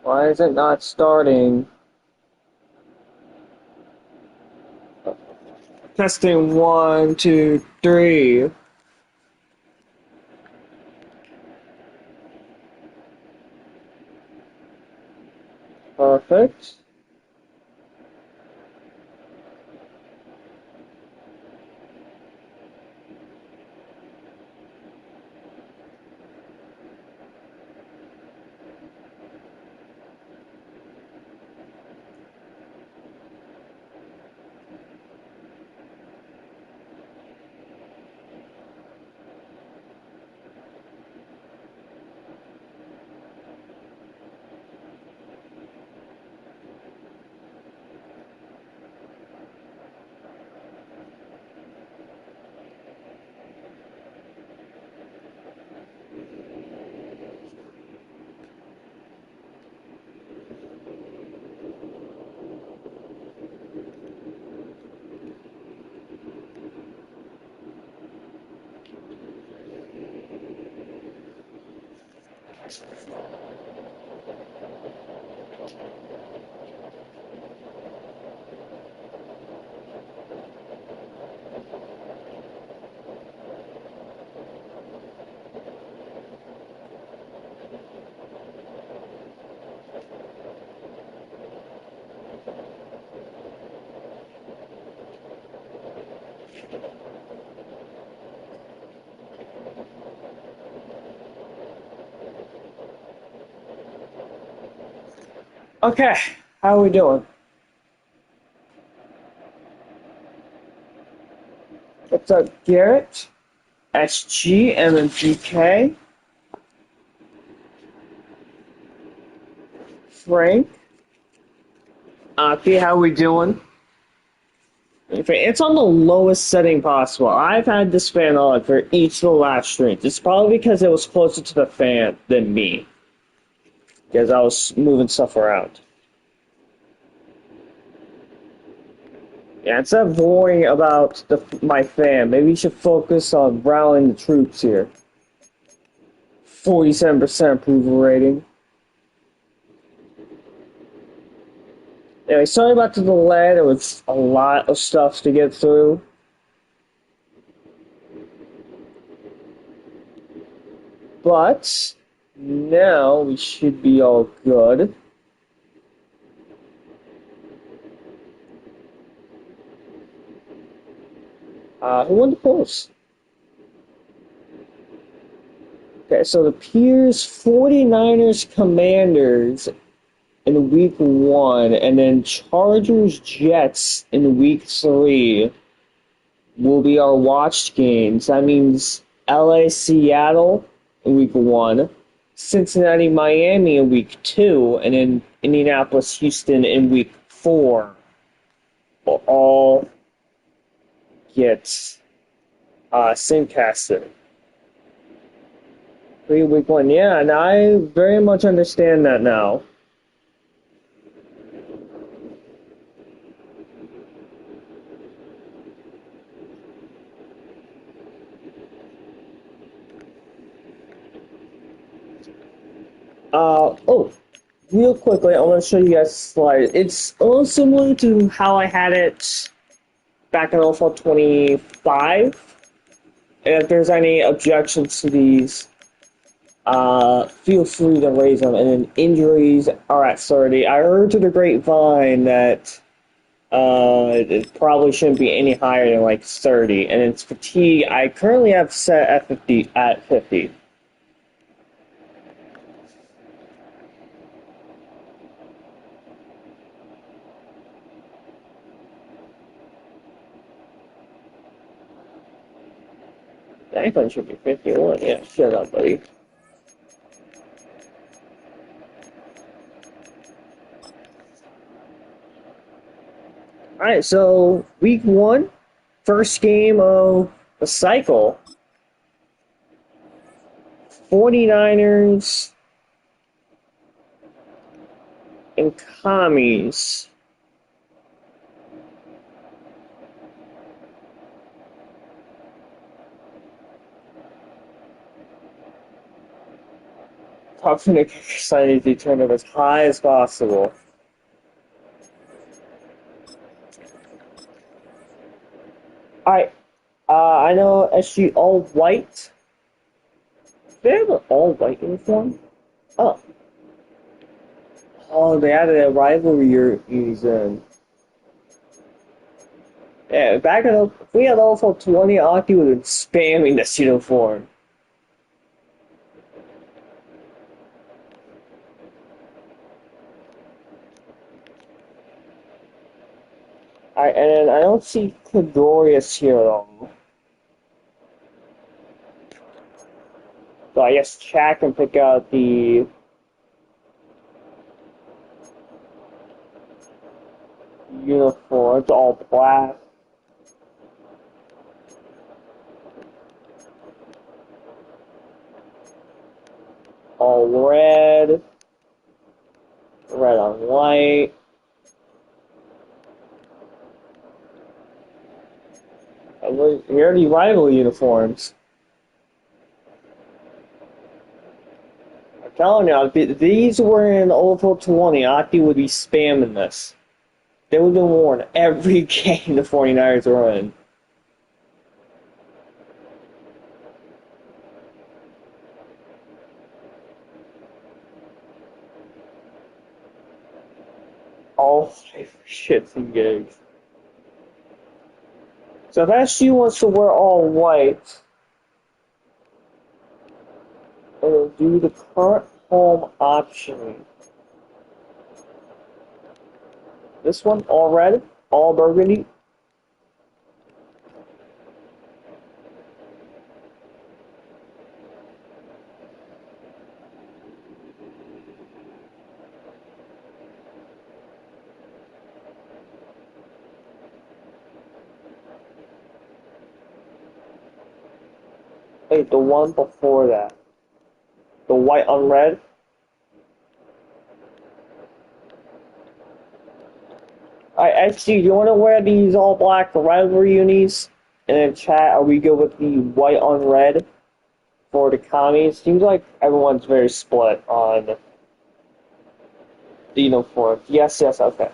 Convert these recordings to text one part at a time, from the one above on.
Why is it not starting? Testing one, two, three. Perfect. Okay, how are we doing? What's up, Garrett? SG, MMGK, Frank, Aki, how we doing? It's on the lowest setting possible. I've had this fan on for each of the last streams. It's probably because it was closer to the fan than me, because I was moving stuff around. Yeah, instead of worrying about my fan, maybe you should focus on rallying the troops here. 47% approval rating. Anyway, sorry about the delay. There was a lot of stuff to get through. But now we should be all good. Who won the polls? Okay, so the Peers 49ers Commanders in week 1, and then Chargers Jets in week 3 will be our watched games. That means LA Seattle in week 1, Cincinnati Miami in week 2, and then Indianapolis Houston in week 4 will all get simcasted. Week 1, yeah, and I very much understand that now. Oh, real quickly, I want to show you guys a slide. It's a little similar to how I had it back in OFL25. And if there's any objections to these, feel free to raise them. And then injuries are at 30. I heard through the grapevine that it probably shouldn't be any higher than like 30. And it's fatigue. I currently have set at 50. At 50. The iPhone should be 51. Yeah, shut up, buddy. Alright, so week 1, first game of the cycle. 49ers and Commies. puffing the percentage to turn up as high as possible. Alright, I know SG all white. They have an all white uniform? Oh. Oh, they added a rivalry in. Yeah, back in if we had OFL20, Aki would have been spamming this uniform. And then I don't see Cladorius here at all. So I guess chat can pick out the uniform. It's all black. All red. Red on white. Here are the rival uniforms. I'm telling you, if these were in OFL20, Aki would be spamming this. They would have been worn every game the 49ers are in. All shits and gigs. So if SG wants to wear all white, it'll do the current home option. This one, all red, all burgundy. Wait, the one before that. The white on red. Actually, you want to wear these all black rivalry unis? And then chat, are we good with the white on red for the commies? Seems like everyone's very split on the uniform. Yes, okay.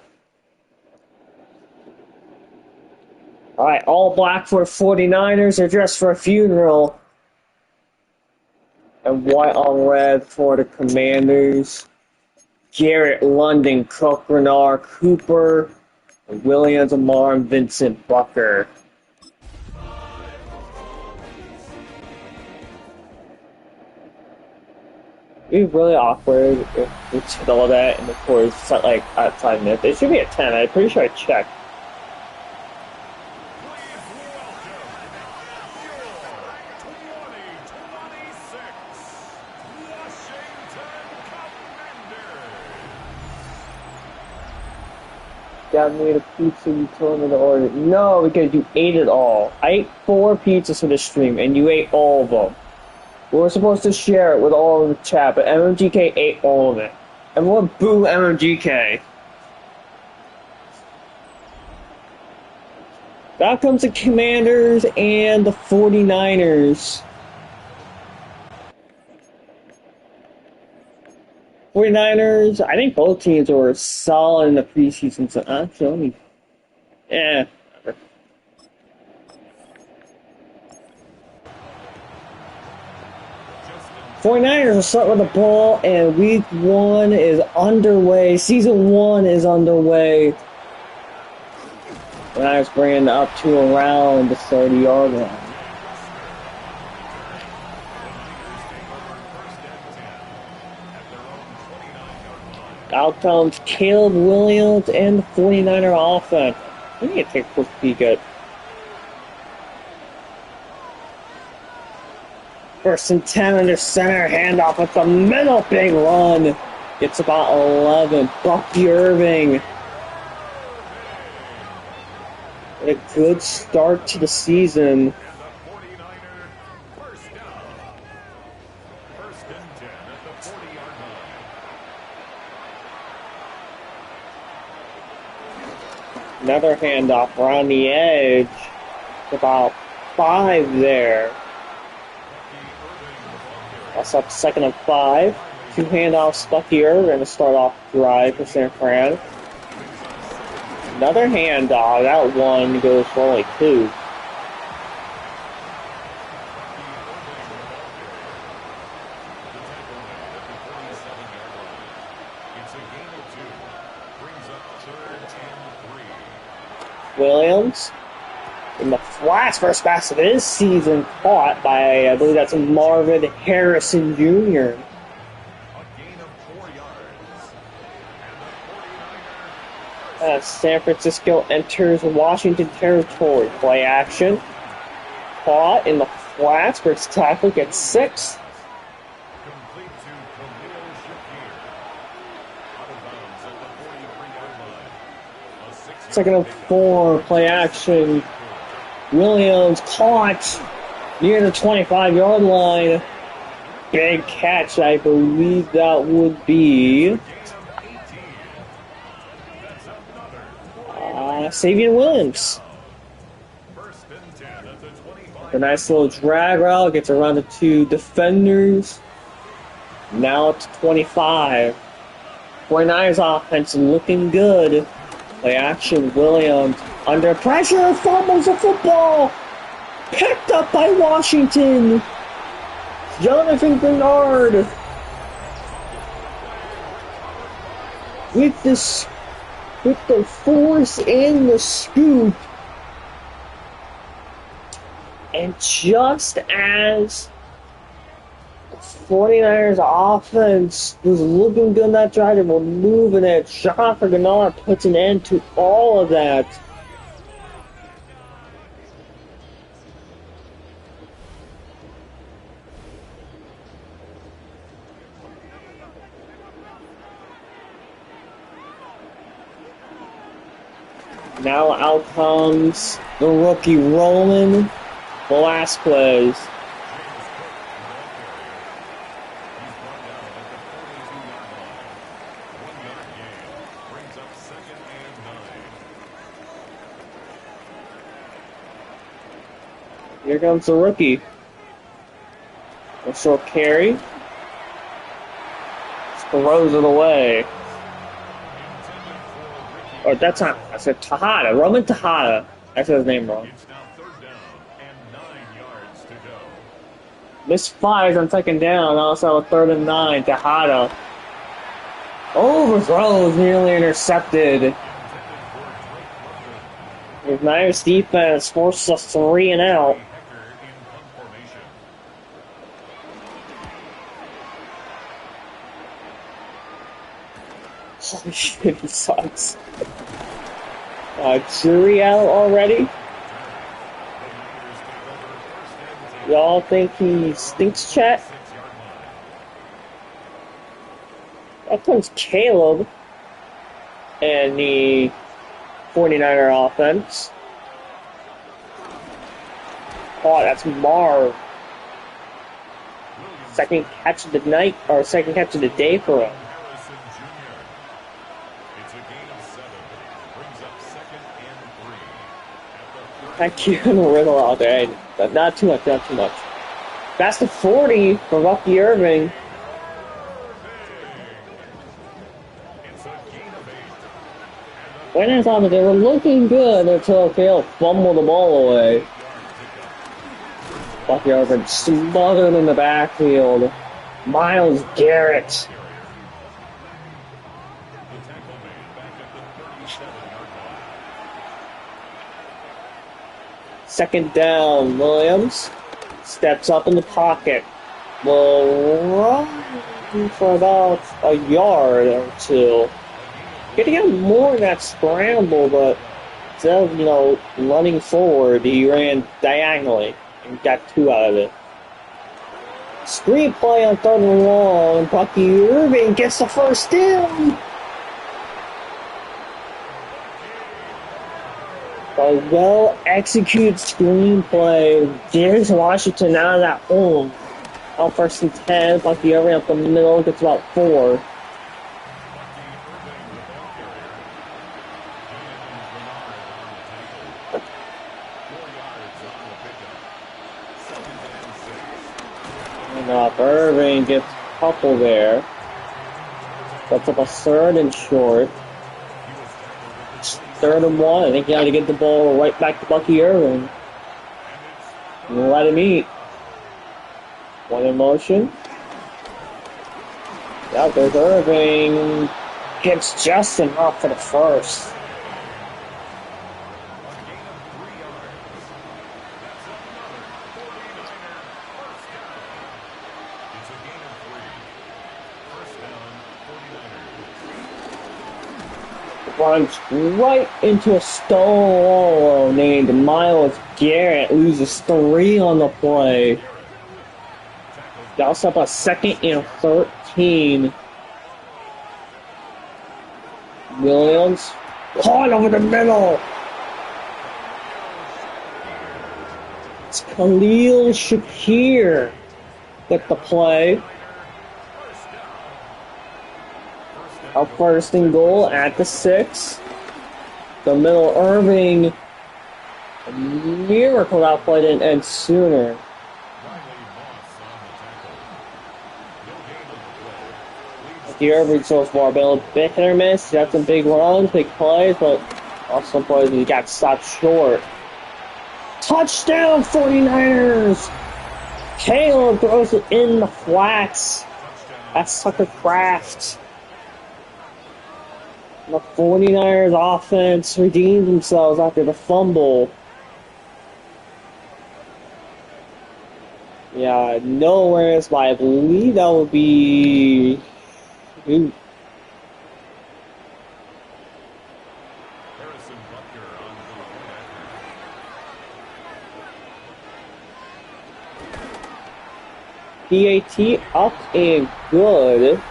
Alright, all black for 49ers. They're dressed for a funeral. And white on red for the Commanders. Garrett, London, Cook, Renard, Cooper, Williams, Amar, and Vincent Bucker. It'd be really awkward if we did all that in the course like at 5 minutes. It should be a 10. I'm pretty sure I checked. Got me a pizza you told me to order. No, we gotta do 8 it all. I ate 4 pizzas for the stream, and you ate all of them. We were supposed to share it with all of the chat, but MMGK ate all of it. Everyone boo MMGK. That comes the Commanders and the 49ers. 49ers, I think both teams were solid in the preseason, so actually, yeah. 49ers are starting with the ball, and week 1 is underway. Season 1 is underway. And I was bringing up to around the 30-yard line. Out comes Caleb Williams and the 49er offense. We need to take a quick peek at. First and 10 under center, handoff with the middle, big run. It's about 11. Bucky Irving. A good start to the season. Another handoff around the edge. About 5 there. That's up 2nd and 5. Two handoffs, Bucky Irvin to start off drive for San Fran. Another handoff. That one goes for only two. Williams in the flats first pass of his season, caught by, I believe that's Marvin Harrison Jr. As San Francisco enters Washington territory. Play action. Caught in the flats. First tackle gets 6. Second and 4. Play action. Williams caught near the 25-yard line. Big catch. I believe that would be Savion Williams. A nice little drag route, gets around the 2 defenders. Now up to 25. 49ers offense looking good. Play action, Williams under pressure, fumbles the football. Picked up by Washington. Jonathan Bernard with the force and the scoop. And just as 49ers offense was looking good in that drive, they were moving it. Jonathan Bernard puts an end to all of that. Now out comes the rookie Roman Velasquez. Here comes the rookie. A short carry. Just throws it away. Or that's not, I said Tejada, Roman Tejada. I said his name wrong. Misfires on second down, also a 3rd and 9, Tejada. Overthrows, nearly intercepted. The Niners defense forces a 3 and out. Holy shit, he sucks. Jury out already? Y'all think he stinks, chat? That comes Caleb and the 49er offense. Oh, that's Marv. Second catch of the night, or second catch of the day for him. Thank you, Riddle out there. Not too much, not too much. That's the 40 for Bucky Irving. When I thought that they were looking good until Kale fumbled the ball away. Bucky Irving smothered in the backfield. Myles Garrett. Second down, Williams steps up in the pocket. Will run for about a yard or two. Getting out more in that scramble, but instead of, running forward, he ran diagonally and got 2 out of it. Screen play on 3rd and long. Bucky Irving gets the first down. A well-executed screenplay gives Washington out of that hole. On 1st and 10, Bucky Irving up the middle gets about 4. And Irving gets a couple there. That's up a third and short. Third and one. I think you got to get the ball right back to Bucky Irving. Let him eat. One in motion. Yeah, there's Irving. Hits Justin off for the first. Runs right into a stone wall named Miles Garrett. Loses 3 on the play. They also have a second and 13. Williams caught over the middle. It's Khalil Shakir with the play. A first and goal at the 6. The middle Irving. A miracle outplay didn't end sooner. The Irving so far been a bit hit or miss. He got some big runs, big plays, but also plays he got stopped short. Touchdown 49ers! Caleb throws it in the flats. That's Tucker Kraft. The 49ers offense redeemed themselves after the fumble. Yeah, no awareness, but I believe that would be... Ooh. PAT up and good.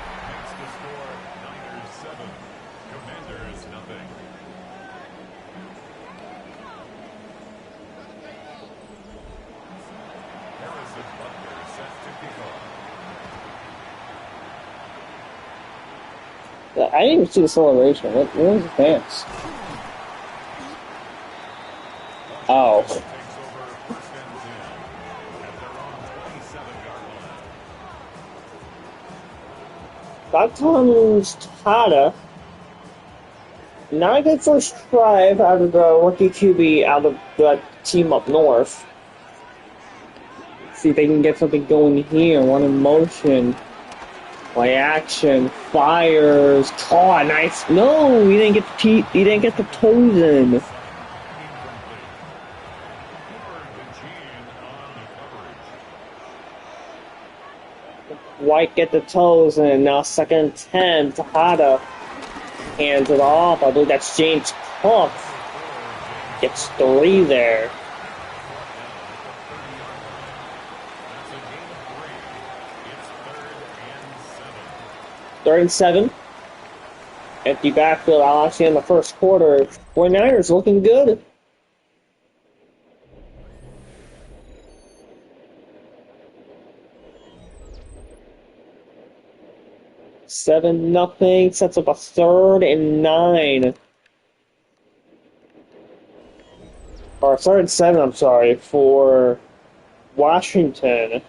I didn't even see the celebration. What was the fans? Oh. That time's Tata. Not a good first drive out of the rookie QB out of the team up north. See if they can get something going here. One in motion. Play action, fires, caught, nice. No, he didn't get the toes in. White get the toes in. Now second and 10. Tejada hands it off. I believe that's James Cook. Gets 3 there. Third and 7. Empty backfield. I'll actually in the first quarter. 49ers looking good. Seven nothing. Sets up a third and 9. Or third and 7, I'm sorry, for Washington.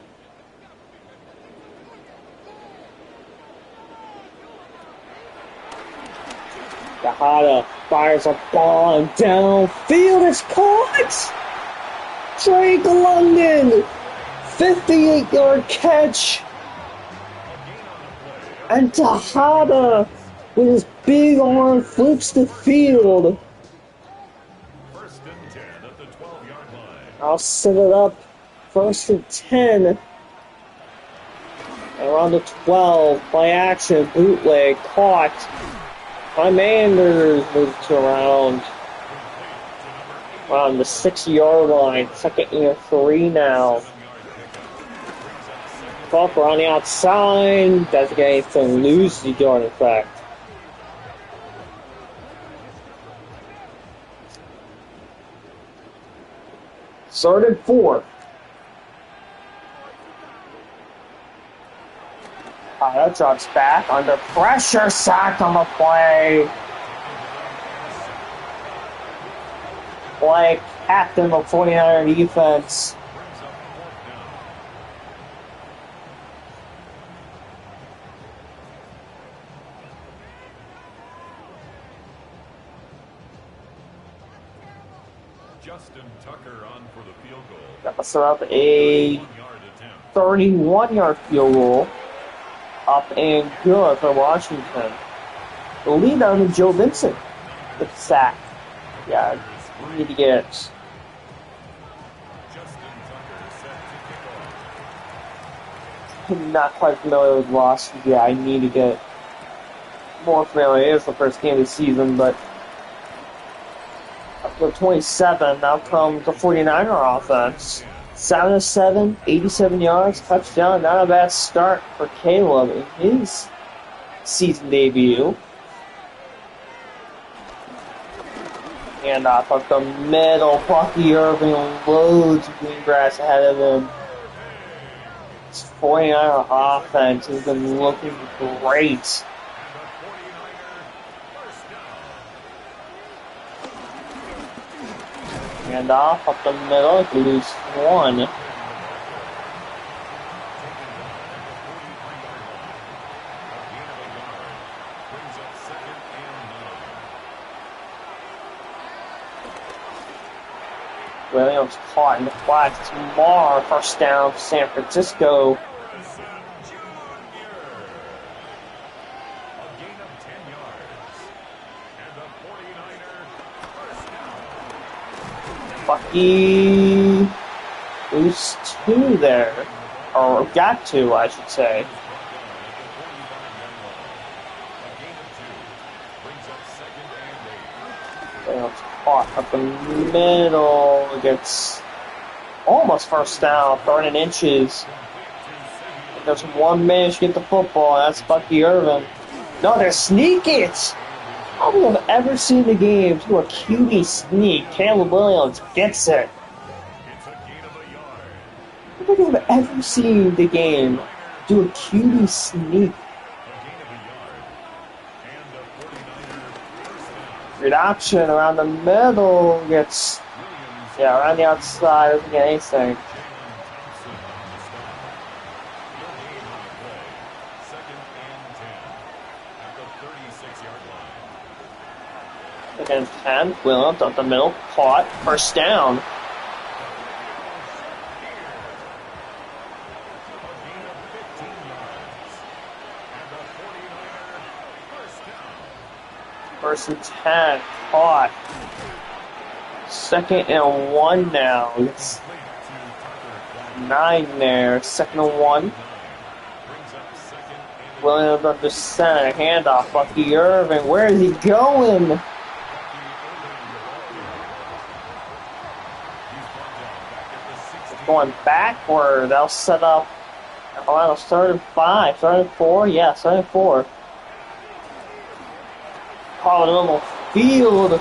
Tejada fires a ball and downfield. It's caught! Drake London! 58-yard catch! And Tejada, with his big arm, flips the field. First and 10 at the 12-yard line. I'll set it up. First and 10. And around the 12. Play action, bootleg, caught. My Manders moves around the 6-yard line. Second and 3 now. Buck on the outside. Designated to lose the yard effect. Third and 4. That drops back under pressure, sacked on the play. Like captain of 49er defense. Justin Tucker on for the field goal. That will set up a 1-yard attempt. 31-yard field goal. Up and good for Washington. The lead down to Joe Vincent with the sack. Yeah, we need to get Justin Tucker set to kick off. not quite familiar with Washington. Yeah, I need to get more familiar. It's the first game of the season, but up to 27, now comes the 49er offense. 7-7, 87 yards, touchdown. Not a bad start for Caleb in his season debut. And off up the middle, Bucky Irving loads of green grass ahead of him. This 49er offense has been looking great. And off up the middle, he loses one. Williams caught in the flat. It's Marr, first down, San Francisco. Bucky lose two there, or got two, I should say. Williams caught up the middle, gets almost first down, 3rd inches. There's 1 minute to get the football, that's Bucky Irving. No, they're sneaking it! I don't think I've ever seen the game do a QB sneak. Caleb Williams gets it. I don't think I've ever seen the game do a QB sneak. Good option around the middle. Gets, around the outside. Doesn't get anything. Again, 10. Williams up the middle. Caught. First down. First and 10. Caught. 2nd and 1 now. It's 9 there. 2nd and 1. Williams up the center. Handoff. Bucky Irving. Where is he going? Going backward. They'll set up around 3rd and 5. 3rd and 4? Yeah, 3rd and 4. Call it on the field.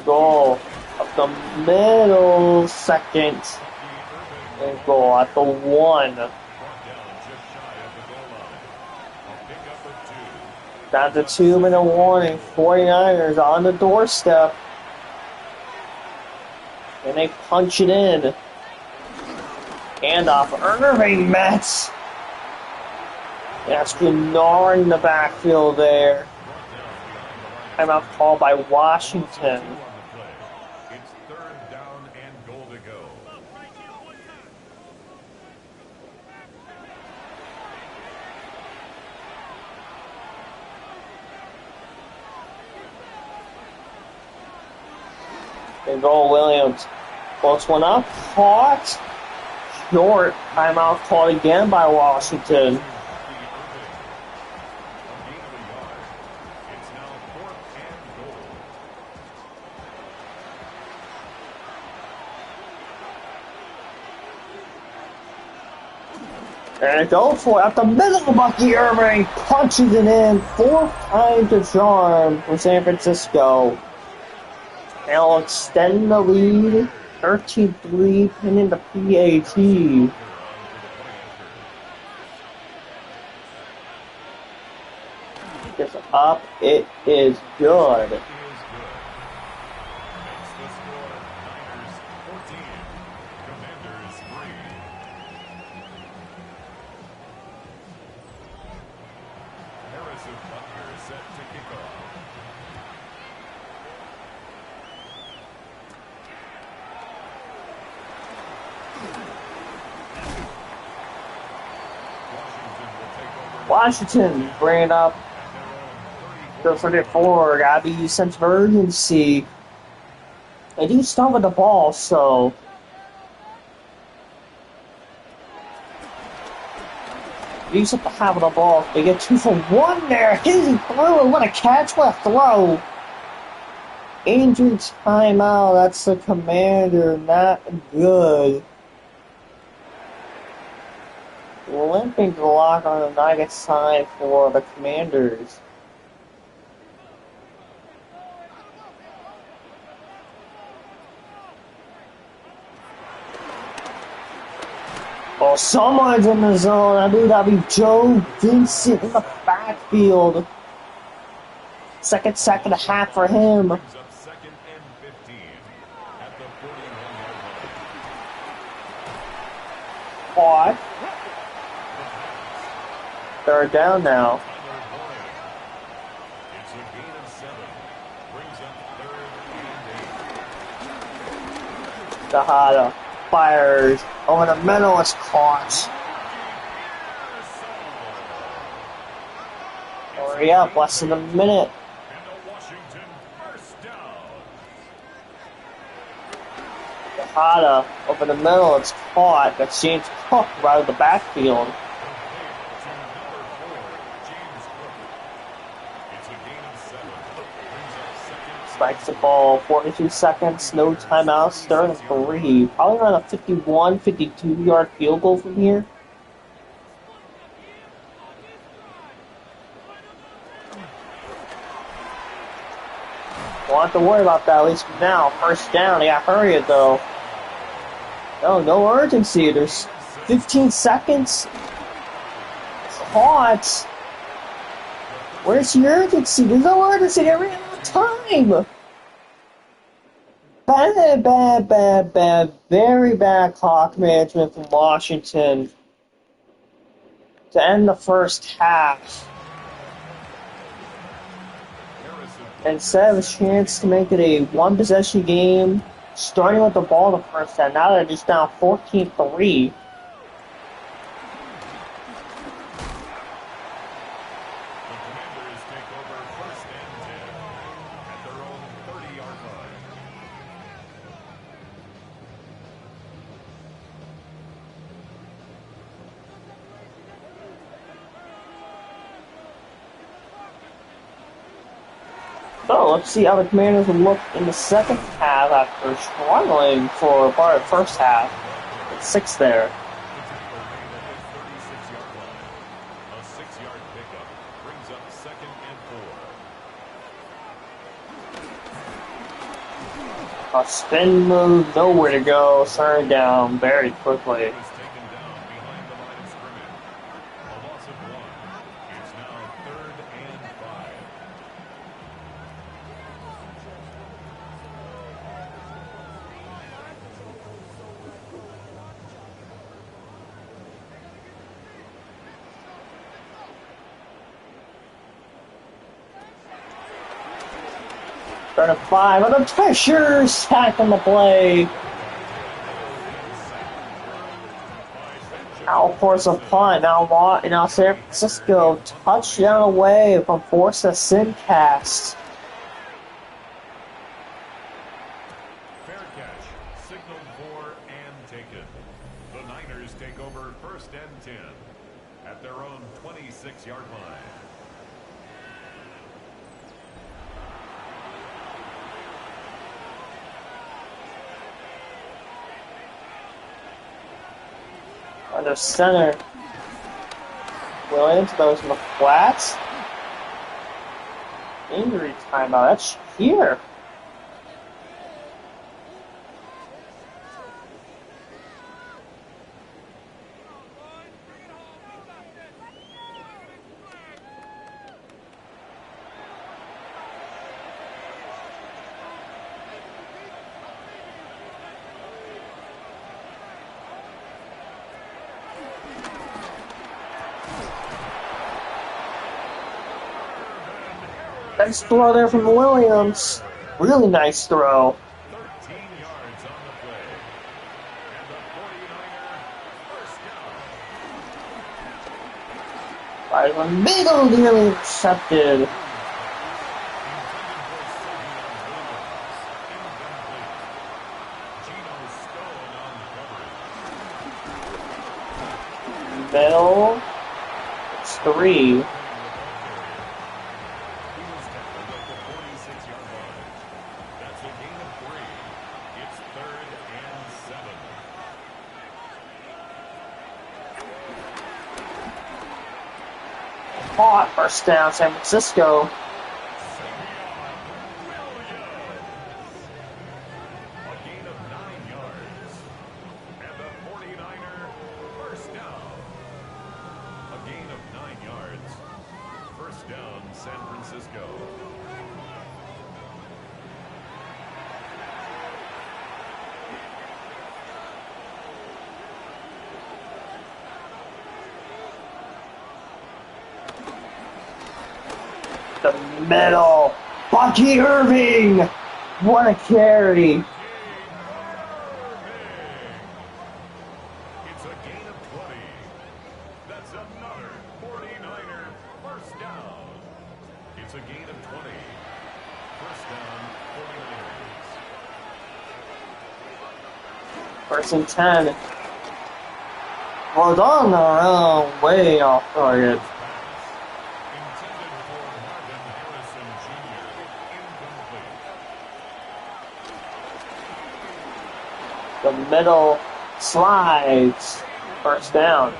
Goal up the middle, 2nd and goal at the 1. Down to 2-minute warning. 49ers on the doorstep. And they punch it in. Handoff. Irving Metz. That's Gennard in the backfield there. Timeout called by Washington. It's 3rd down and goal to go. And goal Williams. Close one up. Caught. Short. Timeout called again by Washington. And go for it at the middle of Bucky Irving. Punches it in. 4th time to charm for San Francisco. They'll extend the lead. 13-3 pinning the PAT. It's up. It is good. Washington bringing up the 34. Gotta be a sense of urgency. They do start with the ball, so use up the half of the ball. They get 2 for 1 there. Hizzy through. What a catch! What a throw! Injury timeout. That's the Commander. Not good. Limping block on the Nuggets side for the Commanders. Oh, someone's in the zone. I believe that'll be Joe Vincent in the backfield. Second sack and a half for him. Brings up second and 15 at the 41-yard line. Quad. Third down now. It's a gain of 7. Brings up third and 8. Tejada fires over the middle. It's caught. Hurry up, less than a minute. And a Washington first down. Tejada over the middle. It's caught. That's James Cook right out of the backfield. To number 4, James Cook. It's a gain of 7. Brings up second. Spikes the ball, 42 seconds, no timeouts, third and 3. Probably around a 51, 52-yard field goal from here. Won't have to worry about that, at least now. First down, yeah, hurry it though. No urgency. There's 15 seconds. Caught. Where's the urgency? There's no urgency. They ran out of time. Bad. Very bad clock management from Washington to end the first half. Instead of a chance to make it a one-possession game, starting with the ball the first half, now they're just down 14-3. Commanders take over first and 10 at their own 30-yard line. So let's see how the Commanders will look in the second half after struggling for part of the first half. It's 6 there. A 6-yard pickup brings up second and 4. A spin move, nowhere to go, third down very quickly. Was taken down behind the line of scrimmage. A loss of 1. It's now third and 5. Third and 5, under pressure, sack on the play. Now force a punt. Now San Francisco touchdown away from force a sin cast. Fair catch, signaled for and taken. The Niners take over first and 10 at their own 26-yard line. Under center. Williams goes in the flats. Injury timeout. That's here. Nice throw there from Williams. Really nice throw. 13 yards on the play. And the 49er first down. Right in the middle, nearly intercepted. Middle. It's 3. Caught. First down, San Francisco. The middle. Bucky Irving. What a carry. It's a gain of 20. That's another 49er first down. It's a gain of 20. First down, 49ers. First and 10. Was on the wrong way off target. The middle slides. First down.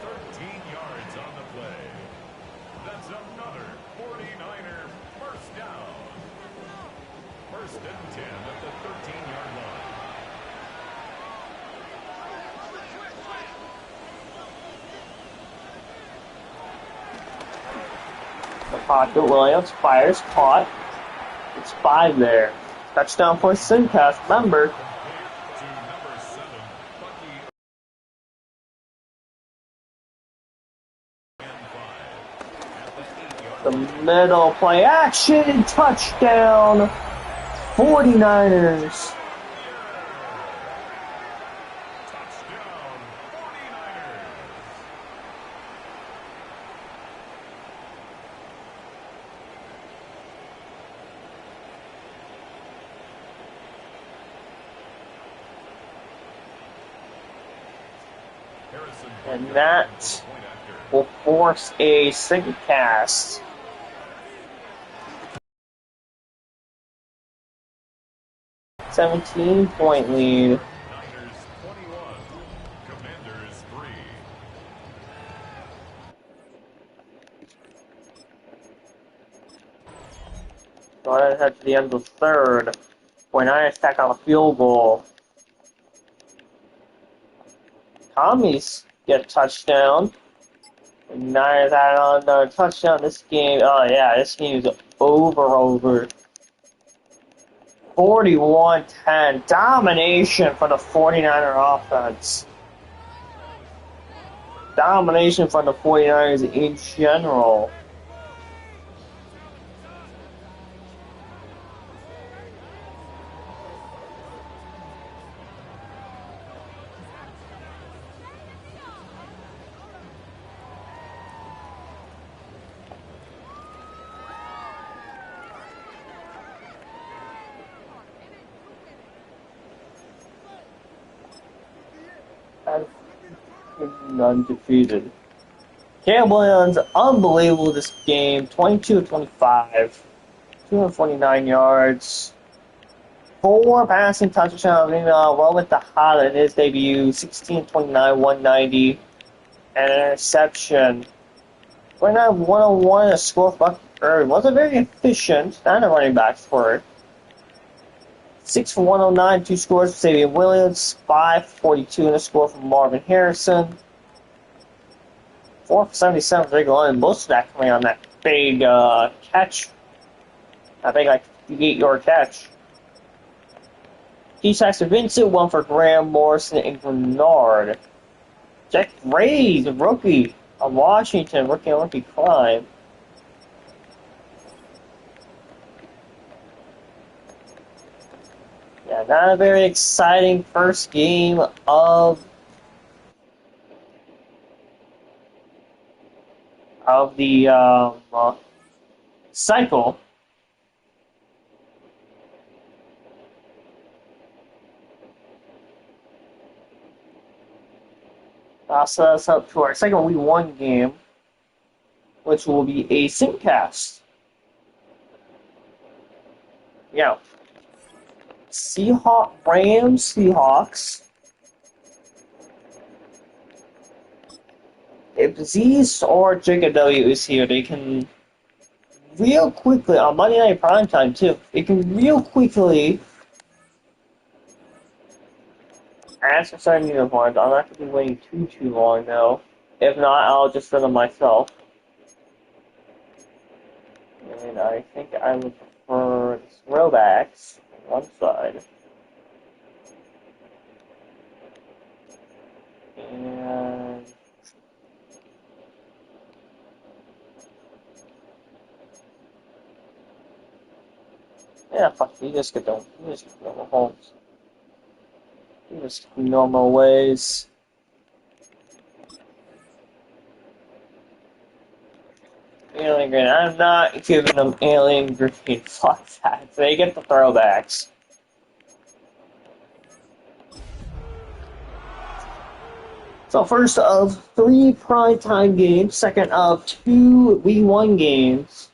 13 yards on the play. That's another 49er first down. First and 10 at the 13-yard line. The pocket, Williams fires, caught. It's 5 there. Touchdown for Simcast. Remember, the middle play action touchdown 49ers. And that will force a single cast. $17-point lead. Niners 21, Commanders 3. So I head to the end of the third. 49ers tack on a field goal. Commies get a touchdown. And Niners add on another touchdown. This game, oh yeah, this game is over. 41-10. Domination for the 49er offense. Domination from the 49ers in general. Undefeated. Cam Williams, unbelievable this game. 22-25, 249 yards, 4 passing touchdowns. Well with the highlight in his debut. 16-29, 190, and an interception. 29 101 a score for Bucky Irving. Wasn't very efficient. Not a running back for it. 6 for 109, 2 scores for Savion Williams, 5 for 42 and a score from Marvin Harrison. 4 for 77 for Drake London. Most of that coming on that big catch. That big, like, 58-yard catch. 2 sacks for Vincent, 1 for Graham Morrison and Grenard. Jack Graves, a rookie of Washington, rookie climb. Yeah, not a very exciting first game of of the cycle. So that's up to our second Week 1 game, which will be a simcast. Yeah. Seahawks. If Z's or Jacob W is here, they can real quickly, on Monday Night Primetime too, they can real quickly ask for certain uniforms. I'm not going to be waiting too long though. If not, I'll just send them myself. And I think I would prefer the throwbacks on one side. And yeah, fuck, you just get normal homes. You just get normal ways. Alien green. I'm not giving them alien green. Fuck that. They get the throwbacks. So first of 3 primetime games, second of 2 Week 1 games.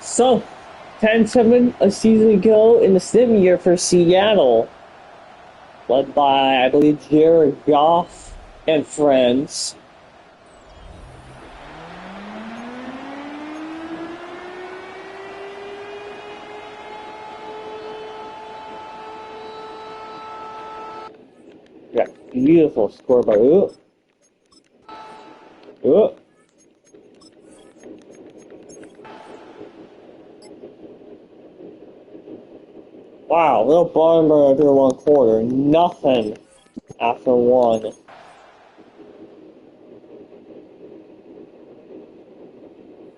So, 10-7 a season ago in the sim year for Seattle, led by, I believe, Jared Goff and friends. Yeah, beautiful score by Ooh. Wow, little Barnberg after 1/4. Nothing after 1.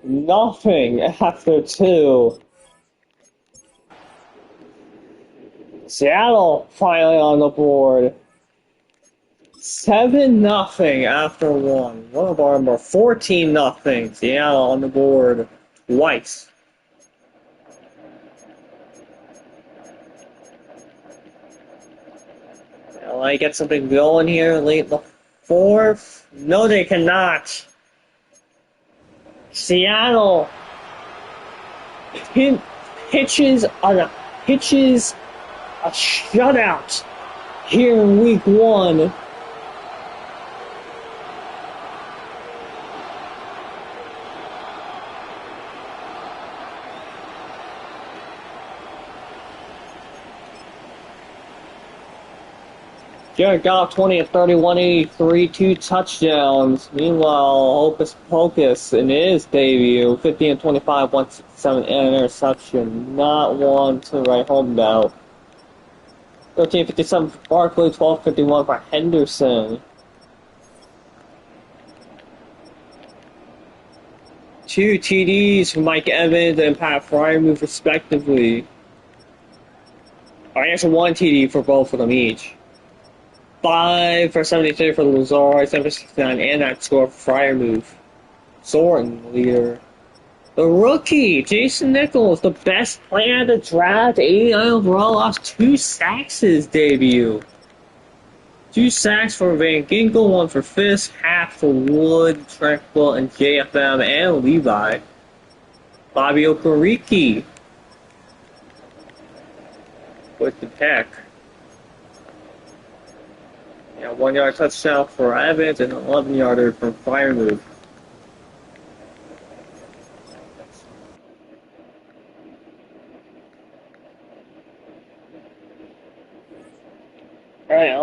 Nothing after 2. Seattle finally on the board. 7-0 after 1. Little Barnberg 14-0. Seattle on the board twice. LA get something going here late in the 4th. No, they cannot. Seattle pitches a shutout here in Week 1. Jared Goff 20 of 31, 83, 2 touchdowns. Meanwhile, Hocus Pocus in his debut, 15 of 25, 167 and an interception. Not one to write home about. 13-57 for Barkley, 12-51 for Henderson. 2 TDs for Mike Evans and Pat Freiermuth respectively. I guess 1 TD for both of them each. 5 for 73 for Lazard, 7 for 69, and that score for Freiermuth. Sorensen, leader. The rookie, Jason Nichols, the best player of the draft, 89 overall, lost 2 sacks his debut. 2 sacks for Van Ginkel, 1 for Fisk, half for Wood, Tranquil, and JFM, and Levi. Bobby Okereke with the pick. 1-yard touchdown for Evans and an 11-yarder from Freiermuth.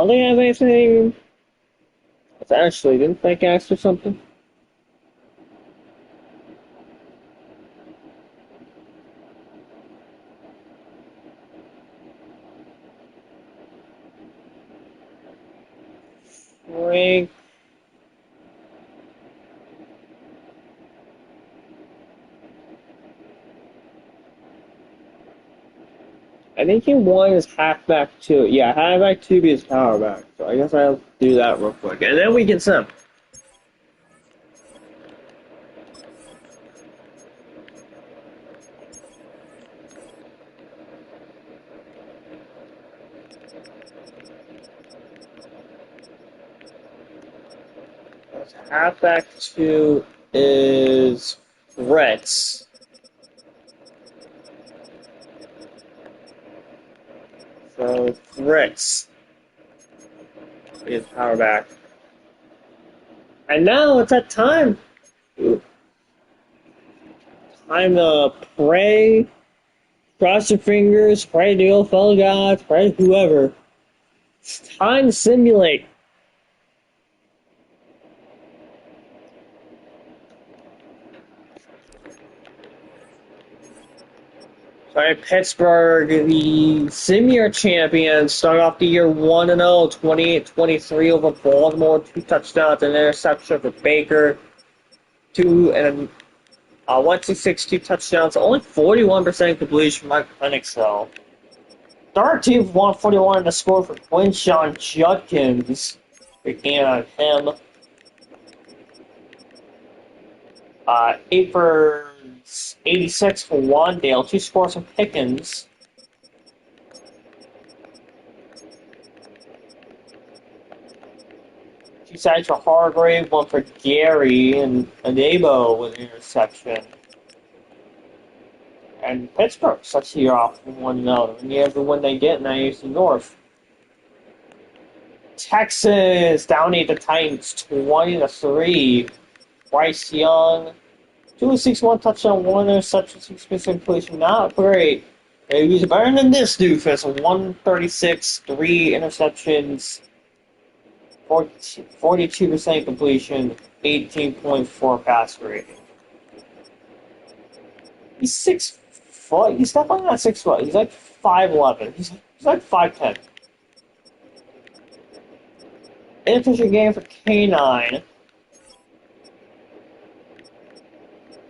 don't think I have anything. It's actually didn't think asked or something. Frank. I think he won his halfback too. Yeah, halfback to be his power back. So I guess I'll do that real quick. And then we can sim. Halfback two is Reds. So Reds is power back. And now it's that time. Time to pray, cross your fingers, pray to the OFL gods, pray to whoever. It's time to simulate. Sorry, Pittsburgh, the senior champions, start off the year 1-0, 28-23 over Baltimore, 2 touchdowns and interception for Baker, 126, 2 touchdowns, only 41% completion from Mike Penix, though. Third team 141 in the score for Quinshawn Judkins. Began on him. 8 for 86 for Wandale, 2 scores from Pickens. Two sides for Hargrave, 1 for Gary, and Adebo with an interception. And Pittsburgh starts the year off 1-0. And every win they get in the AFC North. Texas down 8 the Titans 20-3. Bryce Young, 261 touchdown, 1 interception, 6% completion. Not great. He was better than this doofus. 136, 3 interceptions, 42% completion, 18.4 pass rating. He's 6 foot. He's definitely not 6 foot. He's like 5'11. He's like 5'10. Inefficient game for K9.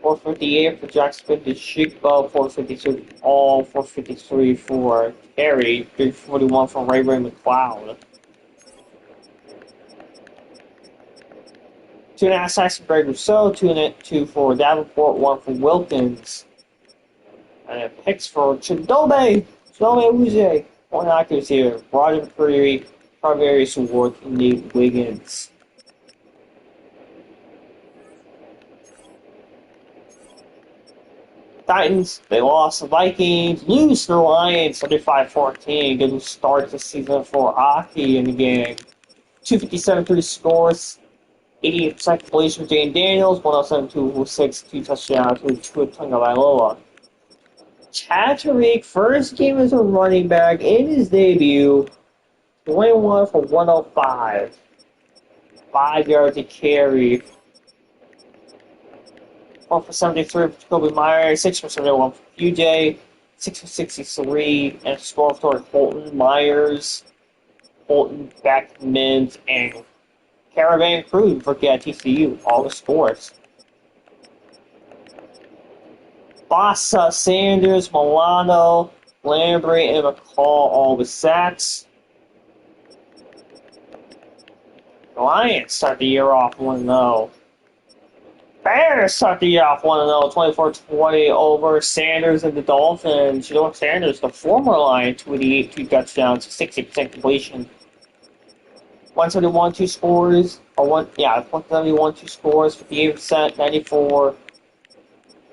458 for Jackson, the Shigbo, 452, all 453 for Terry, 341 for Ray McLeod. 2.5 sacks for Greg Rousseau, 2 for Davenport, 1 for Wilkins. And picks for Chidobe Uze. 1 accuracy here. Roger McCreary, Tarvarius Award, and Nate Wiggins. Titans, they lost the Vikings, lose to the Lions 35-14. Good start to season for Aki in the game. 257 3 scores, 88% completion for Jane Daniels, 107 206, 2 touchdowns with Tua Tagovailoa. Chad Tariq, first game as a running back in his debut, 21 for 105. 5 yards to carry. 1 for 73 for Jacoby Myers, 6 for 71 for QJ, 6 for 63, and a score for Holton Myers, Holton, back Mims, and Caravan Crew for TCU, all the scores. Bossa, Sanders, Milano, Lambry, and McCall, all with sacks. The Lions start the year off 1-0. Bears start the year off 1-0, 24-20 over Sanders and the Dolphins. You know what, Sanders, the former Lion, 288, 2 touchdowns, 60% completion. 171, 2 scores, 171, 2 scores, 58%, 94,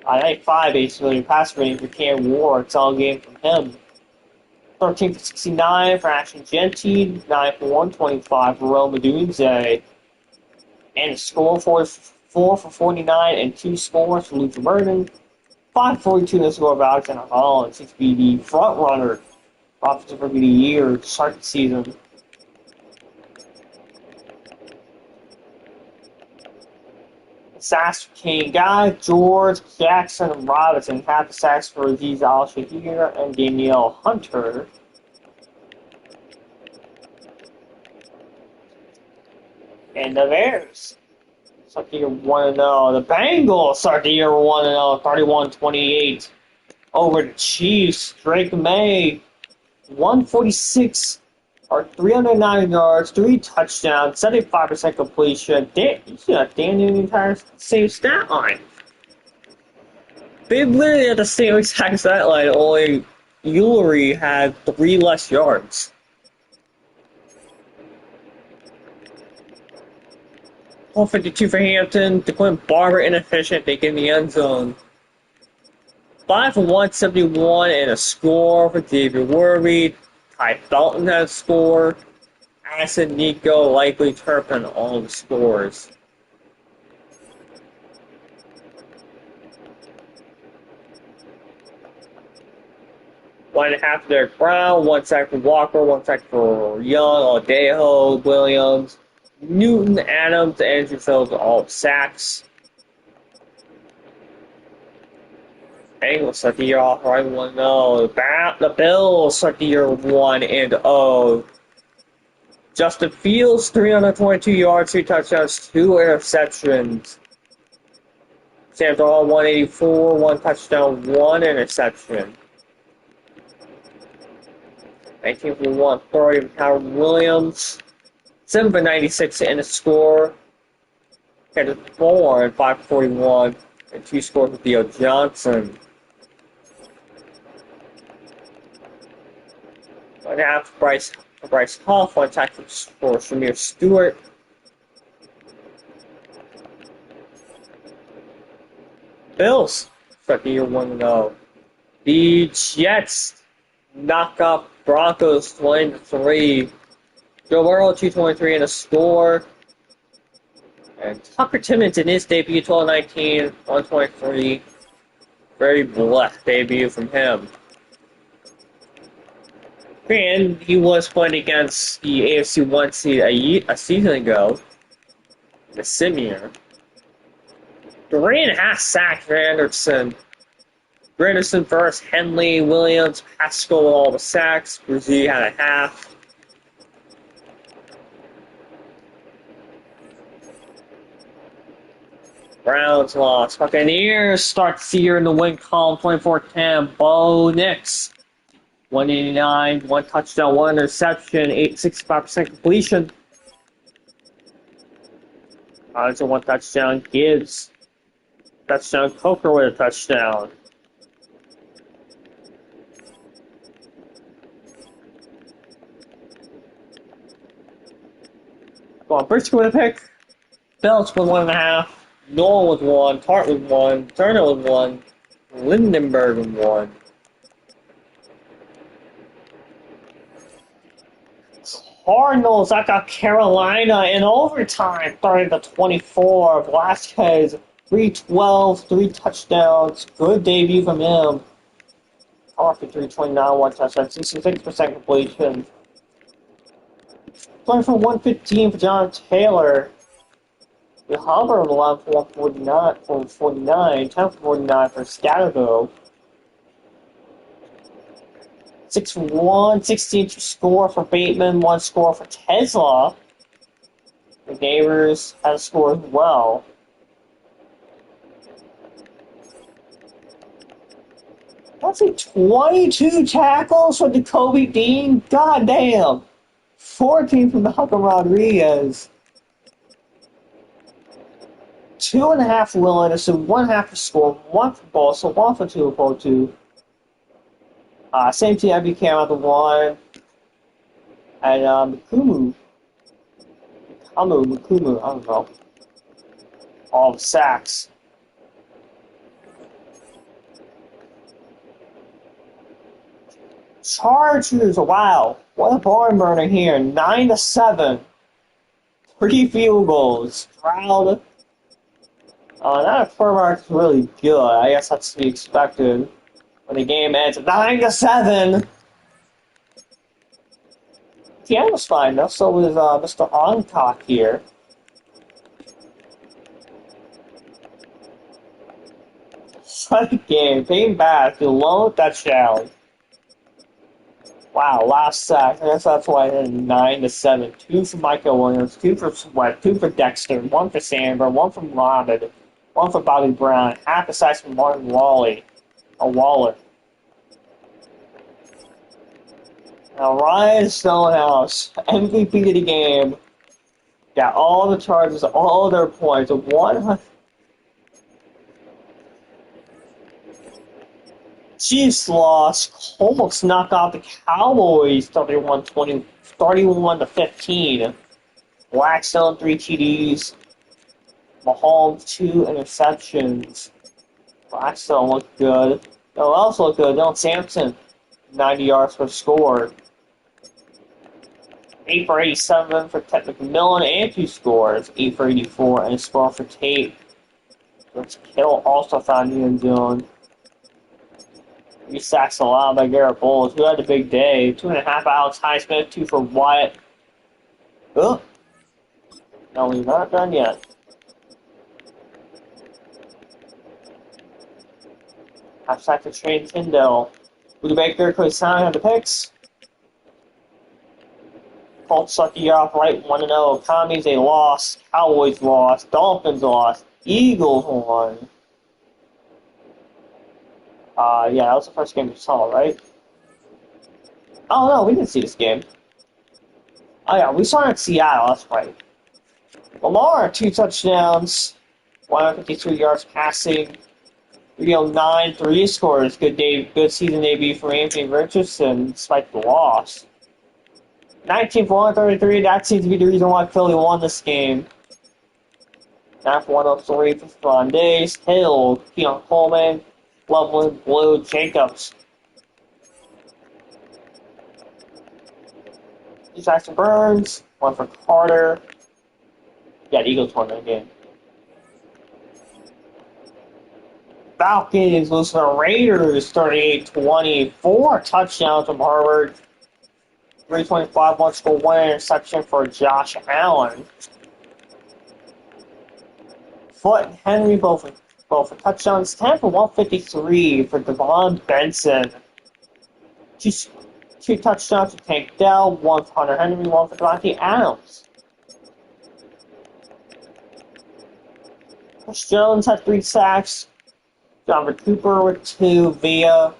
95 basically, pass rating for Cam Ward. It's all game from him. 13 for 69 for Action Genty, 9 for 125 for Rome Dunze. And a score 4 for 49 and 2 scores for Luther Burden. 542 in the score of Alexander Holland, 6 be the front runner, offensive rookie of the year, to start the season. Sacks for Kane Guy, George, Jackson, and Robinson. Half the sacks for Aziz Al-Shahir and Danielle Hunter. And the Bears start the year 1-0. The Bengals start the year 1-0, 31-28 over the Chiefs. Drake May, 146 or 309 yards, 3 touchdowns, 75% completion. Dan the entire same stat line. They literally had the same exact stat line, only Ullery had 3 less yards. All 52 for Hampton. DeQuinn Barber inefficient. They get in the end zone. 5 for 171 and a score for David Worthy. Ty Felton had a score. Acid, Nico, Likely, Turpin, all the scores. One and a half for Derek Brown, 1 sack for Walker, 1 sack for Young, Aldejo, Williams, Newton, Adams, Andrew Phillips, all sacks. Bengals start the year off right 1-0. The Bills start the year 1-0. Justin Fields, 322 yards, 3 touchdowns, 2 interceptions. Sam Darnold, 184, 1 touchdown, 1 interception. 19 for 130 for Howard Williams. 7 for 96 in the score. Had 4 and 5 for 41. And 2 scores with Theo Johnson. 1.5 for Bryce Huff. 1 tackle for Shamir Stewart. Bills start the year 1-0. The Jets knock up Broncos 20-3. Joe Burrow 223 in a score. And Tucker Timmons in his debut 12-19, 123. Very blessed debut from him. And he was playing against the AFC 1 seed a season ago. The Simian. 3.5 sacks for Anderson. Granderson first, Henley, Williams, Pascal with all the sacks. Brzee had a half. Browns lost. Buccaneers start the year in the win column 24-10. Bo Nix, 189, 1 touchdown, 1 interception, 65% completion. Robinson 1 touchdown. Gibbs touchdown. Coker with a touchdown. Briscoe with a pick. Belch with 1.5. Noel with 1. Tart with 1. Turner with 1. Lindenberg with 1. Cardinals, I got Carolina in overtime, 30-24. Velasquez, 312, 3 touchdowns. Good debut from him. Power for 329, 1 touchdown, 66% completion. Playing for 115 for John Taylor. The Hubbard allowed for 149, 10 for 49 for Scatterville. 6 for 1, 16 to score for Bateman, 1 score for Tesla. The Neighbors had a score as well. That's a 22 tackles for Jacoby Dean. God damn. 14 from Malcolm Rodriguez. 2.5 for Will Anderson, 1.5 for score, 1 for ball, so 1 for 2 for 2. Same team, I came out the 1. And Mukumu, I don't know. All the sacks. Chargers, wow. What a barn burner here. 9-7. 3 field goals. Stroud. Not a Furmark's really good. I guess that's to be expected when the game ends 9-7. Yeah, was fine though. So was Mr. Oncock here. Second game, came back to lone touchdown. Wow, last sack. I guess that's why I had 9-7. Two for Michael Williams, two for Sweat, two for Dexter, one for Sandberg, one from Robin, one for Bobby Brown, half a sack from Martin Waller. Now Ryan Stonehouse, MVP of the game, got all the charges, all their points. 100. Chiefs lost, almost knocked out the Cowboys 31-15. Blackstone 3 TDs, Mahomes 2 interceptions. Blackstone looked good. No, else looked good. Dylan Sampson 90 yards per score. 8 for 87 for Ted McMillan and 2 scores. 8 for 84 and a score for Tate. Which Kittle also found in the end zone. 3 sacks allowed by Garrett Bowles, who had a big day. 2.5 Alex Highsmith, 2 for Wyatt. Oh, no, we're not done yet. Half sack for Trey Tyndall. Luke Baker, Chris Simon had the picks. Colts suck the year off right 1-0. Commies, they lost. Cowboys lost. Dolphins lost. Eagles won. Yeah, that was the first game we saw, right? Oh, no, we didn't see this game. Oh, yeah, we saw it in Seattle, that's right. Lamar, 2 touchdowns, 153 yards passing, 309, 3 scores. Good season debut for Anthony Richardson, despite the loss. 19 for 133, that seems to be the reason why Philly won this game. 9 for 103 for Fernandez, Hill, Keon Coleman, Loveland, Blue, Jacobs. Jackson Burns, 1 for Carter. Yeah, the Eagles won that game. Falcons lose to the Raiders 38-20. 4 touchdowns from Harvard. 325, 1 score, 1 interception for Josh Allen. Foot and Henry both for touchdowns. 10 for 153 for Devon Benson. 2 touchdowns for Tank Dell, 1 for Hunter Henry, 1 for Devontae Adams. Chris Jones had 3 sacks. John Cooper with 2 via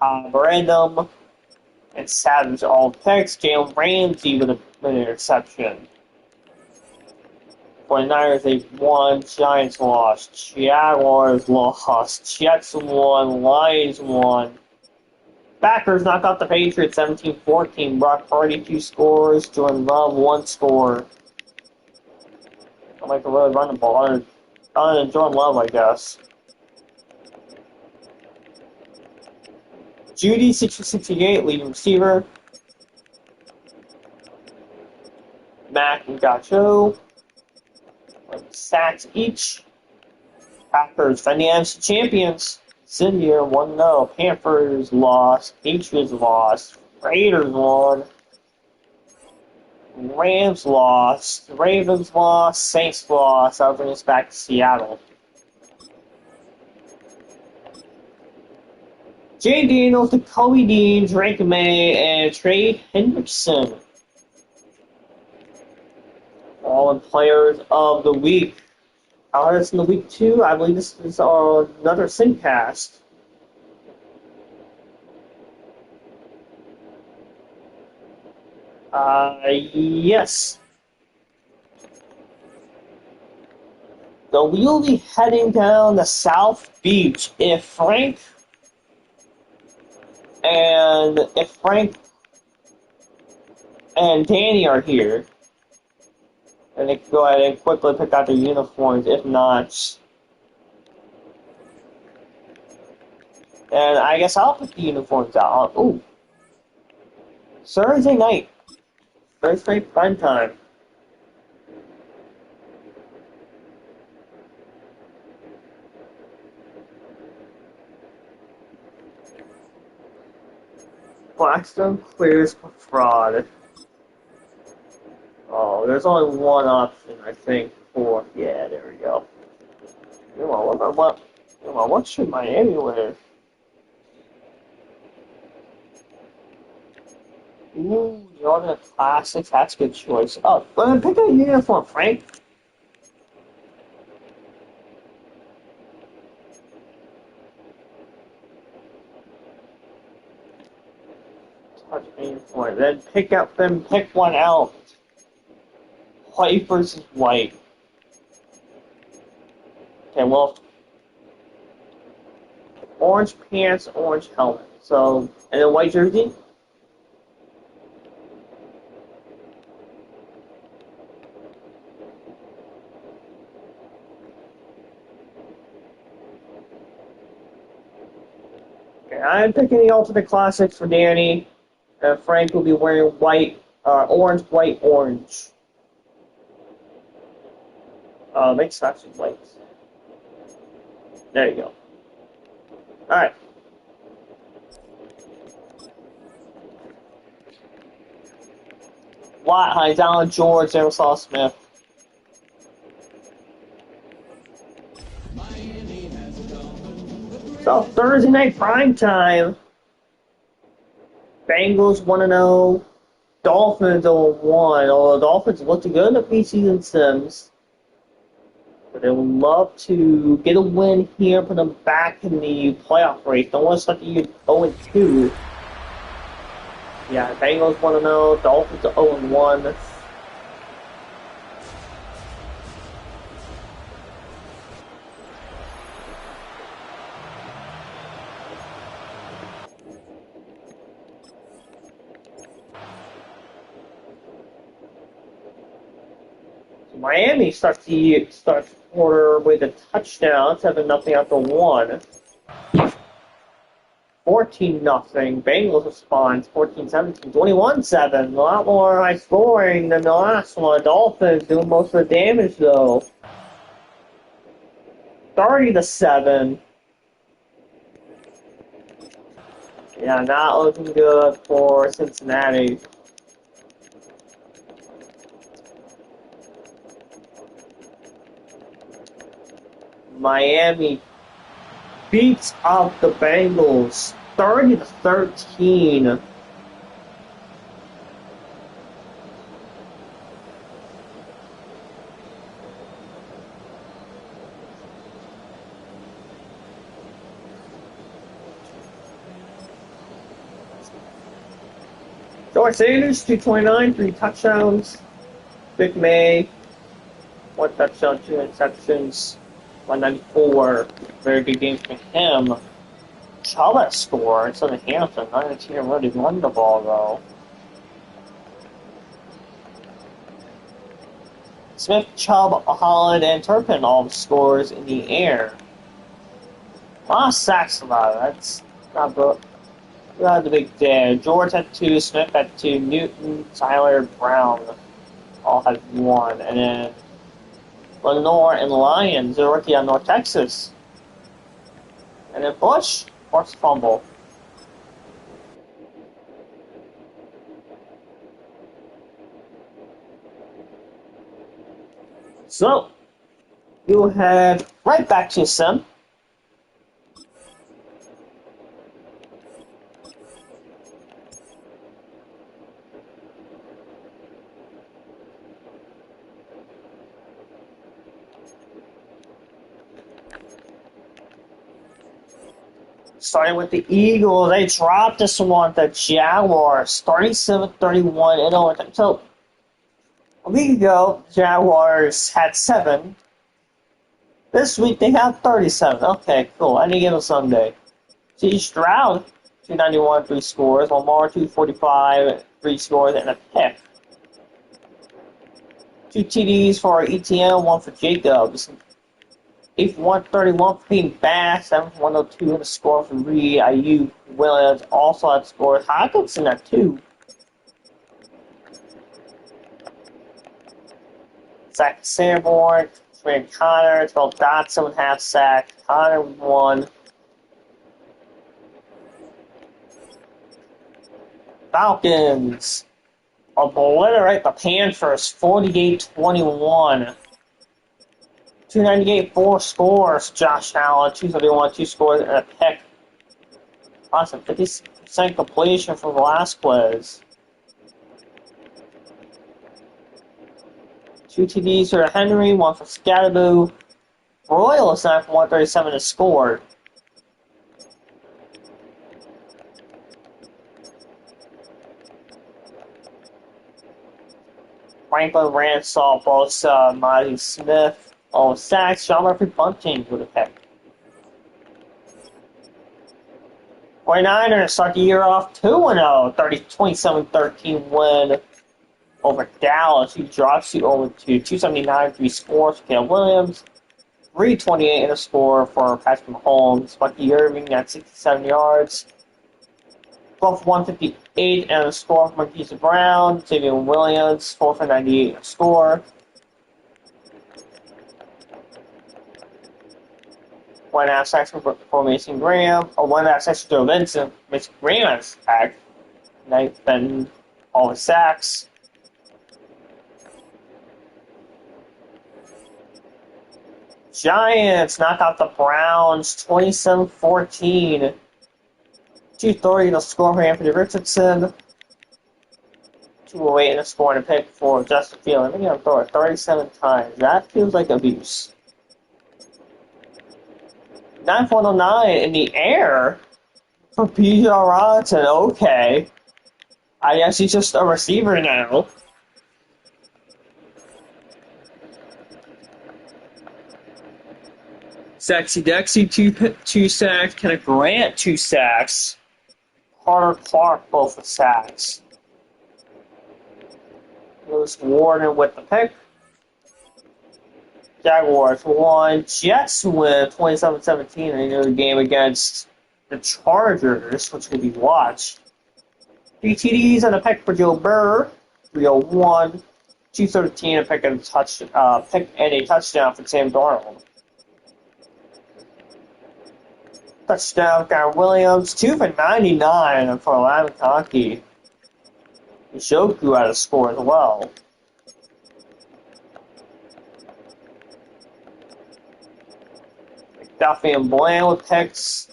Random and Savage all picks. Jalen Ramsey with an interception. 49ers, they won. Giants lost. Jaguars lost. Jets won. Lions won. Packers knocked out the Patriots 17-14. Brock Purdy 2 scores. Jordan Love 1 score. I like to really run the ball. Other than Jordan Love, I guess. Judy 60-68, leading receiver. Mack and Gacho. Sacks each. Packers defending NFC champions. Cindy 1-0. Panthers lost. Patriots lost. Raiders won. Rams lost. Ravens lost. Saints lost. That'll bring us back to Seattle. Jay Daniels, Kobe Dean, Drake May, and Trey Hendrickson. All in players of the week. Ours in the week 2, I believe this is another Simcast. Yes. So we'll be heading down the South Beach if Frank and Danny are here. And they can go ahead and quickly pick out their uniforms. If not, and I guess I'll put the uniforms out. Ooh. Thursday night. Thursday night prime time. Blackstone clears for fraud. Oh, there's only one option, I think, for... Yeah, there we go. What Well, what should Miami wear? Ooh, the Order Classics. That's a good choice. Oh, well, pick a uniform, Frank. Touch uniform. Then pick one out. White versus white. Okay, well, orange pants, orange helmet. So, and then white jersey. Okay, I'm picking the Ultimate Classics for Danny. Frank will be wearing white, orange, white, orange. Make socks with white. There you go. Alright. Watt, Hines, Allen, George, Aerosol Smith. So, Thursday night prime time. Bengals 1-0. Dolphins 0-1. Although the Dolphins looked good in the preseason sims. But they would love to get a win here, put them back in the playoff race. Don't want to start the year 0-2. Yeah, Bengals 1-0, Dolphins 0-1. Miami starts the quarter with a touchdown, 7-0 after one. 14-0. Bengals response 14-17, 21-7. A lot more high scoring than the last one. Dolphins doing most of the damage though. 30-7. Yeah, not looking good for Cincinnati. Miami beats up the Bengals 30-13. George Sanders, 229, 3 touchdowns. Vic May, 1 touchdown, 2 interceptions, 194. Very good game for him. Chuba scored, so the Hampton, not a team really won the ball though. Smith, Chubb, Holland, and Turpin all scores in the air. A lot of sacks allowed. That's not the big day. George had 2, Smith had 2, Newton, Tyler, Brown all had 1, and then Lenore and Lyons, the rookie on North Texas. And then Bush, forced fumble. So, you'll head right back to Sim. Starting with the Eagles, they dropped this one, the Jaguars, 37-31 in overtime. So, a week ago, Jaguars had 7. This week they have 37. Okay, cool. Any given Sunday. C. Stroud, 291, 3 scores. Lamar, 245, 3 scores, and a pick. 2 TDs for ETN, 1 for Jacobs. 8 for 131 for Peyton Bass, 7 for 102 and a score for Reed. Ayuk Williams also had scores. Hawkinson at 2. Zach Sanborn, Trey Connor, 12 Dotson with half sack. Connor with 1. Falcons obliterate the Panthers 48-21. 298, 4 scores. Josh Allen, 271, 2 scores, and a pick. Awesome, 50% completion for Velasquez. 2 TDs for Henry, 1 for Scatterboo. Royals 9 for 137 to score. Franklin Ransaw, both Marty Smith, all sacks. Sean Murphy Bunting with a pick. 49ers start the year off 2-0, 27-13 win over Dallas, who drops you over to 279, 3 scores for Caleb Williams, 328 in a score for Patrick Mahomes. Bucky Irving at 67 yards, 12 for 158 and a score for Marquise Brown. Xavier Williams, 4 for 98 and a score. One half sacks for Mason Graham, or 1.5 sacks for Joe Vincent. Mason Graham has sacked. Then all the sacks. Giants knock out the Browns 27-14. 230 to score for Anthony Richardson. 208 in a score and a pick for Justin Fields. I think I'm throwing it 37 times. That feels like abuse. 9.09 in the air for P.J. Robinson. Okay. I guess he's just a receiver now. Sexy Dexy, two sacks. Kenneth Grant, 2 sacks. Carter Clark, both with sacks. Lewis Warden with the pick. Jaguars won. Jets win 27-17 in another game against the Chargers, which will be watched. 3 TDs and a pick for Joe Burr. 301. 213, a pick and a touchdown for Sam Darnold. Touchdown, Garrett Williams. 2 for 99 for Lamakaki. Njoku had a score as well. McDuffie and Bland with picks.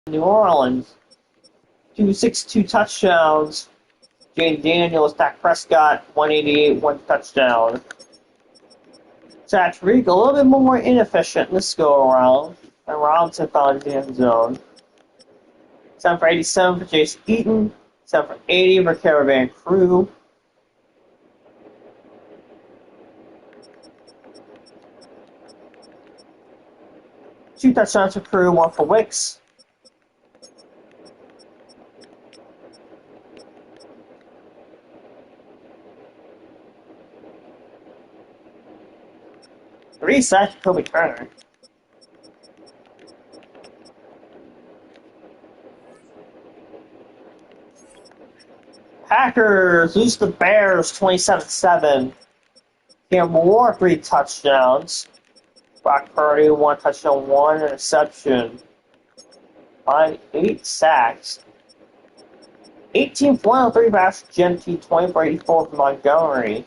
New Orleans. 262 touchdowns. Jane Daniels, Dak Prescott, 188, 1 touchdown. Tariq a little bit more inefficient in this go-around. And Robinson found the end zone. 7 for 87 for Jason Eaton. 7 for 80 for Caravan Crew. Two touchdowns for Crew, 1 for Wicks. Three sacks for Kobe Turner. Packers lose the Bears 27-7. Cam Moore, 3 touchdowns. Brock Purdy, 1 touchdown, 1 interception. 8 sacks. 18 for 103 for Ashton Genty, 20 for 84 for Montgomery.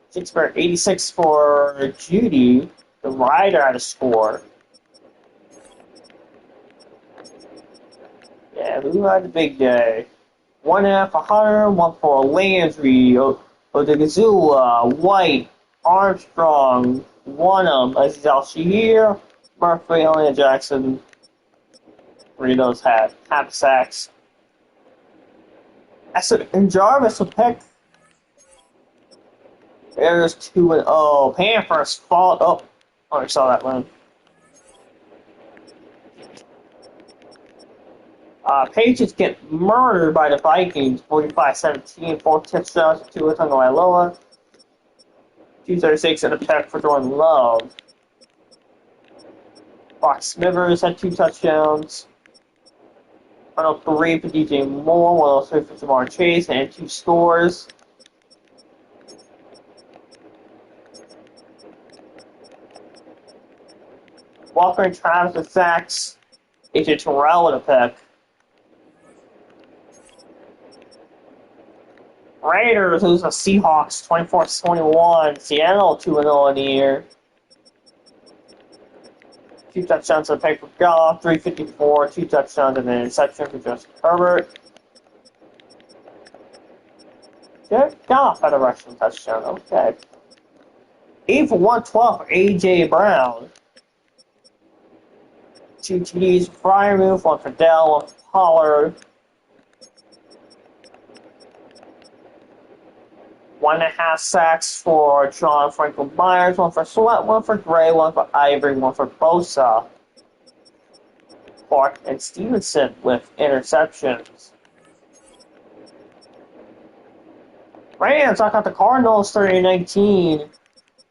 6 for 86 for Judy. The Rider had a score. Yeah, who had the big day? 1.5 for Hunter, 1 for Landry, Odigazula, White, Armstrong, Wanham, Aziz Al-Shahir, Murphy, Elliott Jackson. 3 of those had half sacks. And Jarvis will pick. There's 2-0. Panthers fall up. Oh, I saw that one. Patriots get murdered by the Vikings, 45-17, 4 touchdowns to Tua Tagovailoa. 236 and a pick for Jordan Love. Fox Smithers had 2 touchdowns. 103 for DJ Moore, 103 for Jamar Chase, and 2 scores. Walker and Travis with sacks. AJ Terrell with a pick. Raiders lose the Seahawks 24-21. Seattle 2-0 in the year. 2 touchdowns to Paper Goff, 354, 2 touchdowns and an interception for Justin Herbert. Jared Goff had a rushing touchdown, okay. 8 for 112 for A.J. Brown. 2 TDs for Freiermuth, 1 for Dell, 1 for Pollard. 1.5 sacks for John Franklin Myers, 1 for Sweat, 1 for Gray, 1 for Ivory, 1 for Bosa. Clark and Stevenson with interceptions. Rams knock out the Cardinals 30-19.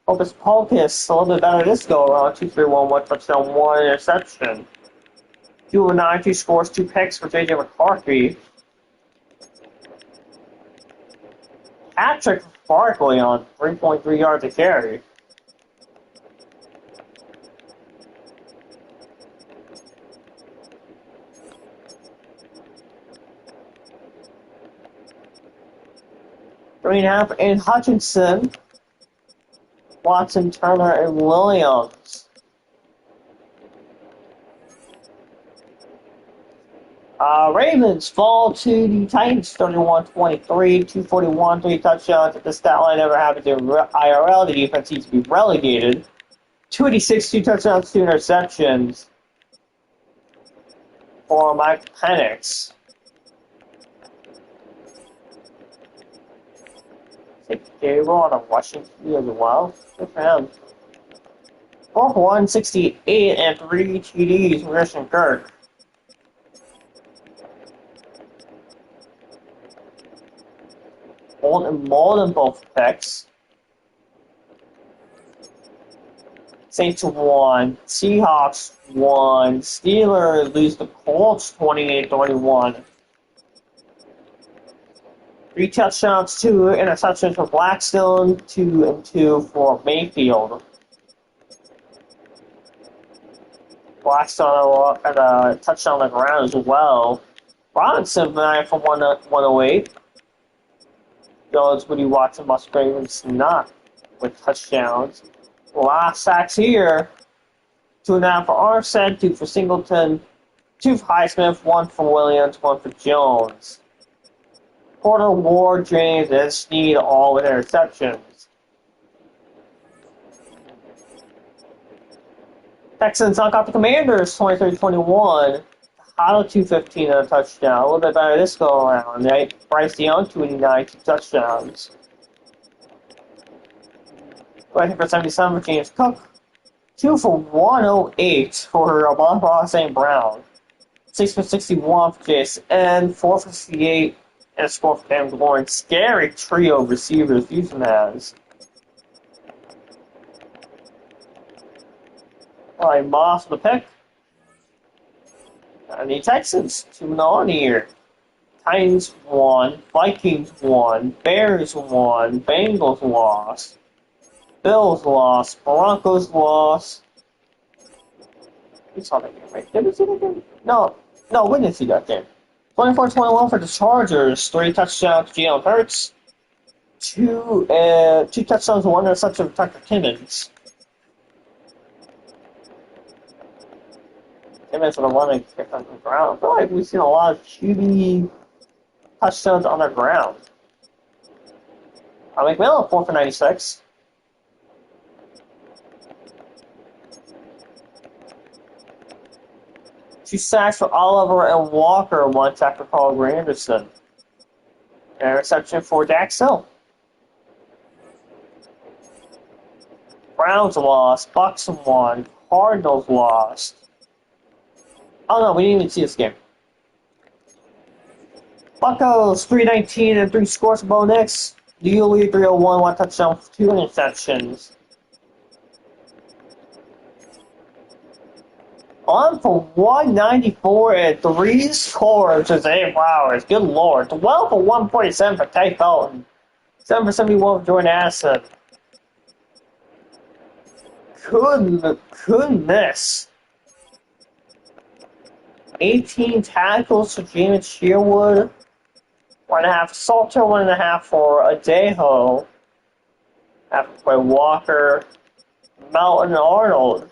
Hocus Pocus a little bit better this go around. 2-3-1, 1 touchdown, 1 interception. 2 of 9, 2 scores, 2 picks for J.J. McCarthy. Patrick Barkley on 3.3 yards a carry. Three and a half in Hutchinson, Watson, Turner, and Williams. Ravens fall to the Titans 31-23, 241, 3 touchdowns. If the stat line ever happened to IRL, the defense needs to be relegated. 286, 2 touchdowns, 2 interceptions for Mike Penix. Gabriel on a rushing key as well. Good for him. 4 for 168 and 3 TDs for Christian Kirk. Old and Molden both picks. Saints 1, Seahawks 1, Steelers lose the Colts 28-21. 3 touchdowns, 2 interceptions for Blackstone, 2 and 2 for Mayfield. Blackstone had a touchdown on the ground as well. Robinson 9 for 108. Jones, Woody Watson, Musgraves not with touchdowns. A lot of sacks here. 2.5 for Armstead, 2 for Singleton, 2 for Highsmith, 1 for Williams, 1 for Jones. Porter, Ward, James, and Snead all with interceptions. Texans knock out the Commanders 23-21. Hado 215 and a touchdown. A little bit better this go around, right? Bryce Young 289, 2 touchdowns. Right here for 77 for James Cook. 2 for 108 for Bond St. Brown. 6 for 61 for JSN. 4 for 68 and a score for Cam Lawrence. Scary trio of receivers Houston has. Alright, Moss with the pick. And the Texans 2-0 here. Titans 1, Vikings 1, Bears 1, Bengals lost, Bills lost, Broncos lost. We saw that game, right? Did we see that game? No, we didn't see that game. 24-21 for the Chargers. 3 touchdowns to Jalen Hurts. 2 touchdowns, 1 interception for Tucker Timmons. Timmons with a running kick on the ground. I feel like we've seen a lot of QB touchdowns on the ground. McMillan 4 for 96. Two sacks for Oliver and Walker, 1 sack for Paul Granderson. Interception for Dax Hill. Browns lost, Bucks won, Cardinals lost. Oh no, we didn't even see this game. Buccos 319 and 3 scores for Bo Nix. Dooley 301, 1 touchdown, 2 interceptions. On for 194 and 3 scores for Zay Flowers. Good lord. 12 for 147 for Ty Felton. 7 for 71 for Jordan Addison. Goodness. 18 tackles for James Sherwood. 1.5 Salter, 1.5 for Adejo. Have to play Walker, Melton, Arnold.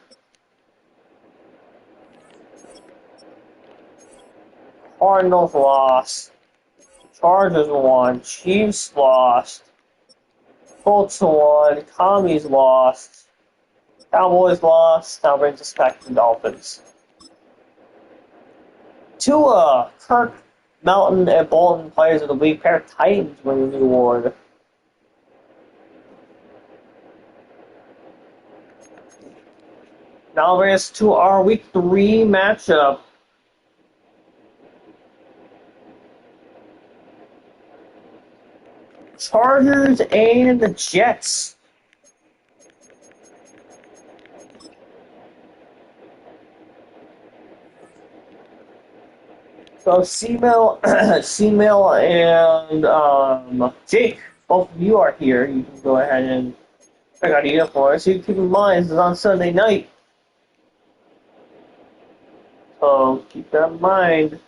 Cardinals lost. Chargers won. Chiefs lost. Colts won. Commies lost. Cowboys lost. Now brings us back to the Dolphins. Tua, Kirk, Melton, and Bolton Players of the Week. Pair of Titans winning the award. Now brings us to our Week 3 matchup. Chargers and the Jets. So C-Mail and Jake, both of you are here. You can go ahead and check out the uniform. So you keep in mind this is on Sunday night. So keep that in mind.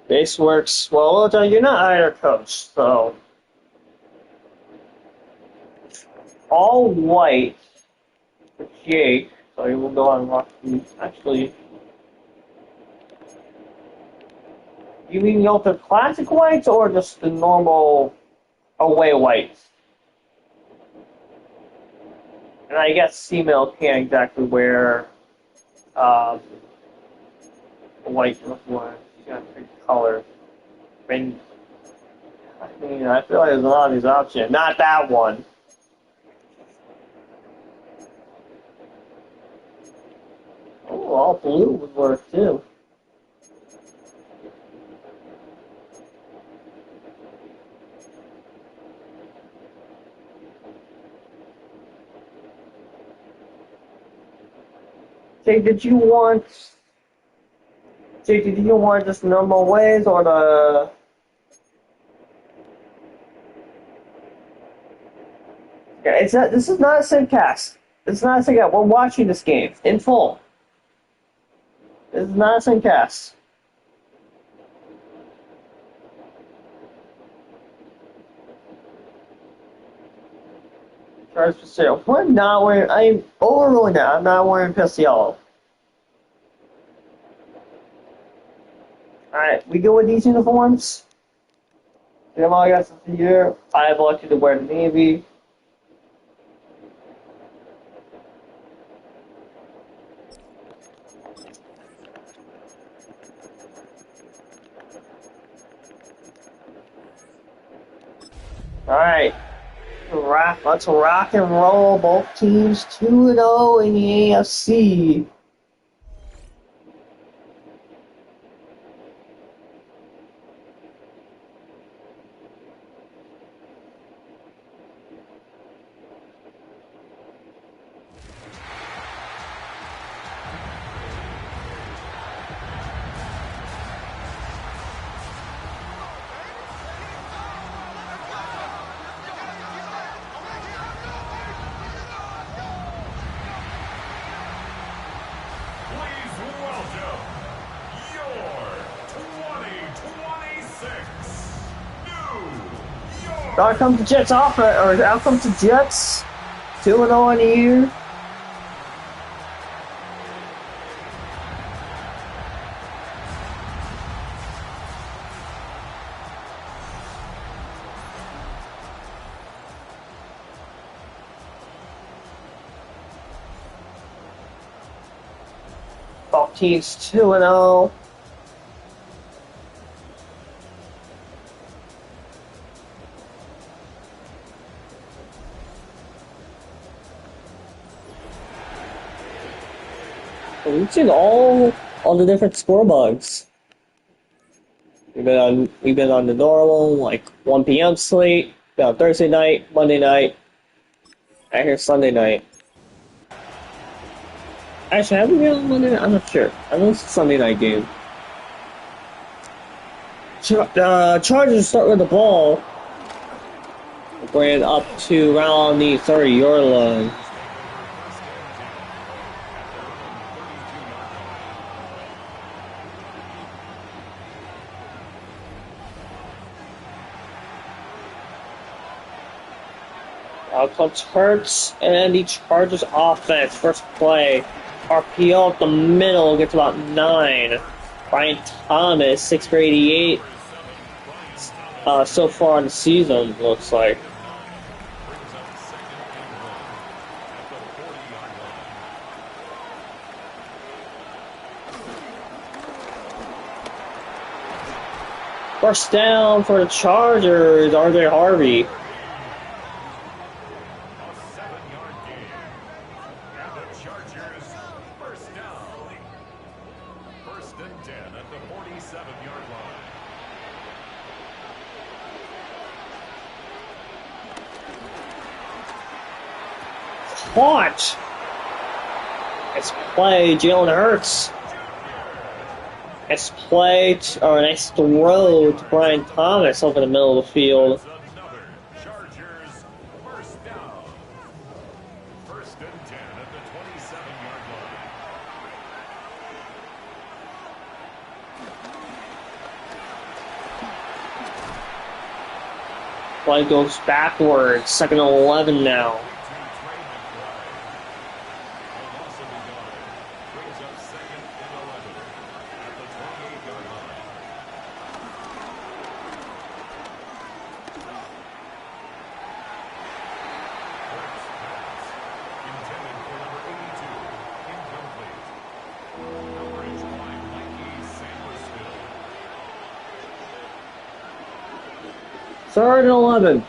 Base works well. John, you're not either coach, so all white for Jake. So he will go on rock. Actually, you mean the Ultra Classic whites or just the normal away whites? And I guess C-Mail can't exactly wear white uniform. You got to pick color. I feel like there's a lot of these options. Not that one. Oh, all blue would work too. Jake, did you want just normal ways or the? Yeah, it's not. This is not a simcast. It's not a simcast. We're watching this game in full. This is not a simcast. Charge for sale. We're not wearing. I'm overruling that. I'm not wearing piss yellow. All right, we go with these uniforms. Them all got something here. I've elected to wear the navy. All right, let's rock and roll. Both teams 2-0 in the AFC. Out comes the Jets out comes the Jets, 2-0 in the year. Both teams 2-0. We've seen all the different score bugs. We've been on the normal like 1 p.m. slate. Been on Thursday night, Monday night. I hear Sunday night. Actually, have we been on Monday? I'm not sure. I know it's a Sunday night game. Chargers start with the ball. Bring it up to around the 30-yard line. Out comes Hurts and the Chargers offense. First play. RPO up the middle. Gets about 9. Brian Thomas, 6 for 88. So far in the season, looks like. First down for the Chargers, RJ Harvey. Watch. Nice play, Jalen Hurts. Nice play, or nice throw to Brian Thomas over the middle of the field. Chargers first down. First and 10 at the 27-yard line. Play goes backwards. Second and 11 now. Third and 11.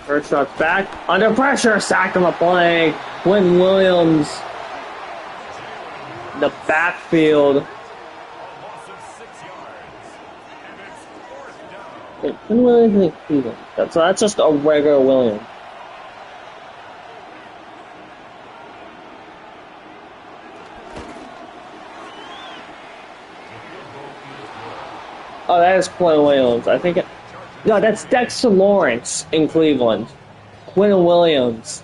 First shot's back. Under pressure. Sacked on the play. Quinn Williams. The backfield. Wait, Quinn Williams is Cleveland. That's just a regular Williams. Oh, that is Quinn Williams. I think no, that's Dexter Lawrence in Cleveland. Quinn Williams.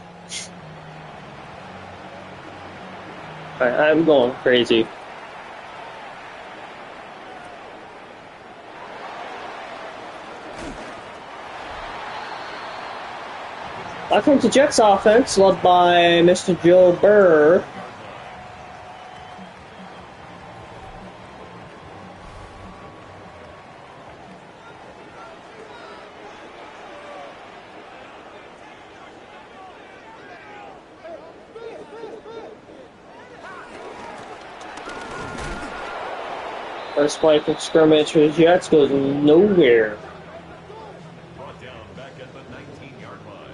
I'm going crazy. Back comes the Jets offense, led by Mr. Joe Burr. First play from scrimmage for the Jets goes nowhere. Brought down back at the 19-yard line.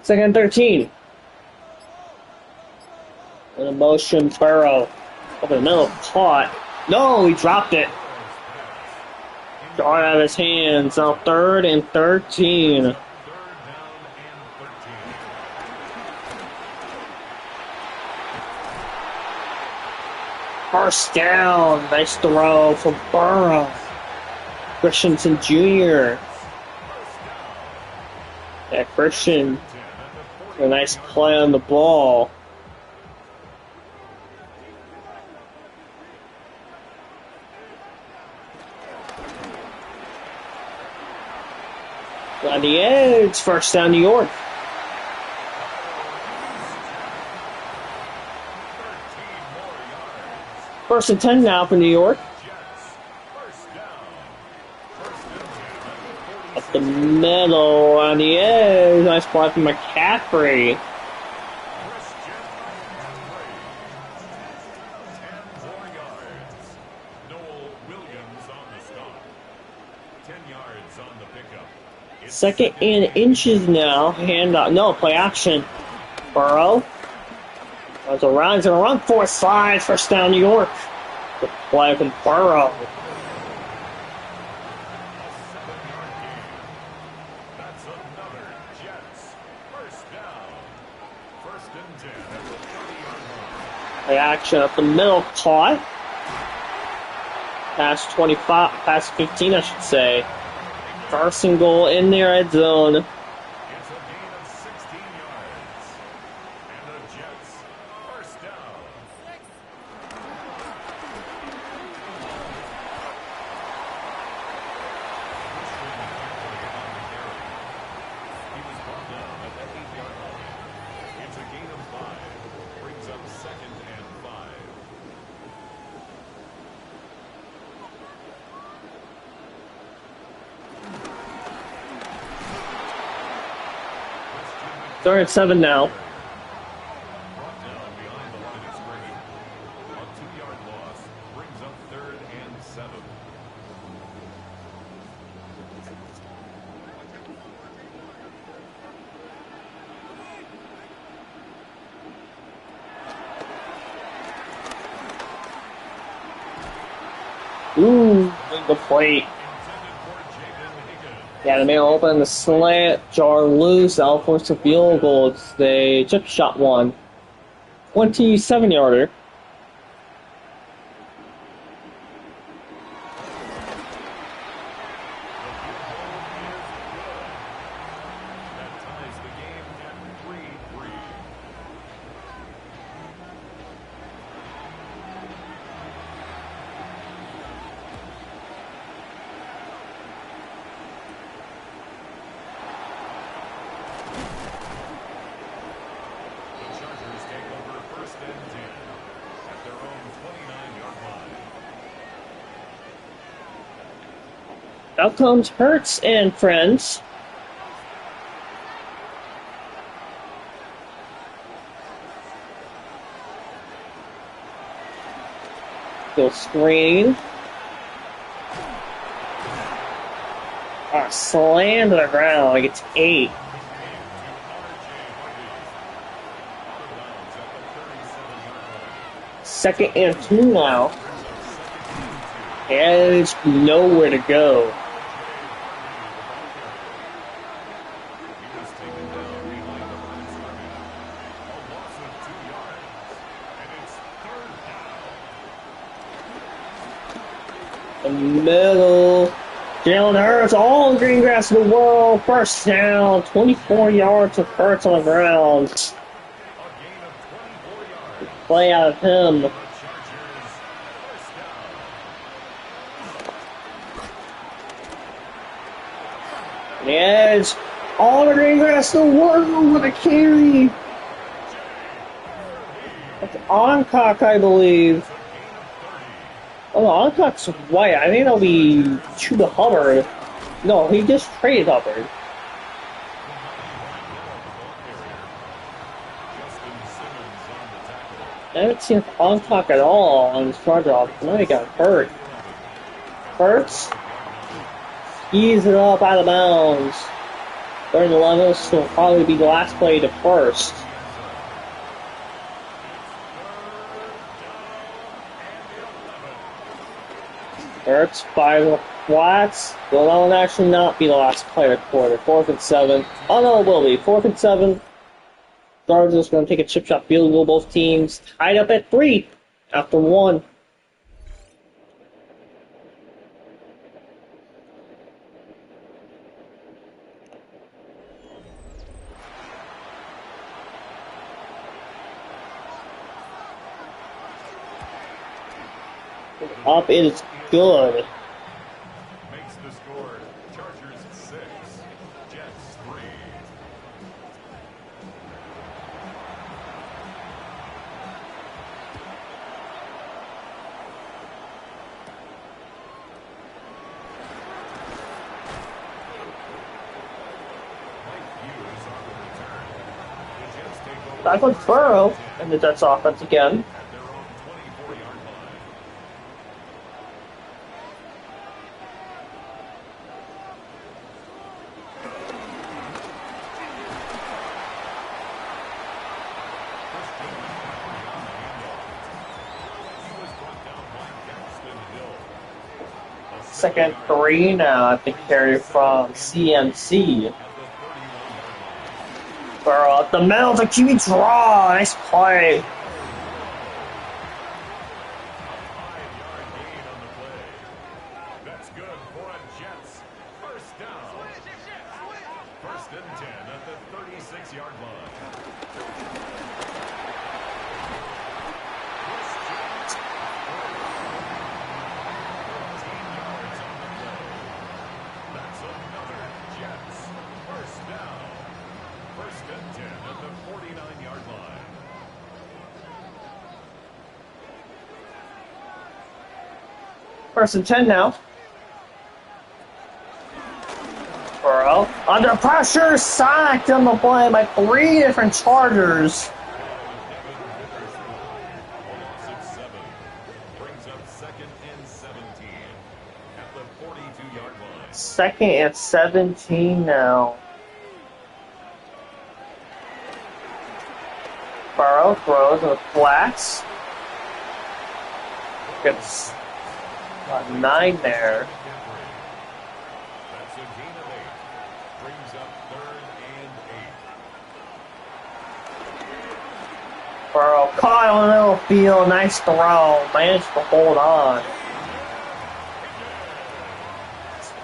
Second and 13. With a motion, Burrow over the middle, caught. No, he dropped it. Got out of his hands. Now third and 13. First down. Nice throw from Burrow. Christensen Jr. Yeah, Christian. A nice play on the ball. On the edge, first down New York. First and 10 now for New York. Up the middle, on the edge, nice play from McCaffrey. Second and inches now. Hand up. No, play action. Burrow. Runs around. He's going to run for it. Slides. First down, New York. The play from Burrow. That's another Jets first down. First and 10 at the 30-yard line. Play action up the middle. Caught. Pass 25. Pass 15, I should say. First and goal in their red zone. It's a gain of 16 yards. And the Jets first down. He was brought down at the 8-yard line. It's a gain of 5. Brings up second and 5. Third and 7 now. Brought down behind the line of scrimmage. A 2-yard loss brings up third and 7. Ooh, the plate. Intended for Jaden Higgins. Yeah, the man open the slant, jar loose, out forced a field goal. It's the chip shot one. 27-yarder. That ties the game at 3-3. The Chargers take over first and 10 at their own 29-yard line. Out comes Hurts and friends. Go screen. Slam to the ground. It gets 8. Second and 2 now. And it's nowhere to go. He was taken down behind the line of scrimmage. A loss of 2 yards. And it's third down. The middle. Jalen Hurts, all green grass in the world. First down. 24 yards of Hurts on the ground. A gain of 24 yards. Play out of him. The Chargers first down. The edge. All the green grass in the world with a carry. That's Oncock, I believe. Oh, no, Oncock's white. I think that'll be Chuba Hubbard. No, he just traded Hubbard. I haven't seen Oncock at all on his charge off. Now he got hurt. Hurts. Skis it up out of bounds. Third and 11, so will probably be the last play to first. Hurts by the flats. Well, that will actually not be the last play of the quarter. 4th and 7. Oh no, it will be. 4th and 7. Chargers going to take a chip shot field goal. Both teams tied up at 3 after 1. Up is good. Makes the score Chargers 6, Jets 3. Back on Burrow and the Jets offense again. At their own 24-yard line. Second 3 now at the carry from CMC. Burrow up the middle to QB draw. Nice play. That's good for a Jets first down. First and 10 at the 36-yard line. That's another Jets first down. First and 10 at the 49-yard line. First and 10 now. Burrow under pressure, sacked on the play by 3 different Chargers. Brings up second and 17 at the 42-yard line. Second and 17 now. Burrow throws in the flats. Gets 9 there. That's a gain of 8. Brings up third and 8. Burrow caught on the middle field. Nice throw. Managed to hold on.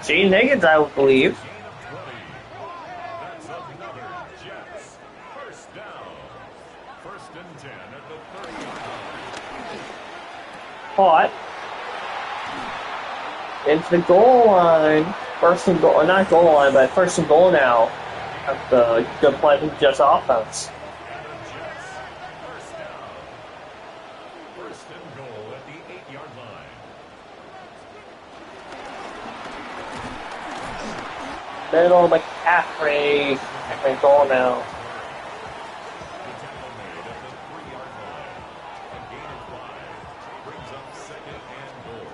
Gene Higgins, I would believe. Gain of 20. That's another Jets first down. First and 10 at the 30-yard line. Caught. Into the goal line. First and goal, not goal line, but first and goal now. At the good play from Jets offense. And the Jets first down. First and goal at the 8-yard line. Middle McCaffrey. McCaffrey goal now. The tackle made at the 3-yard line. A gain of 5. Brings up second and goal.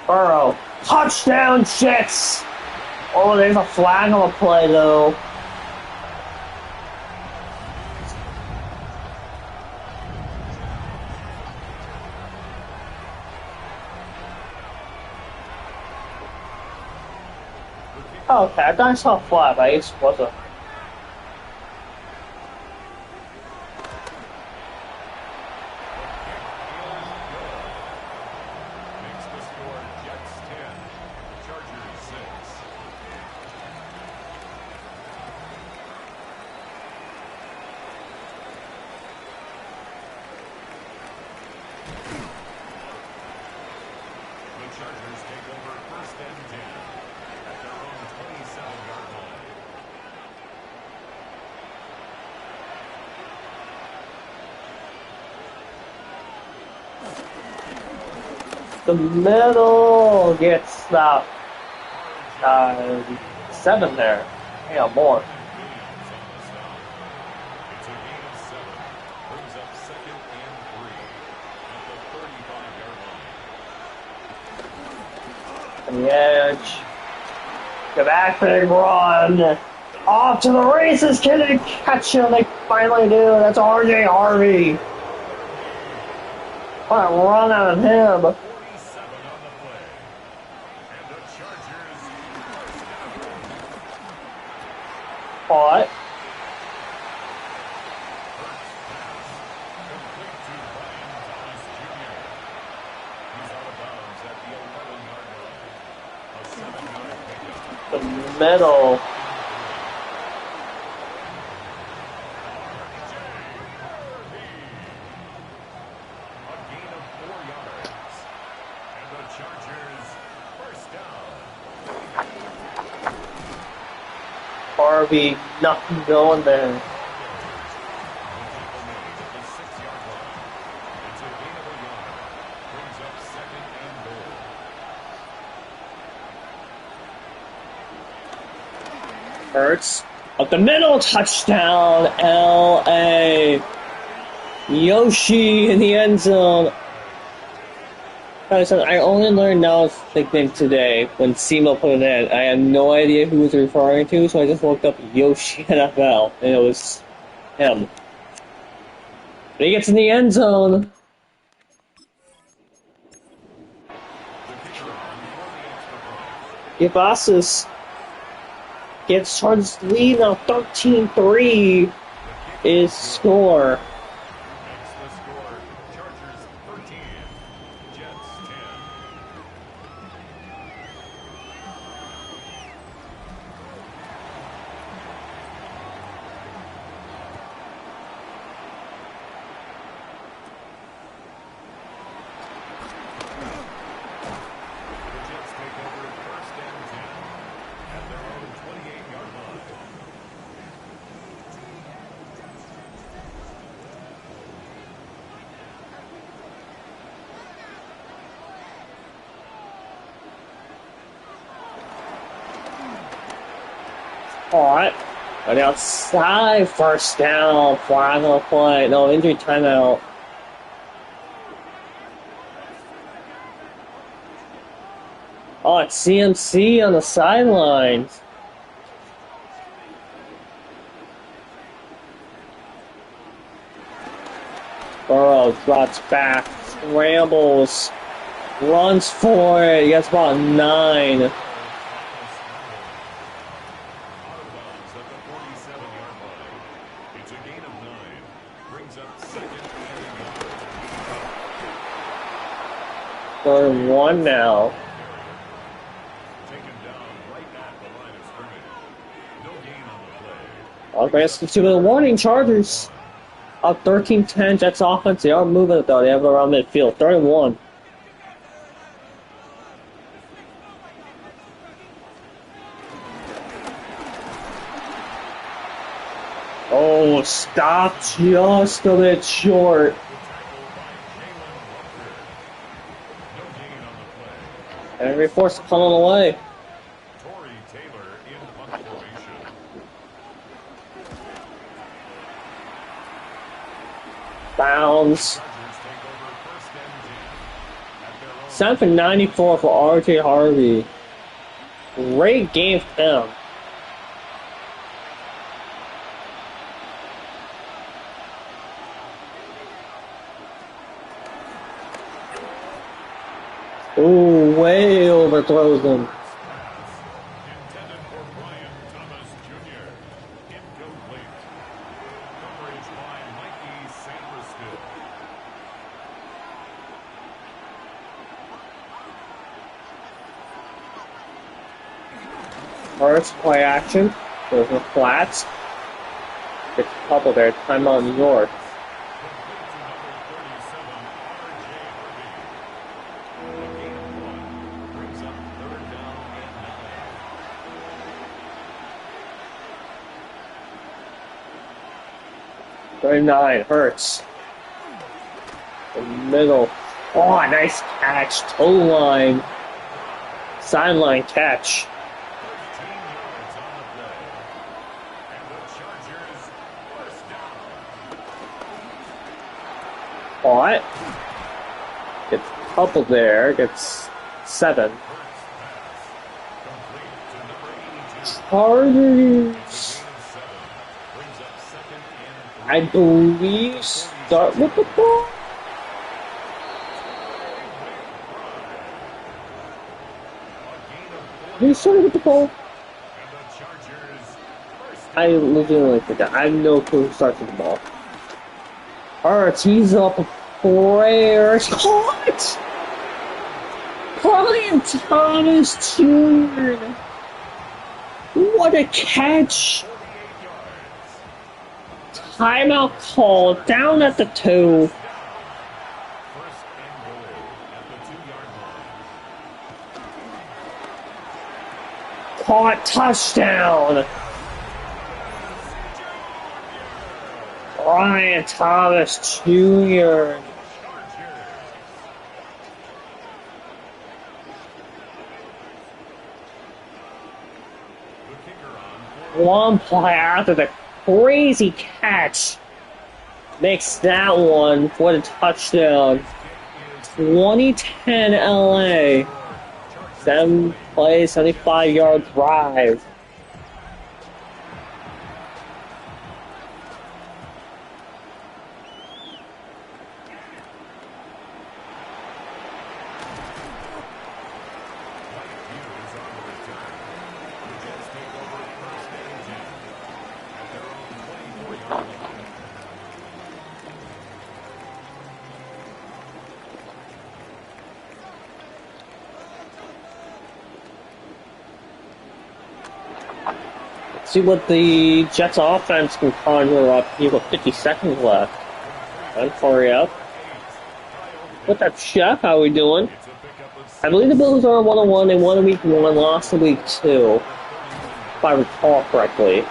Burrow. Touchdown, Jets! Oh, there's a flag on the play, though. Okay, I thought I saw a flag, but it wasn't. Makes the score Jets 10, Chargers 6. The Chargers take over first and 10 at their own 27-yard line. The middle gets stopped. 7 there. Yeah, more. Williams on the stop. It's a gain of 7. Brings up second and 3 at the 35-yard line. On the edge. Go back, big run. Off to the races. Can they catch him? They finally do. That's RJ Harvey. What a run out of him. 47 on the play. And the Chargers first down. Caught. Complete to Brian Thomas Jr. He's out of bounds at the 11-yard line. A 7-yard pickup. The middle. A gain of 4 yards. And the Chargers first down. Harvey, nothing going there. The tackle made at the 6-yard line. It's a gain of a yard. Brings up second and goal. Hurts. Up the middle, touchdown, LA. Yoshi in the end zone. I only learned Now's nickname today when Simo put it in. I had no idea who he was referring to, so I just looked up Yoshi NFL, and it was him. He gets in the end zone. Gavasis gets Chargers lead now 13-3 is score. Chargers 13, Jets 10. Caught. On the outside, first down, flag on the play. No, injury timeout. Oh, it's CMC on the sidelines. Burrow drops back, scrambles, runs for it. He gets about 9. Third and 1 now. Taken down right at the line of scrimmage. No gain on the play. I'll grant the 2-minute warning. Chargers up 13-10. Jets offense. They are moving it though. They have it around midfield. 3rd and 1. Oh, stop just a bit short. And we forced to punt on the way. Torrey Taylor in punt formation. Bounds. Chargers take over first and 10 at their own 7 for 94 for RJ Harvey. Great game for him. Ooh, way overthrows him. intended for Brian Thomas Jr. Incomplete. Coverage by Mikey Sanderstill. First play action. Goes in the flats. Gets a couple there. Timeout New York. Complete to number 37, RJ Harvey. A gain of 1 brings up 3rd down and 9. 39 Hurts. The middle. Oh, nice catch. Toe line. Sideline catch. 13 yards on the play. And the Chargers first down. Caught. Gets a couple there. Gets 7. First pass. Complete to number 82. Chargers, Gain of 7 brings up 2nd and 3. I believe, start with the ball. He started with the ball. And the Chargers first I legitimately forgot. I have no clue who starts with the ball. Hurts, he's up a prayer. Caught! Brian Thomas Jr. What a catch! 48 yards. Timeout call down at the 2. First and goal at the 2-yard line. Caught, touchdown! Brian Thomas Jr. The kicker on One play after the crazy catch makes that one for the touchdown. 2010 LA. 7 play, 75-yard drive. See what the Jets offense can conjure up here with 50 seconds left. And hurry up. What's up, Chef? How we doing? I believe the Bills are 1-1. They won in week 1, lost in week 2, if I recall correctly.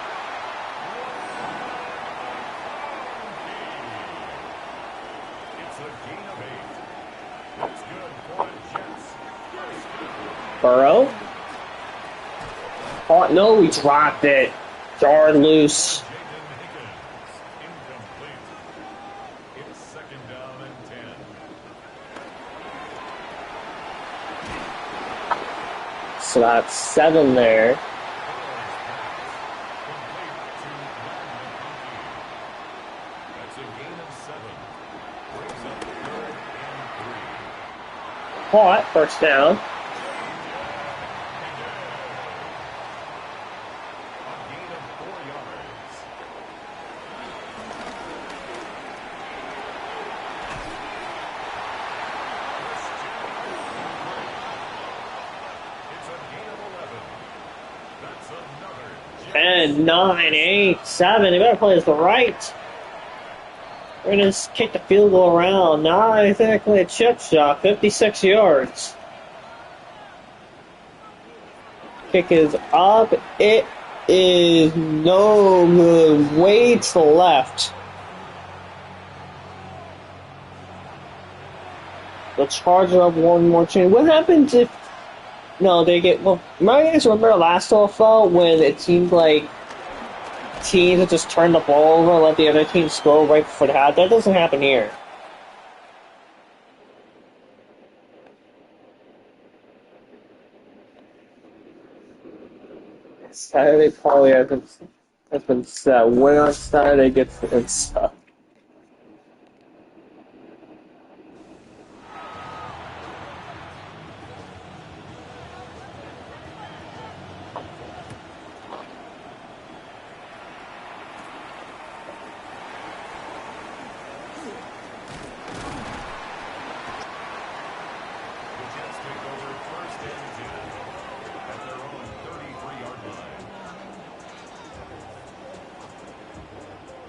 Burrow? Oh, no, he dropped it. Jarred loose. So that's 7 there. Caught, first down. And 9, 8, 7. They better play this right. We're going to just kick the field goal around. Nah, I think a chip shot. 56 yards. Kick is up. It is no good. Way to the left. The Chargers have one more chance. What happens if... No, they get... Well, you guys remember last OFL when it seemed like teams would just turn the ball over and let the other team score right before the half? That doesn't happen here. Saturday probably has been set. When on Saturday gets the stuff.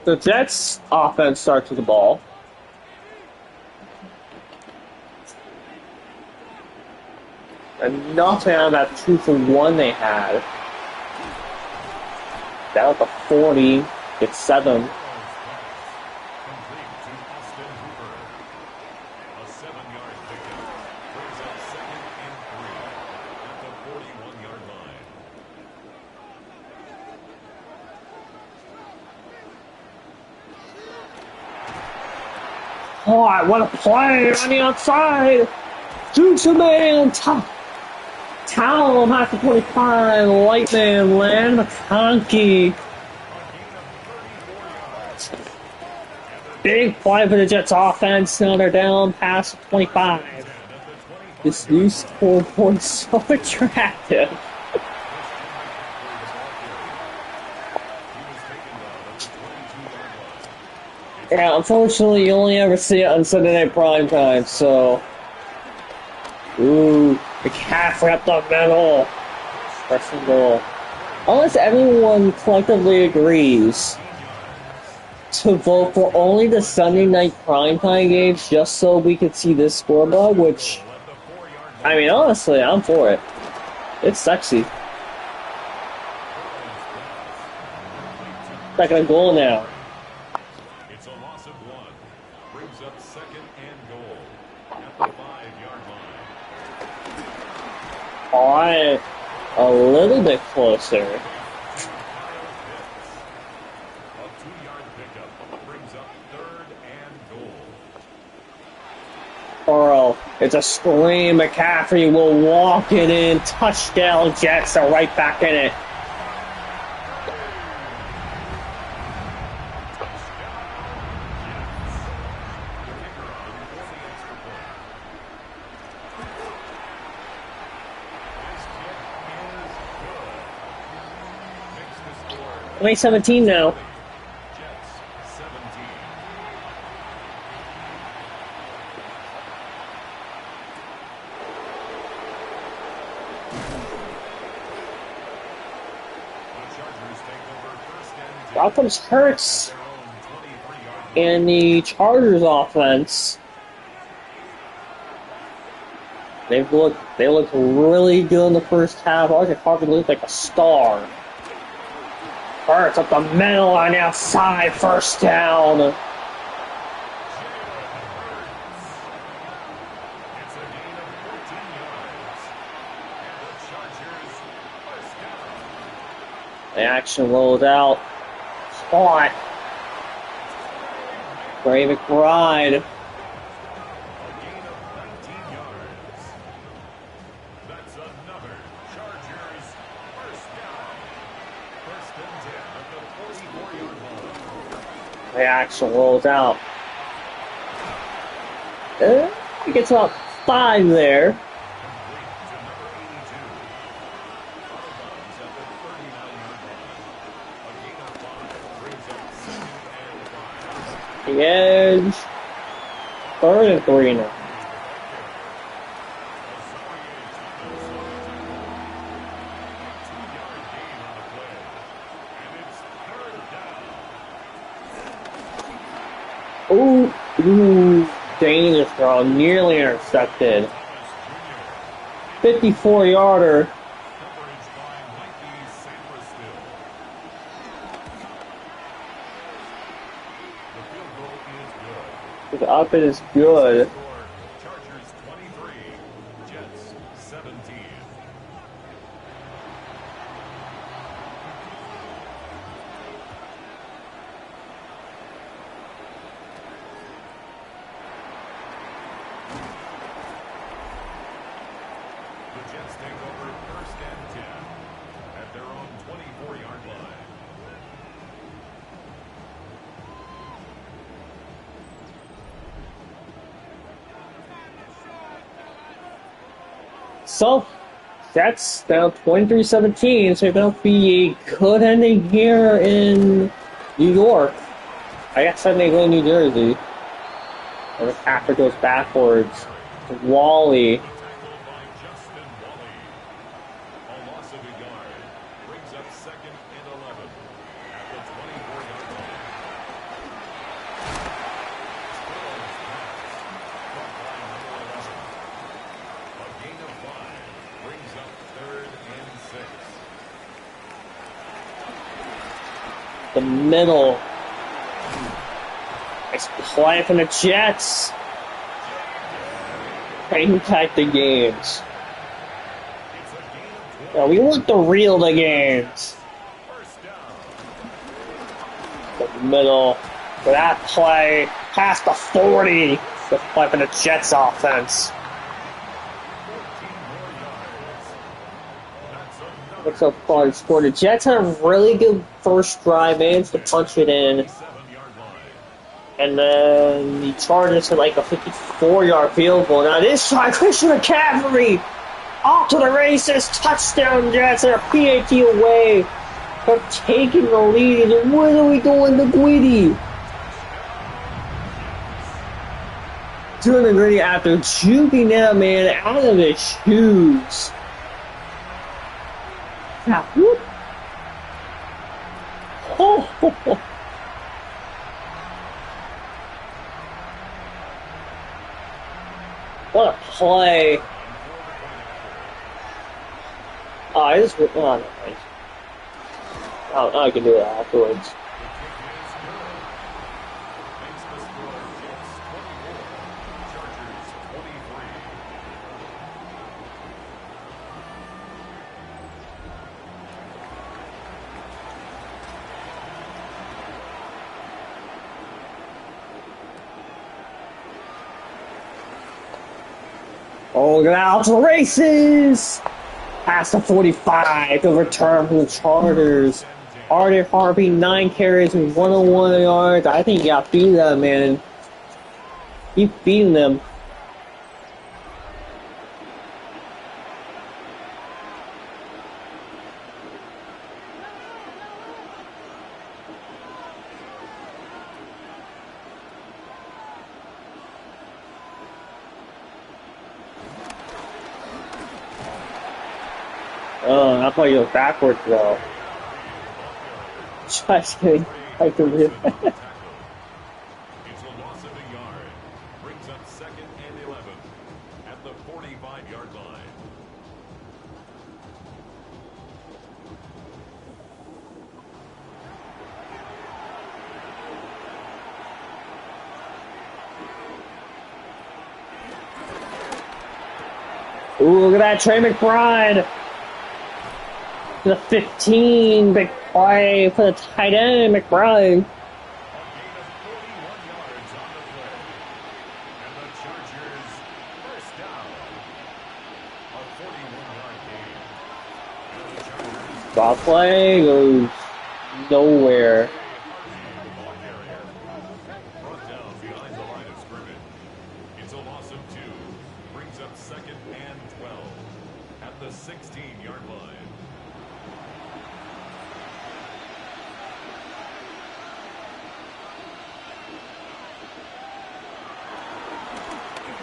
The Jets offense starts with the ball. And nothing on that 2-for-1 they had. Down at the 40, it's 7. Oh, what a play on the outside! Dukes a man, Towel half the 25, Lightman, Land McConkey. Big play for the Jets offense. Now they're down past 25. This new scoreboard's so attractive. Yeah, unfortunately, you only ever see it on Sunday Night Primetime, so... Ooh, McCaffrey up the middle. First and goal. Unless everyone collectively agrees to vote for only the Sunday Night Primetime games just so we could see this scoreboard, which... I mean, honestly, I'm for it. It's sexy. Second and goal now. Alright, a little bit closer. Burrow, it's a scream. McCaffrey will walk it in. Touchdown, Jets are right back in it. Only 17 now. Out comes Hurts their own 23-yard line. and the Chargers offense. They look really good in the first half. RJ Harvey looked like a star. Hurts up the middle on the outside, first down. It's a gain of 14 yards. And the Chargers first down. The action rolled out. Caught. Bray McBride. A gain of 19 yards. That's another Chargers first down. First and 10 at the 44-yard line. The action rolls out. He gets about 5 there. Complete to number 82. Out of bounds at the 39-yard line. A gain of 5 brings up second and 5. The edge. Third and 3 now. Ooh, dangerous throw, nearly intercepted. 54-yarder. The up it is good. Chargers 23, Jets 17. The Jets take over first and 10 at their own 24-yard line. So, that's now 23-17, so it's going to be a good ending here in New York. I guess Sunday go to New Jersey. And the Packer goes backwards. Wally. Tackled by Justin Wally. A loss of a yard brings up second and 11 at the 24-yard line. Squirrels pass. Caught by number 11. A gain of 5 brings up third and 6. The middle. Nice play from the Jets. Impact the games. It's a gain of 20. Yeah, we want the real the games. First down. The middle. For that play, past the 40. The play for the Jets offense. 14 more yards. That's another What's up, fun score? The Jets had a really good first drive, managed to punch it in. 7-yard line. And then the Chargers had like a 54-yard field goal. Now this time, Christian McCaffrey off to the races, touchdown Jets. They're a PAT away from taking the lead. And what are we doing to Guidi? Doing the gritty after juking that man out of his shoes. Now, whoop. Oh, what a play. Oh, I just oh, no, nice. Oh, I can do it afterwards. The kick is good. Makes the score Jets 24, Chargers 23. Oh, get out to the races! Past the 45, the return from the Chargers. RJ Harvey, 9 carries and 101 yards. I think you got to beat that man. Keep beating them. Oh, I thought you were backwards though. Just kidding. I can It's read. a loss of a yard. Brings up 2nd and 11 at the 45-yard line. Ooh, look at that, Trey McBride. The 15, big play for the tight end, McBride. A gain of 41 yards on the play. And the Chargers first down. A 41-yard gain. And the Chargers Ball play goes nowhere. ball carrier. Brought down behind the line of scrimmage. It's a loss of 2. Brings up 2nd and 12 at the 16-yard line.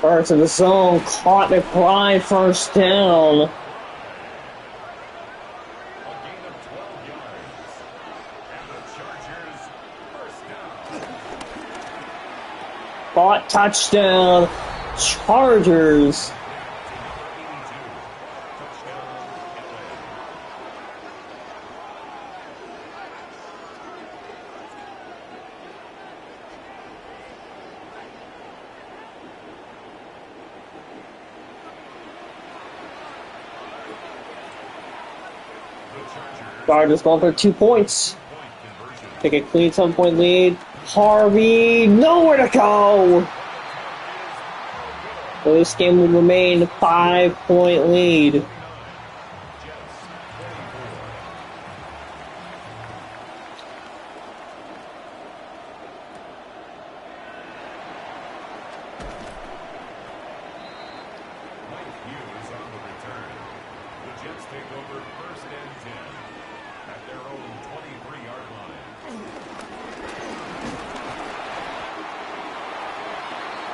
First in the zone, caught McBride, first down. A gain of 12 yards. And the Chargers first down. Caught, touchdown, Chargers. Chargers going for 2 points. Take a clean 7-point lead. Harvey, nowhere to go. So this game will remain a 5-point lead.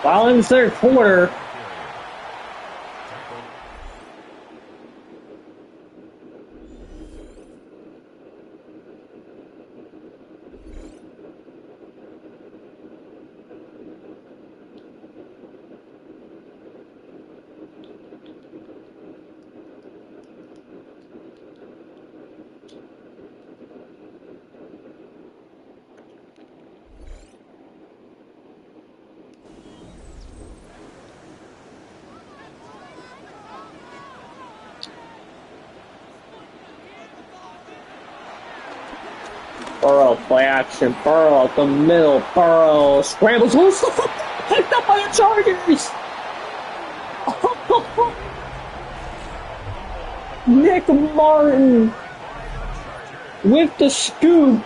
While in the third quarter, Burrow, play action, Burrow up the middle, Burrow scrambles, who's the football picked up by the Chargers? Nick Martin with the scoop.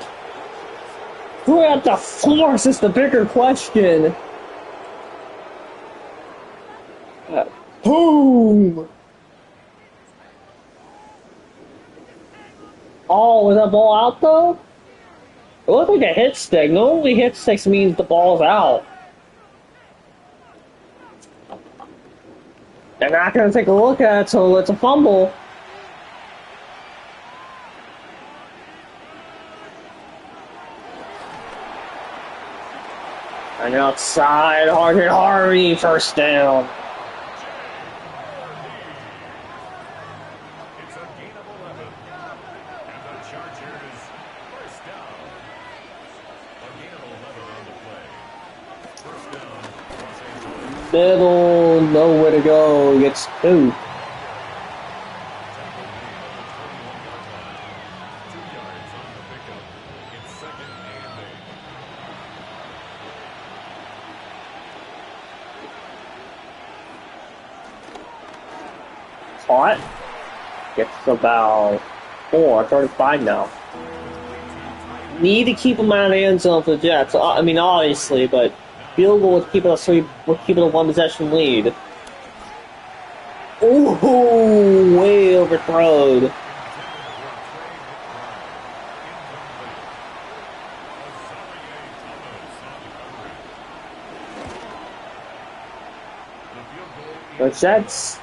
Who had the force is the bigger question. Boom! Oh, was that ball out though? It looked like a hit stick. Normally hit sticks means the ball's out. They're not going to take a look at it, so it's a fumble. And outside, Harvey, first down. It's a gain of 11. And the Chargers first down. A gain of 11 on the play. First down, Los Angeles. Middle, nowhere to go. Gets 2. Caught. Gets about 4, 35 now. Need to keep him out of the end zone for the Jets. I mean, obviously, but field goal would keep it a 1 possession lead. Ooh, way overthrown. The Jets,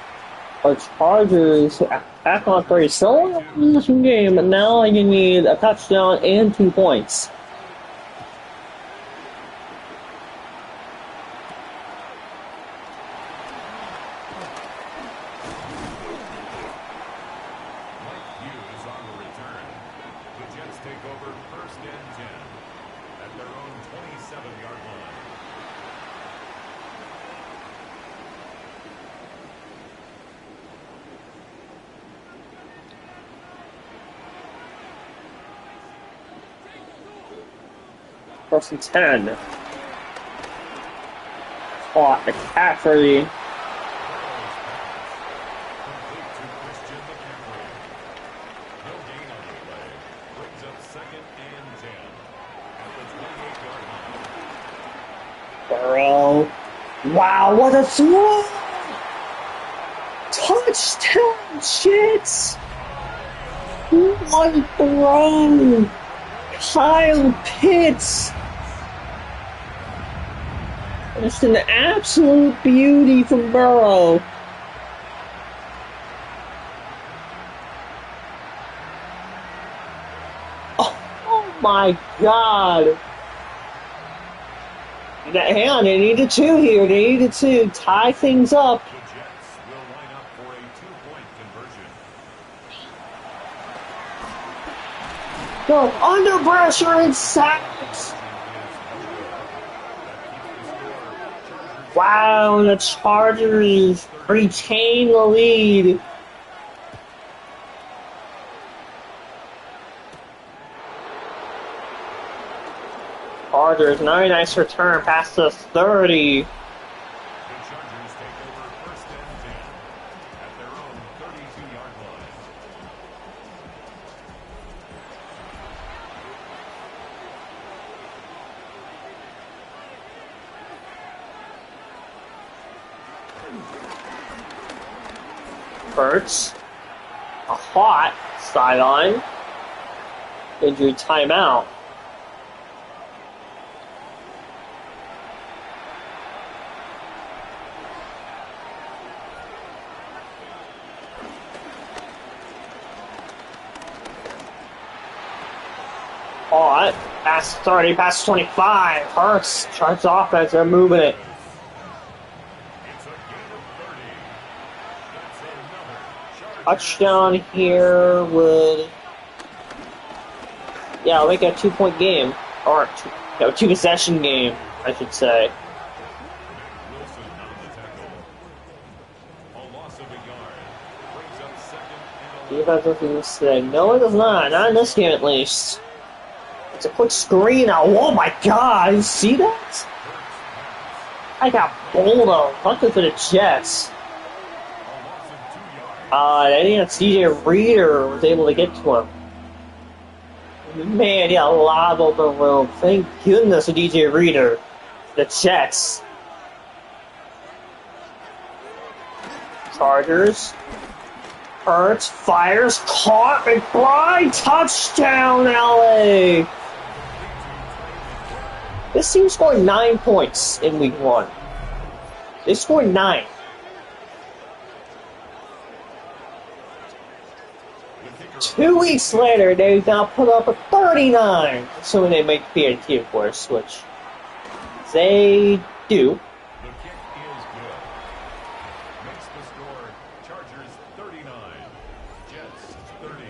or Chargers, Back on 3. Still a position game, but now I need a touchdown and 2 points. Take over first and 10 at their own 27-yard line. First and 10. Caught McCaffrey. Burrow. Wow, what a throw! Touchdown, shit! What a throw! Kyle Pitts! Just an absolute beauty from Burrow. Oh my God! Hang on, they needed 2 here. They needed to tie things up. The Jets will line up for a 2-point conversion. Go under pressure and sacks. Wow, the Chargers retain the lead. Chargers, very nice return past the 30. The Chargers take over first and 10 at their own 32-yard line. Hurts. A hot sideline. Injury timeout. Hot. Pass 30, pass 25. Hurts. Chargers offense, they're moving it. It's a gain of 30. That's another Chargers. Touchdown here would, yeah, I'll make it a 2-point game, or 2-possession game, I should say. Wilson on the tackle. A loss of a yard. Brings up second and 11. Defense doesn't say, no it does not in this game at least. It's a quick screen now, oh my God, you see that? I got bowled luckily for the Jets. I think that's DJ Reader was able to get to him. Man, yeah, a lot of open room. Thank goodness for DJ Reader. The Jets. Chargers. Hurts, fires, caught, McBride, touchdown, LA! This team scored 9 points in week 1. They scored 9. Two weeks later, they now put up a 39, assuming they make PAT, of course, which they do. The kick is good. Makes the score Chargers 39, Jets 30.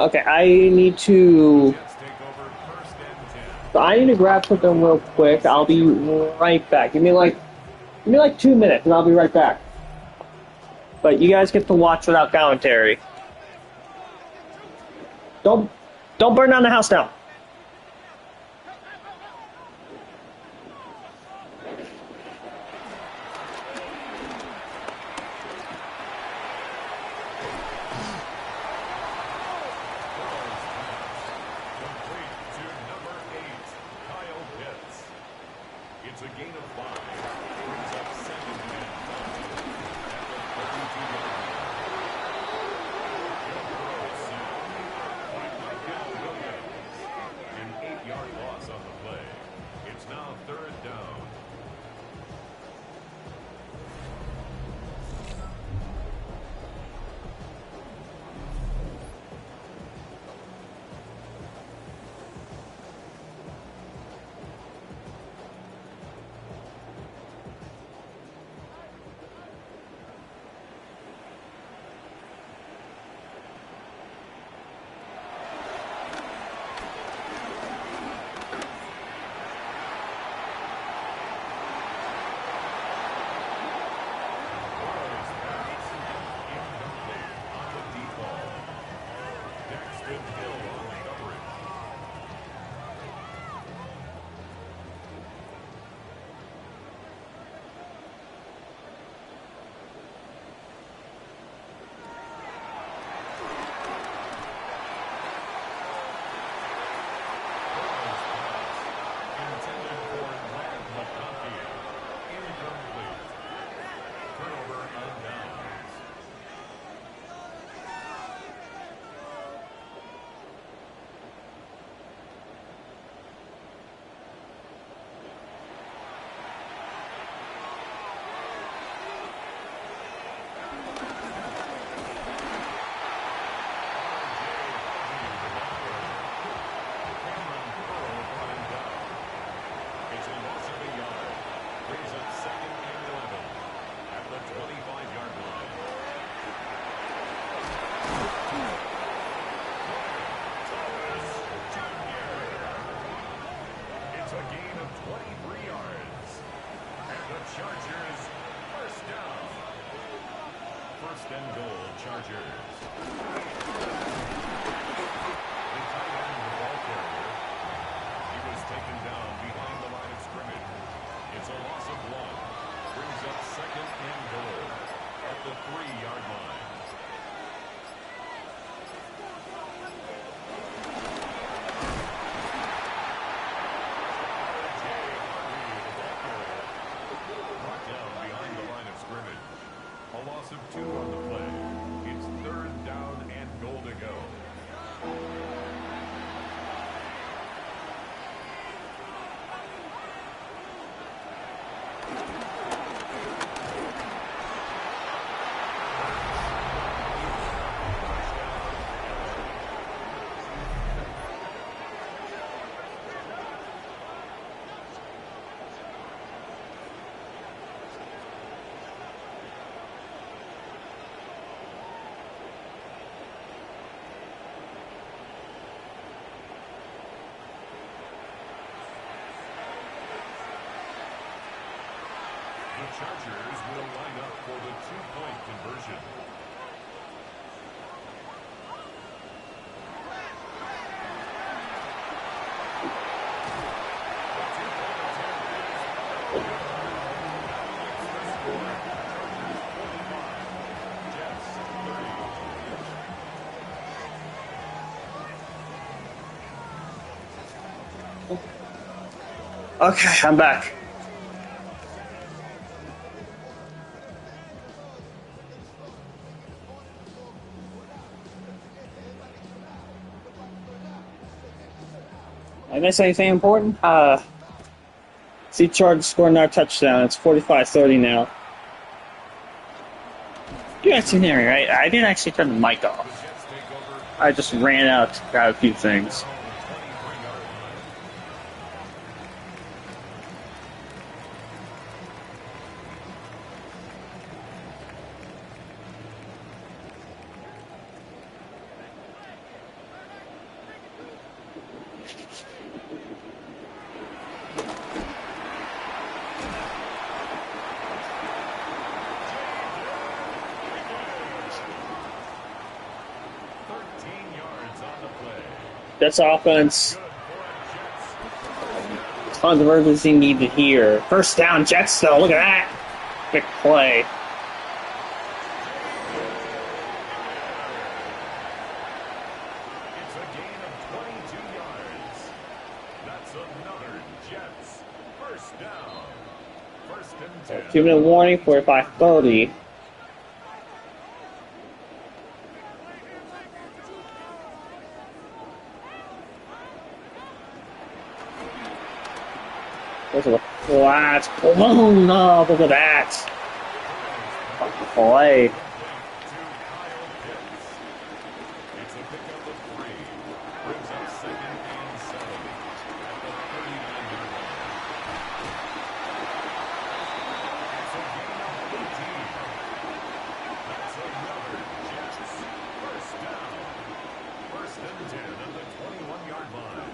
Okay, I need to. Jets take over first and 10. So I need to grab something real quick. I'll be right back. Give me like 2 minutes, and I'll be right back. But you guys get to watch without commentary. Don't burn down the house now. Complete to number 8, Kyle Pitts. It's a gain of 5. Brings up second and 5 at the 32-yard line. It's a gain of 23 yards. And the Chargers first down. First and goal, Chargers. The tight end of the ball carrier. He was taken down behind the line of scrimmage. It's a loss of 1. Brings up second and goal at the 3-yard line. Brought down behind the line of scrimmage. A loss of 2 on the play. It's third down and goal to go. The Chargers will line up for the 2-point conversion. Okay, I'm back. I miss anything important? See Chargers scoring our touchdown. It's 45-30 now. You guys can hear me, right? I didn't actually turn the mic off. I just ran out to grab a few things. That's offense. Tons of urgency needed here. First down, Jets, though. Look at that. Big play. It's a gain of 22 yards. That's another Jets. First down. First and 10. 2-minute warning, 45-30. There's a flat blown up. Look at that. Play. It's a pickup of 3. Brings up second and 7 at the 39-yard line. It's a gain of 18. That's another Jets. First down. First and 10 at the 21-yard line.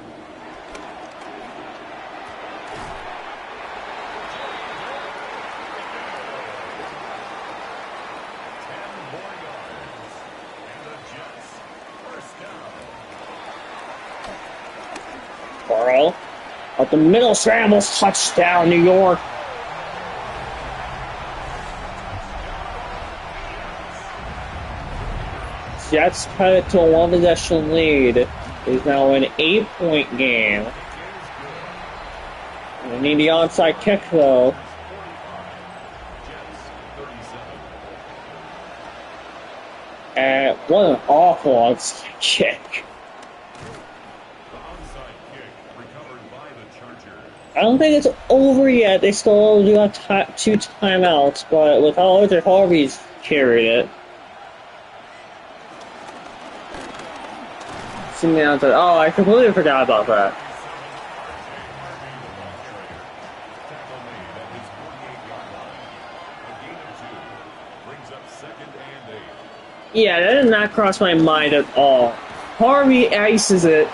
Burrow. Up the middle, scrambles, touchdown, New York. Jets cut it to a one-possession lead. It's now an 8-point game. We need the onside kick, though. And what an awful onside kick. I don't think it's over yet. They still do have 2 timeouts, but with how Arthur Harvey's carried it. Oh, I completely forgot about that. Yeah, that did not cross my mind at all. Harvey ices it.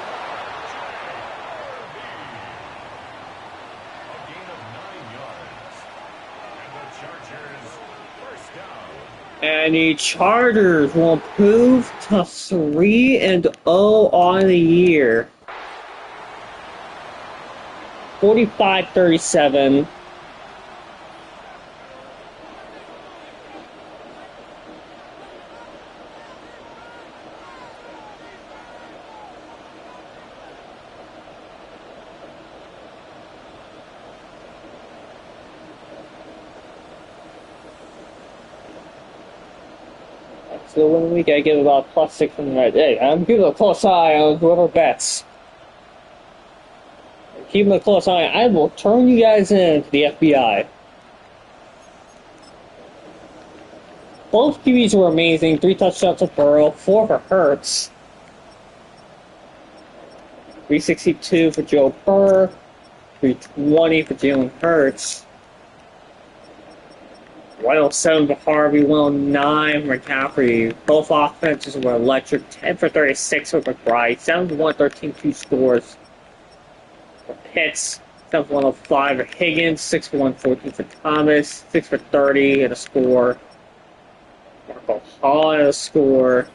And the Chargers will improve to 3-0 on the year. 45-37. So one week I give about +6 from the right. Hey, I'm keeping a close eye on whoever bets. Keeping a close eye. I will turn you guys in to the FBI. Both QBs were amazing. 3 touchdowns for Burrow, 4 for Hurts. 362 for Joe Burr, 320 for Jalen Hurts. 107 for Harvey, 109 for McCaffrey. Both offenses were electric. 10 for 36 for McBride. 7 for 113, 2 scores for Pitts. 7 for 105 for Higgins. 6 for 114 for Thomas. 6 for 30 and a score. Marco Hall and a score.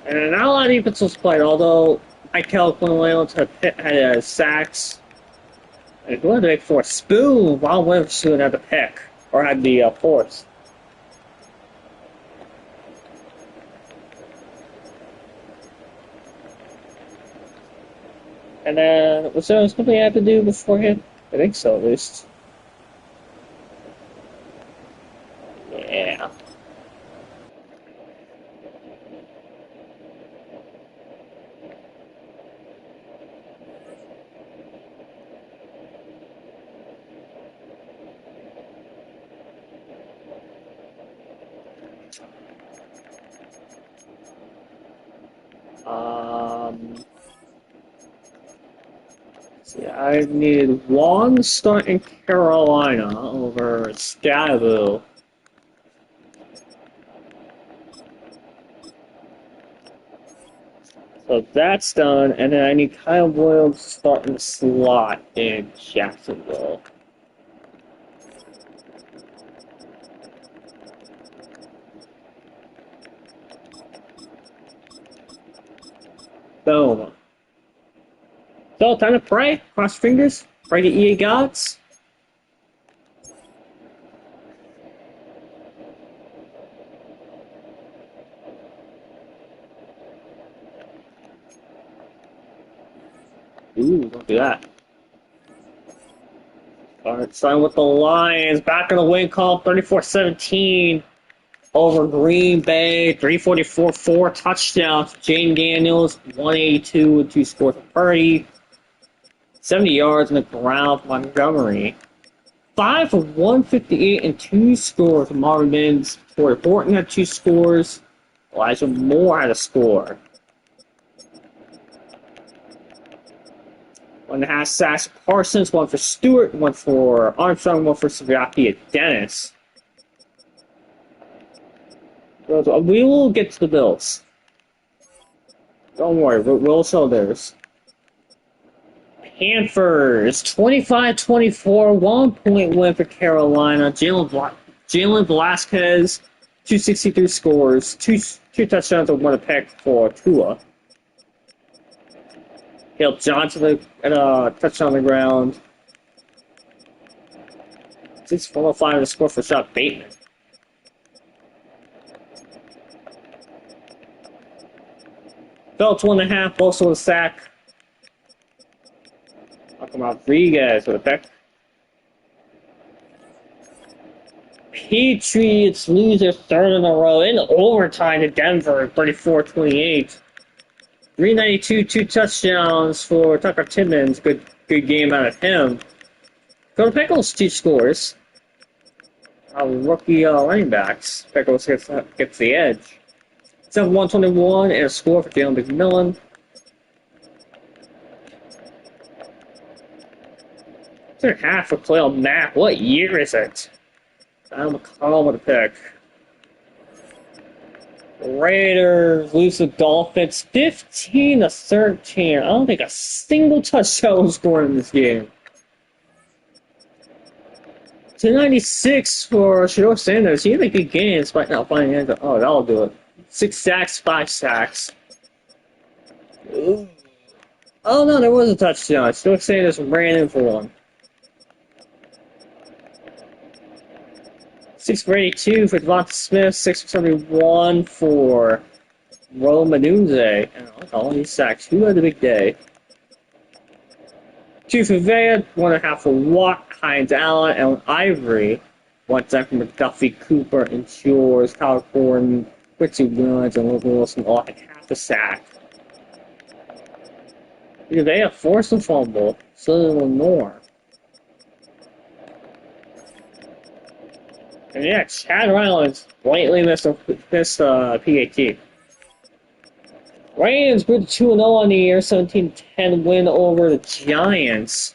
And not a lot of defense was played, although Michael Quinlan had sacks. And who had the pick for? Spoon! Ron Witherspoon had the pick. Or had the force. And then, was there something I had to do beforehand? I think so, at least. Yeah. See, I need one start in Carolina over Scavoo. So that's done, and then I need Kyle Williams to start in the slot in Jacksonville. Boom. So, time to pray. Cross fingers. Pray to EA gods. Ooh, don't do that. Alright, starting with the Lions. Back in the win column, 34-17 over Green Bay. 344, 4 touchdowns. Jane Daniels, 182 and 2 scores for Purdy. 70 yards in the ground for Montgomery. 5 for 158 and 2 scores for Marvin Mims. Corey Horton had 2 scores. Elijah Moore had a score. 1.5 sacks for Parsons, 1 for Stewart, 1 for Armstrong, 1 for Saviaki and Dennis. We will get to the Bills. Don't worry, we'll show theirs. Panthers, 25-24, 1-point win for Carolina. Jalen Velasquez, 263 scores, two touchdowns and 1 pick for Tua. Caleb Johnson and a touchdown on the ground. 6-4-5 and a score for Shot Bateman. Felt 1.5, also a sack. Malcolm Rodriguez with a pick. Patriots lose their 3rd in a row in overtime to Denver, 34-28. 392, 2 touchdowns for Tucker Timmons. Good game out of him. Go to Pickles, 2 scores. Rookie running backs. Pickles gets the edge. 7-121 and a score for Jalen McMillan. 2.5 for Khalil Mack. What year is it? Adam McCall with a pick. Raiders lose the Dolphins 15-13. I don't think a single touchdown was scored in this game. 296 for Shador Sanders. He had a good game despite not finding it. Oh, that'll do it. 6 sacks, 5 sacks. Ooh. Oh no, there was a touchdown. Shador Sanders ran in for one. 6 for 82 for Devonta Smith. 6 for 71 for Romanuzzi. And all these sacks. Who had a big day? 2 for Vea, 1.5 for Watt, Hines Allen, and Ivory. 1 sack for McDuffie, Cooper, and Shores, Kyle Gordon, Quincy Williams, and Logan Wilson all had half a sack. Vea forced a fumble, so did Lenore. And yeah, Chad Rylands blatantly missed PAT. Rams moved to 2-0 on the year, 17-10 win over the Giants.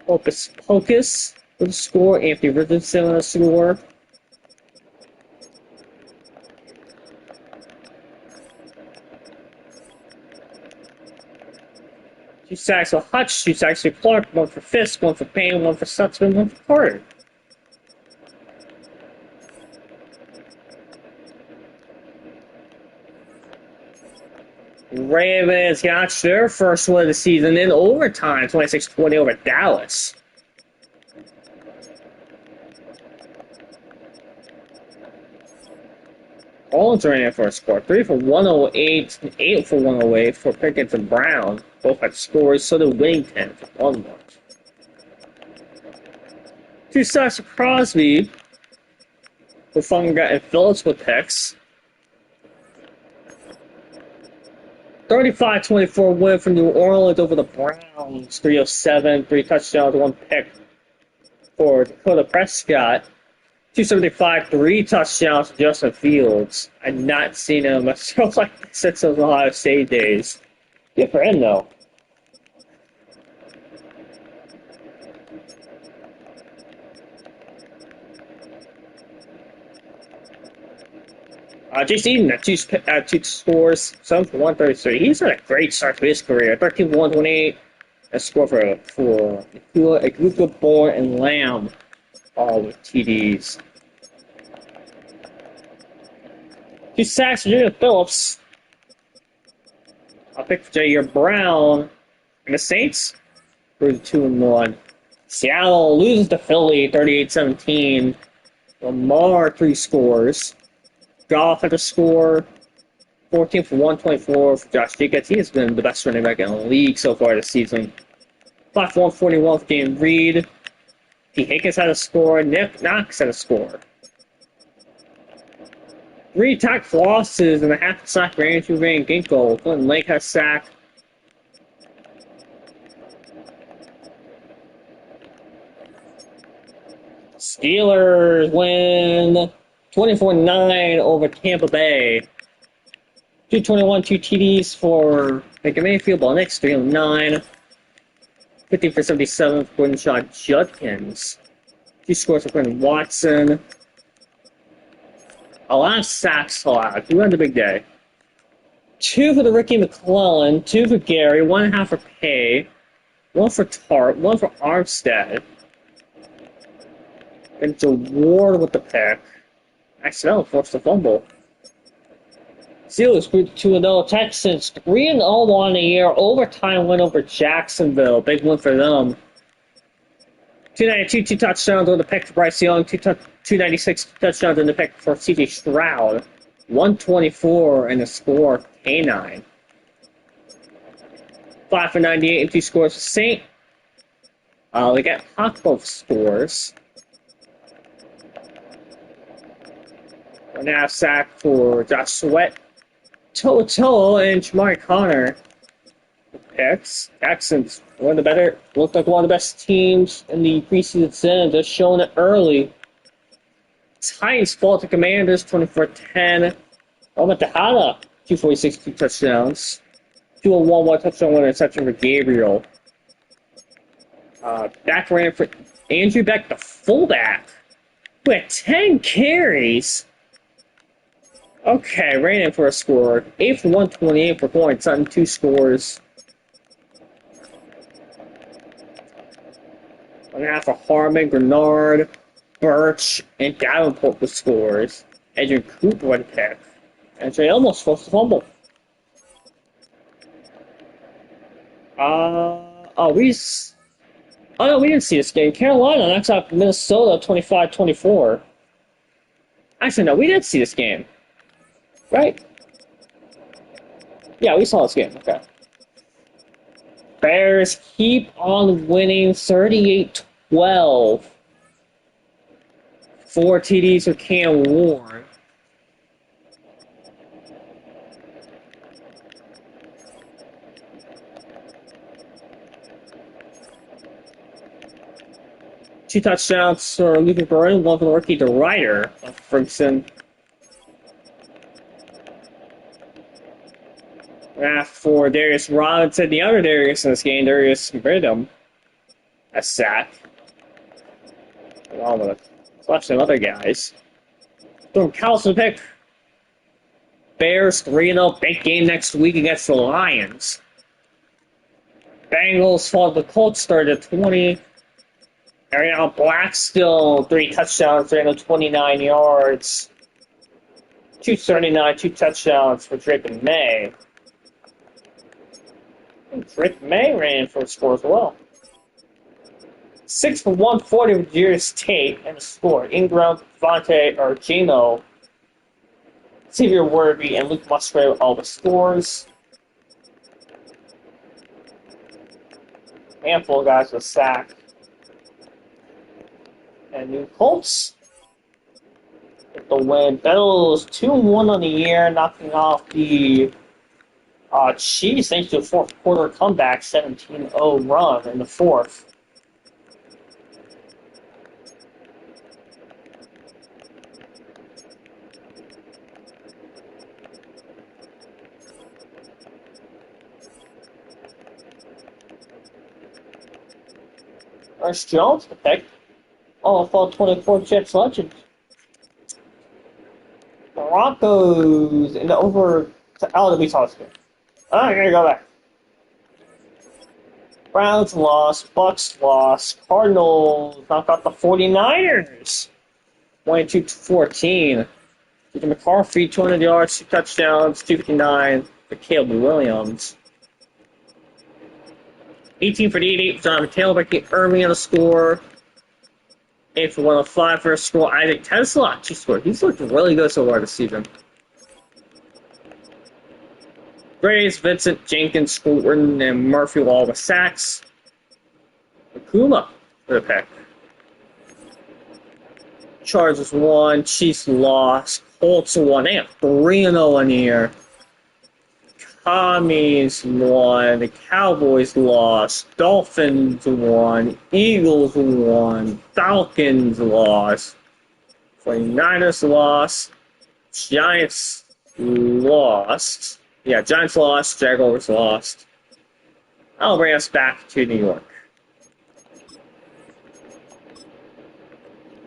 Hocus Pocus with the score, Anthony Richardson on the score. Two sacks for Hutch, 2 sacks for Clark, 1 for Fisk, 1 for Payne, 1 for Stutzman, 1 for Carter. Ravens got their first win of the season in overtime, 26-20 over Dallas. Collins ran in for a score, 3 for 108 and 8 for 108 for Pickens and Brown. Both had scores, so did Whittington for Baltimore. 2 sacks for Crosby, Bufunga and Phillips with picks. 35-24 win for New Orleans over the Browns. 307, 3 touchdowns, 1 pick for Dakota Prescott. 275, 3 touchdowns for Justin Fields. I've not seen him myself like this since those Ohio State days. Good for him, though. Jason Eden at 2 scores, 7 for 133. He's had a great start to his career. 13 for 128. A score for Iguka, Bourne, and Lamb, all with TDs. 2 sacks for Junior Phillips. A pick for Jair Brown. And the Saints go to 2-1. Seattle loses to Philly 38-17. Lamar 3 scores. Goff had a score, 14 for 124 for Josh Jacobs. He has been the best running back in the league so far this season. 5 for 141 for Dan Reed. T. Higgins had a score. Nick Knox had a score. 3 tackle for losses and a half sack for Andrew Van Ginkle. Clinton Lake had a sack. Steelers win 24-9 over Tampa Bay. 221, 2 TDs for Baker Mayfield, Ball Nix, 309. 50 for 77 for Quinshot Judkins. 2 scores for Quentin Watson. A lot of sacks allowed. Who had the big day? 2 for the Ricky McClellan, 2 for Gary, 1.5 for Pay, 1 for Tart, 1 for Armstead. And it's a Ward with the pick. Axel forced the fumble. Steelers grew to 2-0. Texans 3-0 on the year. Overtime win over Jacksonville. Big win for them. 292, 2 touchdowns on the pick for Bryce Young. 296 touchdowns on the pick for CJ Stroud. 124 and a score K9. 5 for 98 and 2 scores for Saint. They got both scores. 1.5 sack for Josh Sweat. Toto and Shamari Connor. Picks. Texans, looked like one of the best teams in the preseason season, just showing it early. Titans fall to Commanders, 24-10. Oma Tejada, 246, 2 touchdowns. 201, 1 touchdown, 1 interception for Gabriel. Back ran for Andrew Beck, the fullback, who had 10 carries. Okay, ran in for a score. 8 for 128 for points on 2 scores. And after Harmon, Grenard, Birch, and Davenport with scores. Adrian Cooper with a pick. And Jay almost forced a fumble. Oh, oh no, we didn't see this game. Carolina knocks out Minnesota 25-24. Actually, no, we did see this game. Right? Yeah, we saw this game. Okay. Bears keep on winning 38-12. 4 TDs for Cam Ward. Two touchdowns for Luther Burden, one for the rookie to Ryder of Ferguson. For Darius Robinson, the other Darius in this game, Darius Bridham, a sack. Along with a collection of other guys. From Carlson pick. Bears 3-0, big game next week against the Lions. Bengals fall to the Colts, started at 20. Ariana Black still 3 touchdowns, 329 yards. 239, 2 touchdowns for Drake and May. Drake May ran for a score as well. 6 for 140 with Darius Tate and a score. Ingram, Devontae, or Gino, Xavier Worthy, and Luke Musgrave with all the scores. Handful of guys with a sack. And new Colts with the win. Bengals 2-1 on the year, knocking off the Chiefs thanks to a fourth quarter comeback, 17-0 run in the fourth. Ernest Jones, the pick. OFL26 Jets legend. Broncos in the over. Oh, we saw this game. I'm gonna go back. Browns lost. Bucks lost. Cardinals knocked out the 49ers. 22-14. Peter McCarthy, 200 yards, 2 touchdowns, 259 for Caleb Williams. 18 for 88 for Jonathan Taylor, breaking Irving on the score. 8 for 105 for a score. Isaac Tesla, 2 scored. He's looked really good so far this season. Graves, Vincent, Jenkins, Gordon, and Murphy with all the sacks. Akuma for the pick. Chargers won, Chiefs lost, Colts won. They have 3-0 in the year. Commies won, the Cowboys lost, Dolphins won, Eagles won, Falcons lost, 49ers lost, Giants lost. Yeah, Giants lost, Jaguars lost. That'll bring us back to New York.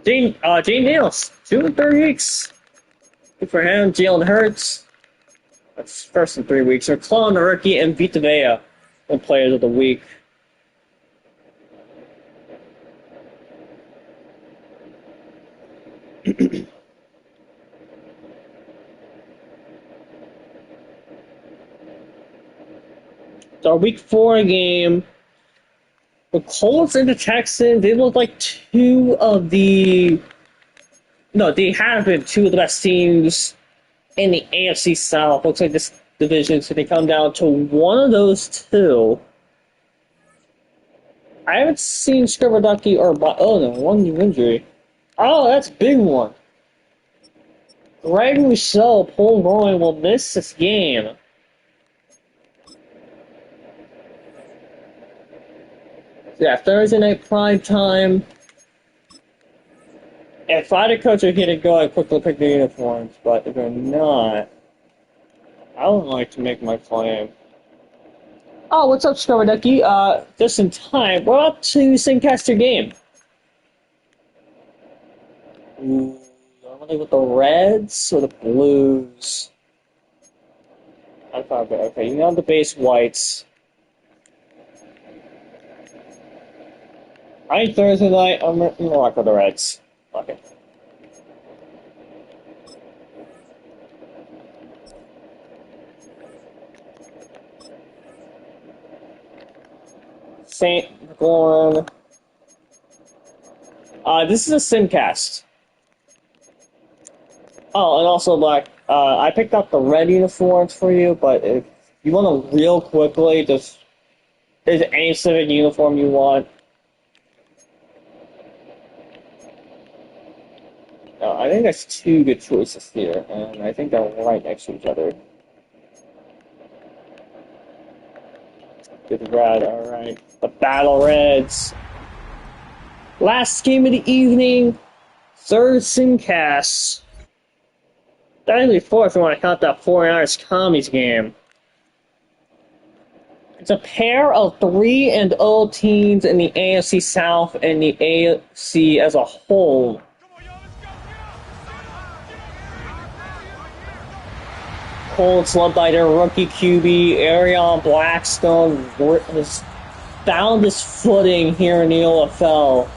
Gene Daniels, 2 in 3 weeks. Good for him. Jalen Hurts. That's first in 3 weeks. McClellan, the rookie, and Vita Vea, one players of the week. So our week 4 game. The Colts and the Texans, they look like two of the. No, they have been 2 of the best teams in the AFC South. Looks like this division, so they come down to one of those 2. I haven't seen Scribble or. Oh no, one new injury. Oh, that's a big one. Greg Rousseau, Paul Roy will miss this game. Yeah, Thursday night prime time. If Friday coach are here to go, I'd quickly pick the uniforms, but if they're not, I would like to make my claim. Oh, what's up, Scrubber Ducky? Just in time, we're up to Sincaster game. Ooh, normally with the Reds or the Blues? I thought, okay, you know the base whites. Alright, Thursday night, I'm gonna rock with the Reds. Okay. St. Gorn. This is a simcast. Oh, and also, Black, I picked up the red uniforms for you, but if you want to real quickly, just, is any civic uniform you want? I think that's two good choices here, and I think they're right next to each other. Good red, alright. The Battle Reds. Last game of the evening, third simcast. Technically fourth if you want to count that 49ers commies game. It's a pair of 3-0 teams in the AFC South and the AFC as a whole. Colts led by their rookie QB, Arion Blackstone, has found his footing here in the OFL.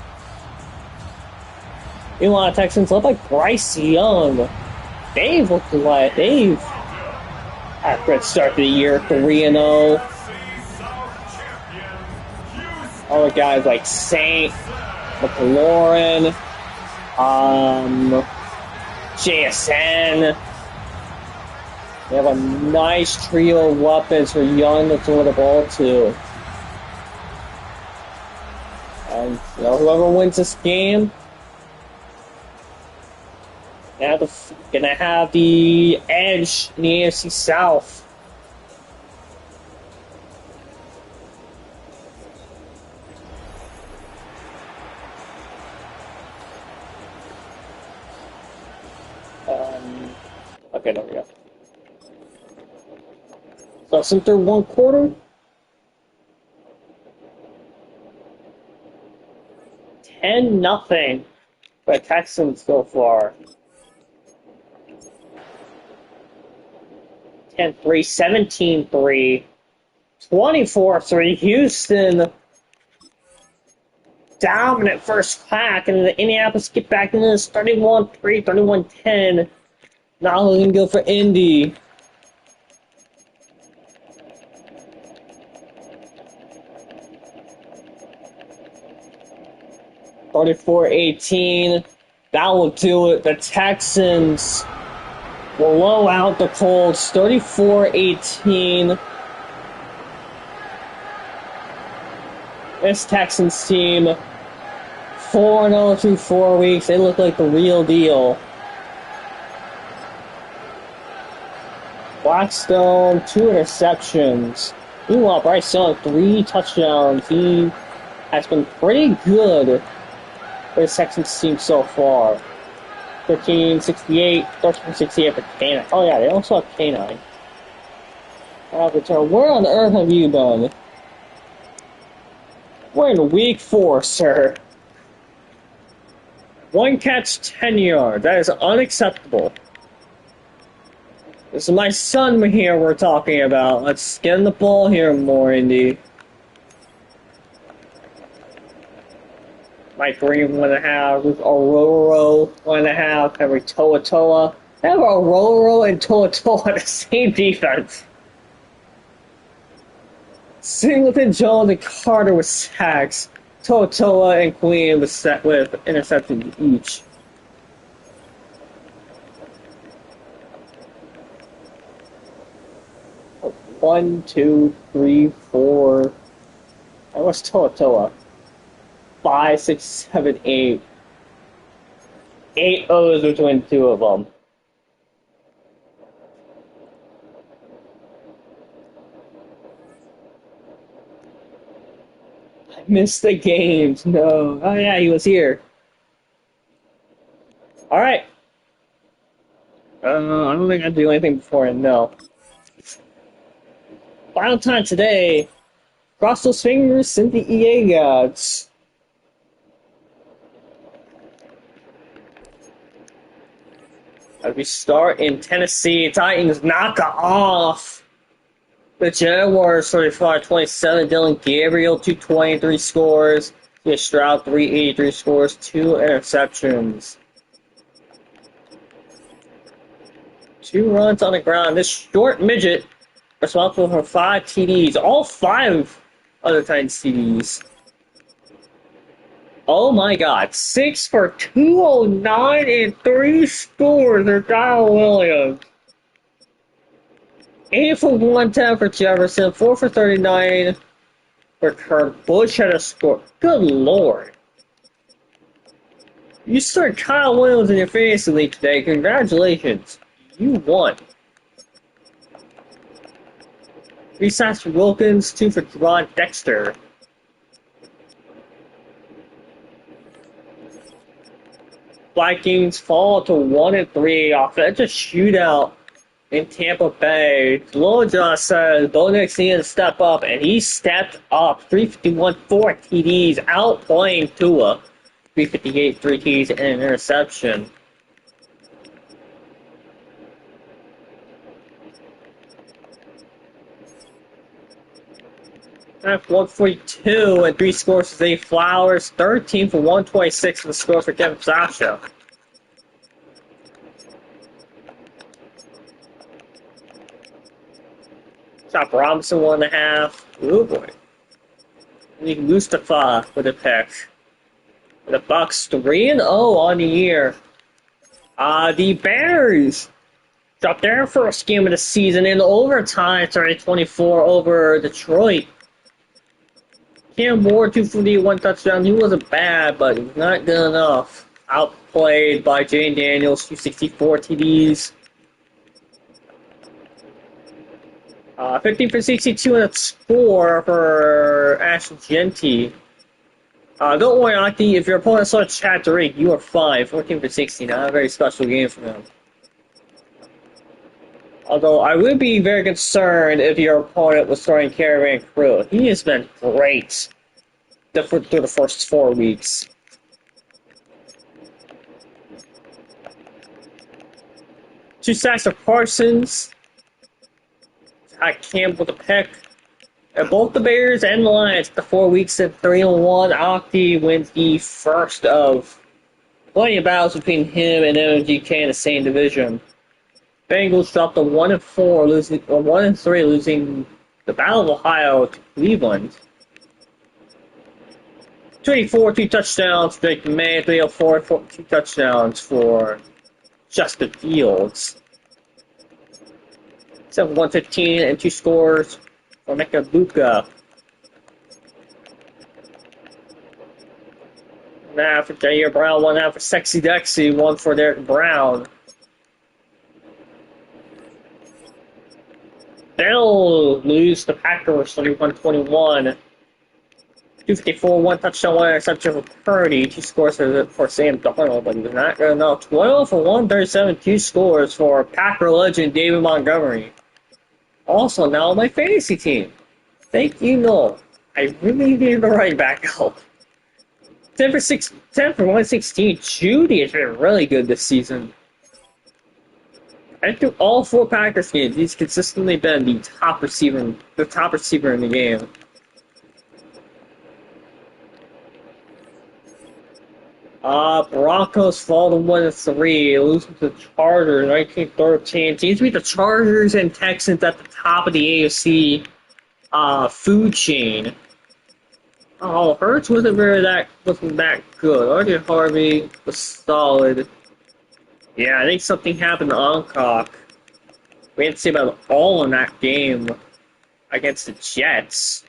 Meanwhile, Texans led by Bryce Young. They've looked like they've had a great start to the year, 3-0. Other guys like Saint, McLaurin, JSN. They have a nice trio of weapons for Young to throw the ball to. And whoever wins this game, gonna have the edge in the AFC South. Okay, there we go. So since they're one quarter, 10-0 for the Texans so far. 10-3, 17-3, 24-3. Houston dominant first crack, and the Indianapolis get back into this 31-3, 31-10. Now we're gonna go for Indy. (34-18). That will do it. The Texans will blow out the Colts 34-18. This Texans team, 4-0 through 4 weeks. They look like the real deal. Blackstone, 2 interceptions. Meanwhile, Bryce Young, 3 touchdowns. He has been pretty good for the Texans team so far. 13-68, 13-68 for K9. Oh yeah, they also have K9. Where on earth have you been? We're in week 4, sir. 1 catch, 10 yards. That is unacceptable. This is my son here we're talking about. Let's get in the ball here more, Indy. Mike Green, 1.5. With Ororo, 1.5. Henry Toa Toa. They have Ororo and Toa Toa on the same defense. Singleton, Jones, and Carter with sacks. Toa Toa and Queen with interceptions each. One, two, three, four. That was Toa Toa. 5, 6, 7, 8. 8 O's between 2 of them. I missed the games. No. Oh yeah, he was here. All right. I don't think I'd do anything before him. No. Final time today. Cross those fingers, send the EA gods. As we start in Tennessee, Titans knock off the Jaguars 35-27. Dylan Gabriel 223 scores. Yeah, Stroud, 383 scores, 2 interceptions. 2 runs on the ground. This short midget responsible for 5 TDs. All 5 other Titans TDs. Oh my god. 6 for 209 and 3 scores for Kyle Williams. 8 for 110 for Jefferson. 4 for 39 for Kirk. Bush had a score. Good lord. You start Kyle Williams in your fantasy league today. Congratulations. You won. 3 sacks for Wilkins, 2 for Ron Dexter. Vikings fall to 1-3 off a shootout in Tampa Bay. Loja says Bo Nix needed to step up, and he stepped up. 351, 4 TDs, outplaying Tua. 358, 3 TDs, and an interception. At 142 and 3 scores for Zay Flowers. 13 for 126 and the score for Kevin Sasha. Chop Robinson 1.5. Oh boy. And Mustafa with a pick. The Bucks 3-0 on the year. The Bears dropped their first game of the season in overtime, 24 over Detroit. Cam Ward 248, 1 touchdown. He wasn't bad, but he was not good enough. Outplayed by Jane Daniels, 264 TDs. 15 for 62 and a score for Ash Genty. Don't worry, Aki, if your opponent saw Chad Drake, you are fine. 14 for 60, not a very special game for him. Although I would be very concerned if your opponent was throwing Caravan Crew. He has been great through the first 4 weeks. Two sacks of Parsons. Campbell with a pick. And both the Bears and the Lions, the 4 weeks at 3-1, Octi wins the first of plenty of battles between him and MGK in the same division. Bengals dropped to 1-4, losing 1-3, losing the Battle of Ohio to Cleveland. 24, 2 touchdowns for Drake May, 304, 2 touchdowns for Justin Fields. 115 and 2 scores for Mecca Luka. Now for Jair Brown, 1 out for Sexy Dexy, 1 for Derek Brown. They'll lose the Packers 31-21. 254, 1 touchdown, 1 interception for Purdy, 2 scores for Sam Darnold, but he was not good enough. 12 for 137, 2 scores for Packer legend David Montgomery. Also now on my fantasy team. Thank you, Noel. I really need the right back help. 10 for 116. Judy has been really good this season. And through all 4 Packers games, he's consistently been the top receiver in the game. Broncos fall to 1-3, losing to the Chargers 19-13. Teams beat the Chargers and Texans at the top of the AFC food chain. Oh, Hurts wasn't that good. RJ Harvey was solid. Yeah, I think something happened to Oncock. We didn't see about all in that game against the Jets.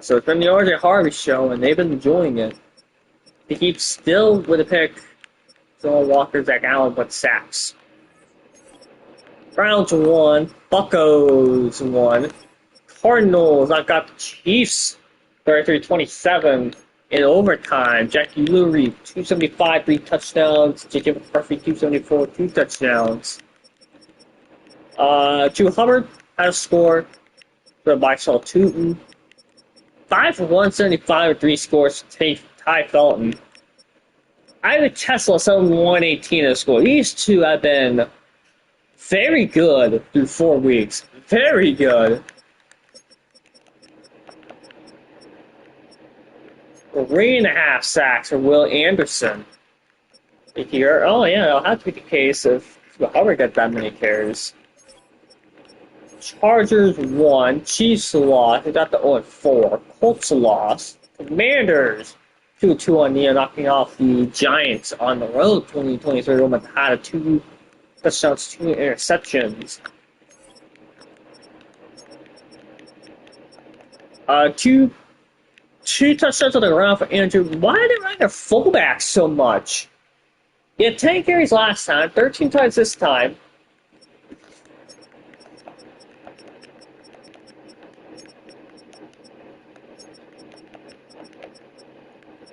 So it's been the RJ Harvey show, and they've been enjoying it. They keep still with a pick. Joel Walker, Zach Allen, but sacks. Browns 1, Buccos 1, Cardinals. I got the Chiefs 33-27 in overtime. Jackie Lurie 275, 3 touchdowns. J.J. McCarthy 274, 2 touchdowns. Drew Hubbard had a score for by Saul Tootin. 5 for 175 with 3 scores to Ty Felton. Ivan Tesla 7 for 118 in the score. These two have been very good through 4 weeks. Very good. 3.5 sacks for Will Anderson. Here, oh yeah, it'll have to be the case if Hubbard got that many carries. Chargers won. Chiefs lost. They got the 0-4. Colts lost. Commanders 2-2 on Nia, knocking off the Giants on the road. 2023 Roman had 2 touchdowns, 2 interceptions. Two touchdowns on the ground for Andrew. Why did they run their fullback so much? He had 10 carries last time, 13 times this time.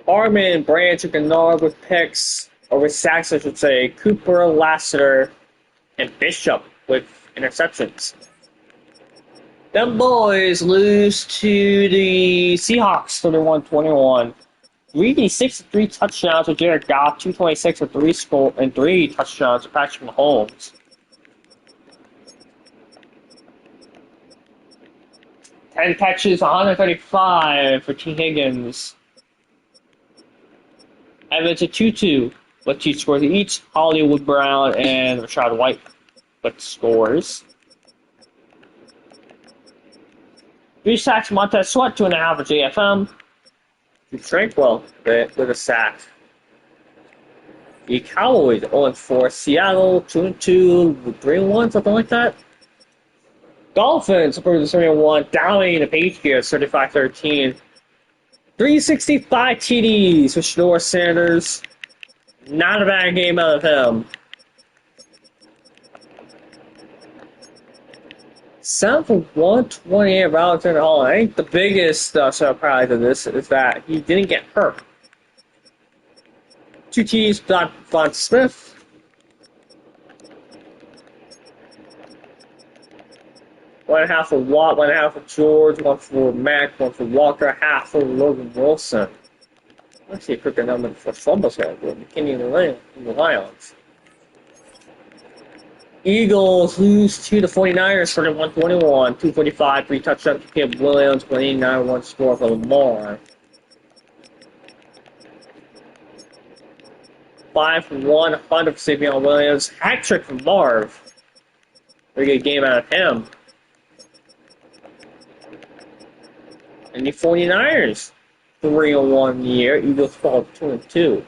Armin, Branch, and Gennard with picks, or with sacks, I should say. Cooper, Lassiter, and Bishop with interceptions. Them boys lose to the Seahawks 31-21. Reedy 63 touchdowns with Jared Goff, 226 with 3 touchdowns with Patrick Mahomes. 10 catches, 135 for T. Higgins. Evans a 2-2 with 2 scores each. Hollywood Brown and Rashad White with scores. 3 sacks, Montez Sweat, 2.5 for JFM. Tranquil with a sack. The Cowboys 0-4. Seattle 2-2, 3-1, something like that. Dolphins approved the 3-1, dominating the Patriots 35-13. 365 TDs for Shador Sanders. Not a bad game out of him. 7 for 128 of Alexander Holland. I think the biggest surprise of this is that he didn't get hurt. 2 TDs got Von Smith. One and a half for Watt, 1.5 for George, 1 for Mack, 1 for Walker, half for Logan Wilson. Actually, a quicker number for fumbles here. McKinney and the Lions. Eagles lose to the 49ers for the 121, 245, 3 touchdowns to Caleb Williams, 189, 1 score for Lamar. 5 for 100 for Savion Williams, hat trick from Marv. Very good game out of him. And the 49ers, 3-1 year. Eagles fall 2-2.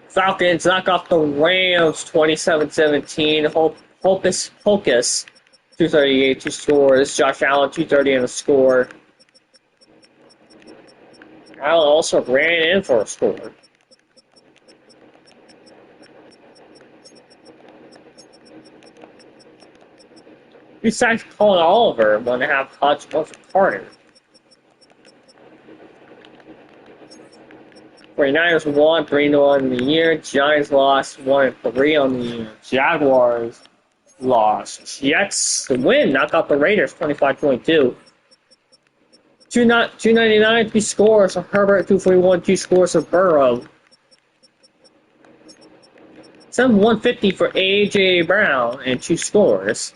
Falcons knock off the Rams 27-17. Hocus Pocus 238, 2 scores. Josh Allen 230 and a score. Allen also ran in for a score. Besides Colin Oliver, 1.5 touchdowns for Carter. 49ers won 3-1 in the year. Giants lost 1-3 on the year. Jaguars lost. Jets win, knock out the Raiders 25-22. 299, 3 scores for Herbert, 241, 2 scores for Burrow. 150 for A.J. Brown and 2 scores.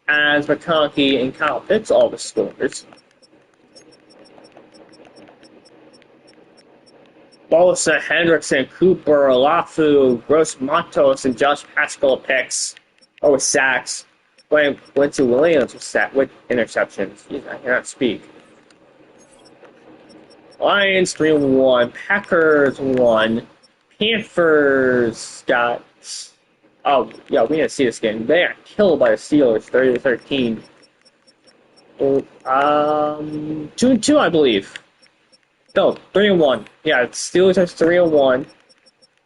As McConkey and Kyle Pitts all the scores. Bosa, Hendrickson, Cooper, Olafu, Gross Matos, and Josh Pascal picks. Or with sacks. Went to Williams with interceptions. I cannot speak. Lions 3-1. Packers 1. Panthers got... Oh, yeah, we didn't see this game. They got killed by the Steelers, 30-13. 2-2, I believe. No, 3-1. Yeah, Steelers has 3-1.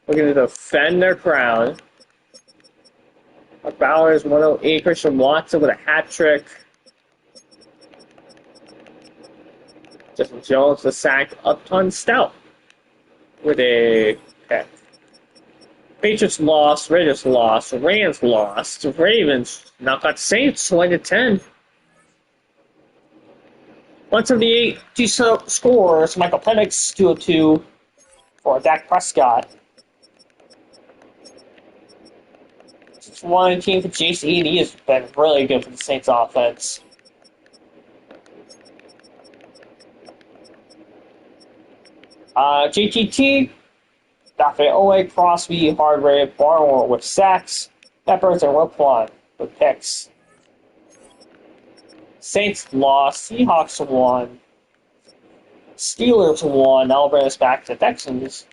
We're going to defend their crown. Bowers 108. Christian Watson with a hat trick. Justin Jones the sack. Upton Stout with a pick. Patriots lost. Raiders lost. Rams lost. Ravens knocked out Saints 20-10. 178, 2 scores. Michael Penix 202 for Dak Prescott. 6-1 for Jason Eady. He has been really good for the Saints offense. JTT, Daphne Owe, Crosby, Hargrave, Barnwell with sacks, Peppers, and Wilpon with picks. Saints lost, Seahawks won, Steelers won. That'll bring us back to Texans.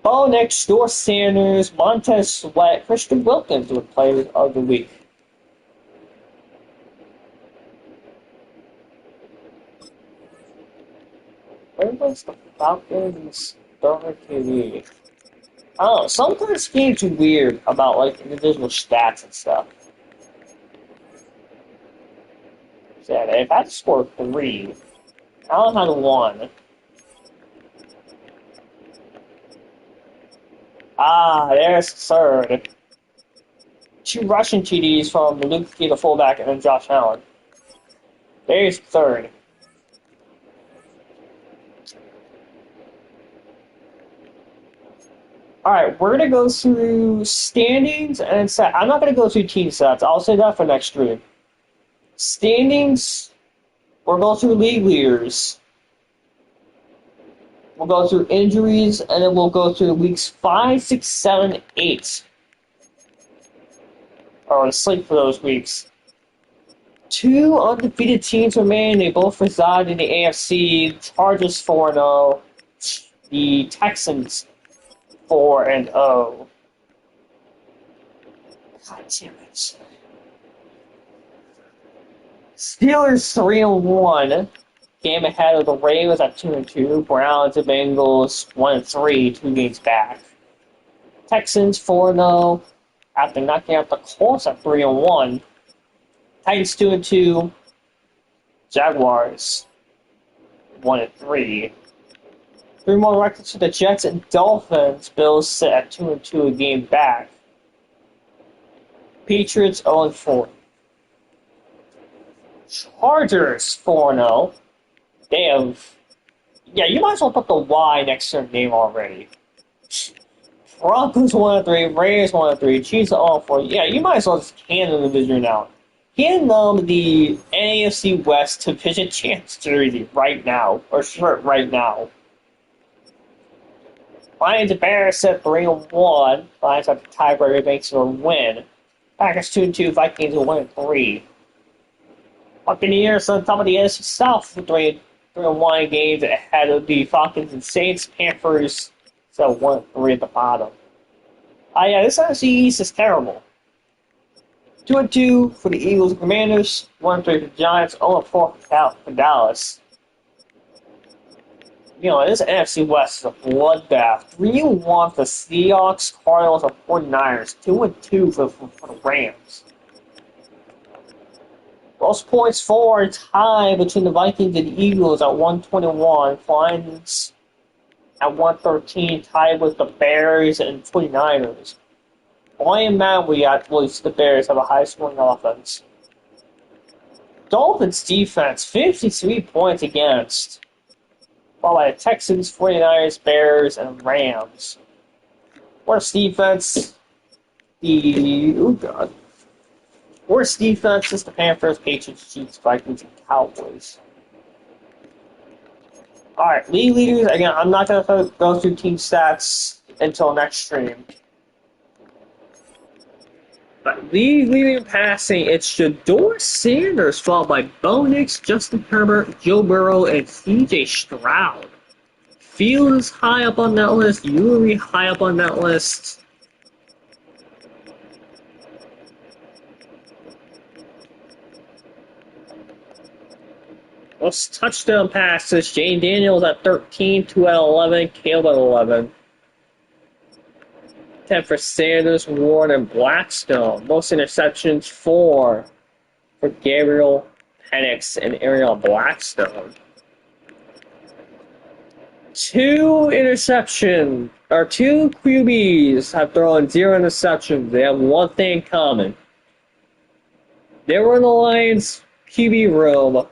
Bo next door, Sanders, Montez Sweat, Christian Wilkins with players of the week. Where was the Falcons' third QB? I don't know. Sometimes games are weird about like individual stats and stuff. Said if I scored 3, I don't have 1. There's third. 2 rushing TDs from Luke Key, the fullback, and then Josh Allen. There's third. Alright, we're going to go through standings and set. I'm not going to go through team sets. I'll say that for next stream. Standings, we'll go through league leaders. We'll go through injuries, and then we'll go through weeks 5, 6, 7, 8. Or sleep for those weeks. 2 undefeated teams remain. They both reside in the AFC. Chargers 4-0. The Texans 4-0. God damn it. Steelers 3-1. Game ahead of the Ravens at 2-2. Browns and Bengals 1-3, 2 games back. Texans 4-0 after knocking out the Colts at 3-1. Titans 2-2. Jaguars 1-3. 3 more records for the Jets and Dolphins. Bills sit at 2-2, a game back. Patriots 0-4. Chargers 4-0. They have... Yeah, you might as well put the Y next to their name already. Broncos 1-3, Raiders 1-3, Chiefs 0-4. Yeah, you might as well just hand them the division now. Hand them the AFC West Division Champs jersey right now, or shirt right now. Lions and Bears set 3-1. Lions have the tiebreaker thanks to a win. Packers 2-2, Vikings 1-3. Buccaneers on top of the NFC South with 3-1 games ahead of the Falcons and Saints. Panthers so 1-3 at the bottom. Yeah, this NFC East is terrible. 2-2 for the Eagles and Commanders, 1-3 for the Giants, 0-4 for Dallas. You know, this NFC West is a bloodbath. 3-1 for the Seahawks, Cardinals, and 49ers. 2-2 for the Rams. Most points for a tie between the Vikings and the Eagles at 121. Lions at 113, tied with the Bears and 49ers. Only in Matt we at least the Bears have a high scoring offense. Dolphins defense, 53 points against. Followed by the Texans, 49ers, Bears, and Rams. Worst defense, worst defense is the Panthers, Patriots, Chiefs, Vikings, and Cowboys. Alright, league leaders, again, I'm not going to go through team stats until next stream. But league leading passing, it's Shador Sanders, followed by Bo Nix, Justin Herbert, Joe Burrow, and CJ Stroud. Fields high up on that list, Uri high up on that list. Most touchdown passes, Jane Daniels at 13, 2 at 11, Caleb at 11. 10 for Sanders, Ward, and Blackstone. Most interceptions, 4 for Gabriel Penix and Ariel Blackstone. 2 QBs have thrown 0 interceptions. They have one thing in common. They were in the Lions QB room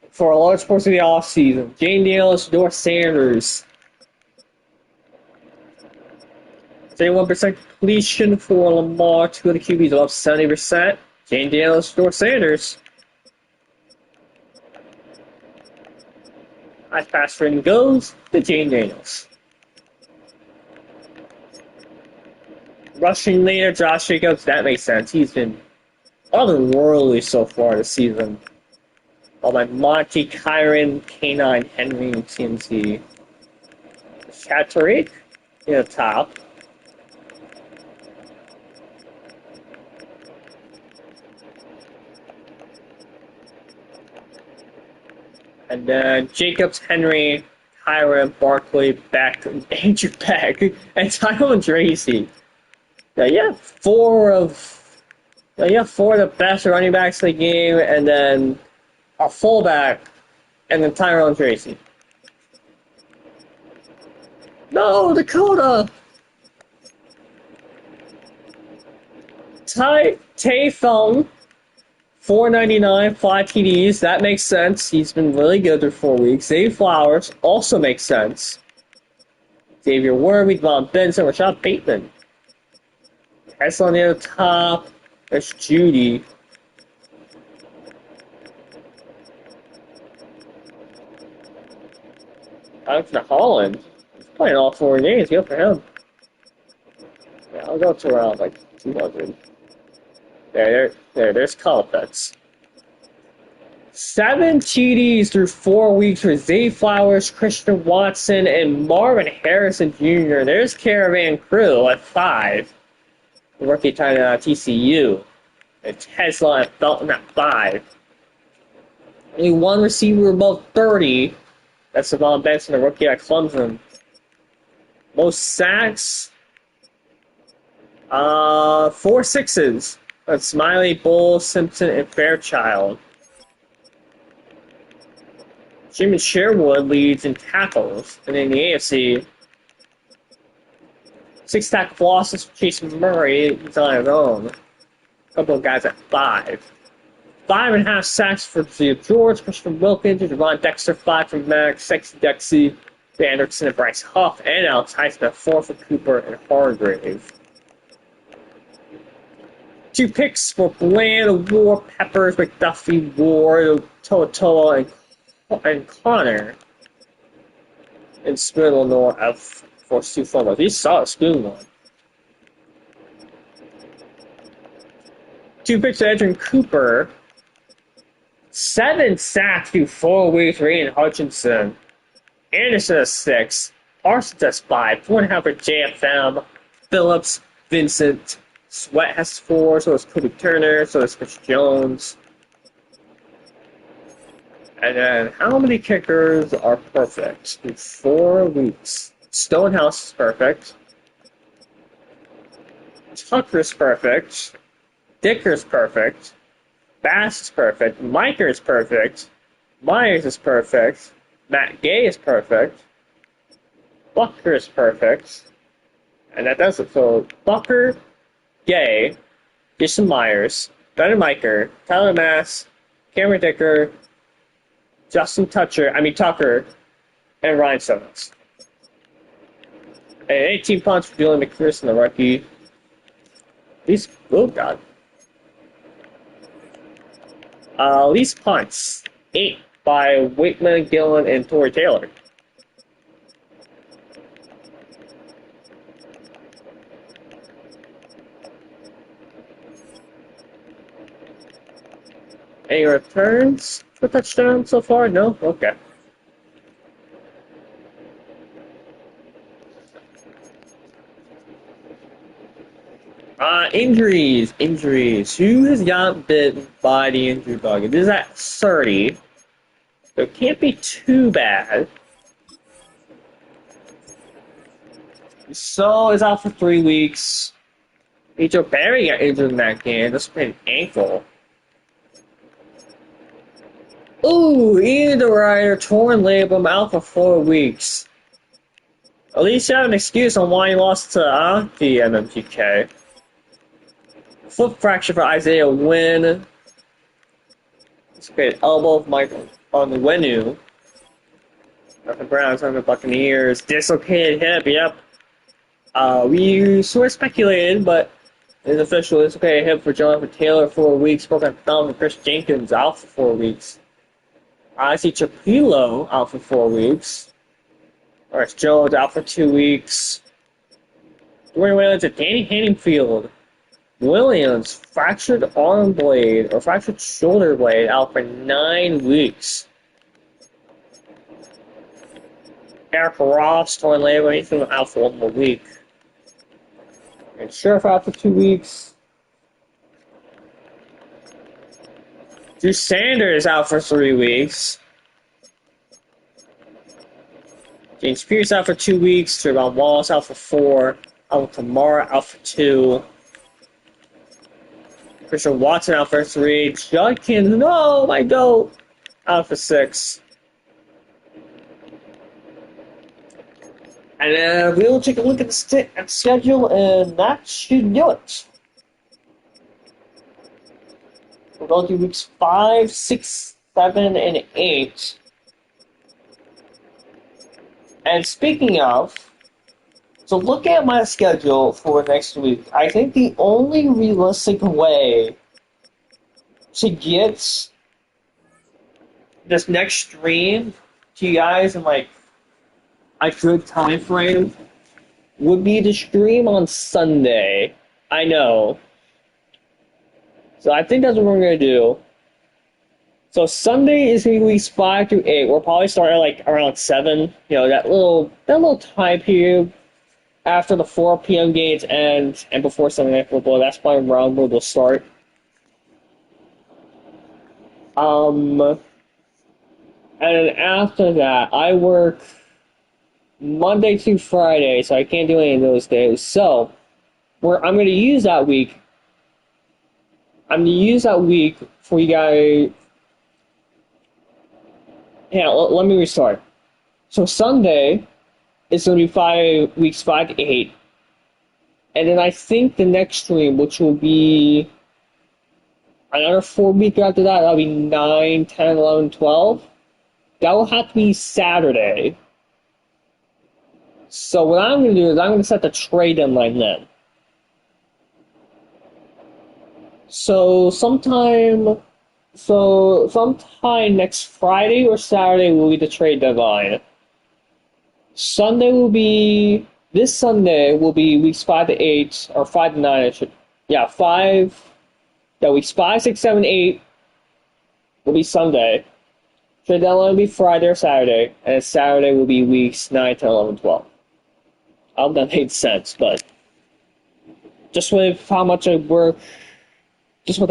for a large portion of the offseason. Jane Daniels, Shador Sanders. 31% completion for Lamar. 2 of the QBs above 70%. Jane Daniels, Shador Sanders. High pass ring goes to Jane Daniels. Rushing leader, Josh Jacobs, that makes sense. He's been otherworldly so far this season. All my Monty, Kyron, K9, Henry, and TNT. Chatterik in the top. And then Jacobs, Henry, Kyron, Barkley, Beck, Andrew Beck, and Tyrone Tracy. Four of the best running backs in the game, and then a fullback, and then Tyrone Tracy. No, Dakota! Tayfung, 499, 5 TDs. That makes sense. He's been really good through 4 weeks. Zay Flowers also makes sense. Xavier Worthy, Von Benson, Rashad Bateman. Tesla near the top. There's Judy. Alex Holland. He's playing all 4 games. Good for him. Yeah, I'll go to around like 200. There's Colfax. 7 TDs through 4 weeks for Zay Flowers, Christian Watson, and Marvin Harrison Jr. There's Caravan Crew at 5. The rookie tight end at TCU. And Tesla and Felton at 5. Only one receiver above 30. That's Savon Benson, the rookie at Clemson. Most sacks. 4 6s. That's Smiley, Bull, Simpson, and Fairchild. Jimmy Sherwood leads in tackles. And in the AFC, 6 tackle losses for Chase Murray. He's on his own. A couple of guys at 5. 5.5 sacks for Zia George, Christian Wilkins, Javon Dexter, 5 for Max, Sexy Dexy, Anderson, and Bryce Huff, and Alex Highsmith, 4 for Cooper and Hargrave. 2 picks for Bland, War, Peppers, McDuffie, Ward, Toa, and Connor. And Spoon will know of force 2 fumbles. He saw a Spoon one. 2 picks for Adrian Cooper. 7 sacks through 4 weeks for Ian Hutchinson. Anderson has 6. Parsons has 5. 4.5 for JFM. Phillips, Vincent. Sweat has 4. So does Cody Turner. So does Chris Jones. And then, how many kickers are perfect in 4 weeks? Stonehouse is perfect. Tucker's perfect. Dicker's perfect. Bass is perfect. Miker is perfect. Myers is perfect. Matt Gay is perfect. Bucker is perfect. And that does it. So, Bucker, Gay, Jason Myers, Gunnar Miker, Tyler Mass, Cameron Dicker, Tucker, and Ryan Simmons. And 18 punts for Dylan McPherson, the rookie. God. Least punts, 8 by Waitman, Gillen, and Torrey Taylor. Any returns for touchdown so far? No? Okay. Injuries. Who has got bit by the injury bug? It is at 30. So it can't be too bad. So is out for 3 weeks. Joe Barry got injured in that game. Just played an ankle. Ooh, Ian DeRider, torn labrum, out for 4 weeks. At least you have an excuse on why he lost to the MMPK. Foot fracture for Isaiah Wynn. It's a great elbow of Michael on the Wenu. The Browns on the Buccaneers. Dislocated hip, yep. We sort of speculated, but it's official. Dislocated hip for Jonathan Taylor for 4 weeks. Broken thumb for Chris Jenkins out for 4 weeks. I see Chapilo out for 4 weeks. Alright, Jones out for 2 weeks. Dwayne Williams and Danny Hanningfield. Williams, fractured arm blade, or fractured shoulder blade, out for 9 weeks. Eric Ross, torn labor, he's out for 1 more week. And Sheriff out for 2 weeks. Drew Sanders out for 3 weeks. James Pierce out for 2 weeks. Trayvon Wallace out for 4. Alvin Kamara out for 2. Christian Watson out for 3. Judkins, no, my goat, out for 6. And we'll take a look at the schedule, and that should do it. We're going through weeks 5, 6, 7, and 8. And speaking of, so look at my schedule for next week. I think the only realistic way to get this next stream to you guys in like a good time frame would be to stream on Sunday. I know. So I think that's what we're gonna do. So Sunday is gonna be weeks 5 through 8. We'll probably start at like around 7. You know, that little time period after the 4 p.m. games end and before Sunday Night Football. That's probably around where we'll start. And then after that, I work Monday through Friday, so I can't do any of those days. So, I'm going to use that week. I'm going to use that week for you guys. Yeah, let me restart. So Sunday is going to be weeks 5 to 8. And then I think the next stream, which will be another 4 weeks after that, that'll be 9, 10, 11, 12. That will have to be Saturday. So what I'm going to do is I'm going to set the trade deadline then. So sometime next Friday or Saturday will be the trade deadline. This Sunday will be weeks 5 to 8, or 5 to 9, I should. Yeah, 5. Yeah, weeks 5, 6, 7, 8 will be Sunday. Trade deadline will be Friday or Saturday, and Saturday will be weeks 9, 10, 11, 12. I hope that made sense, but just with how much I work, that's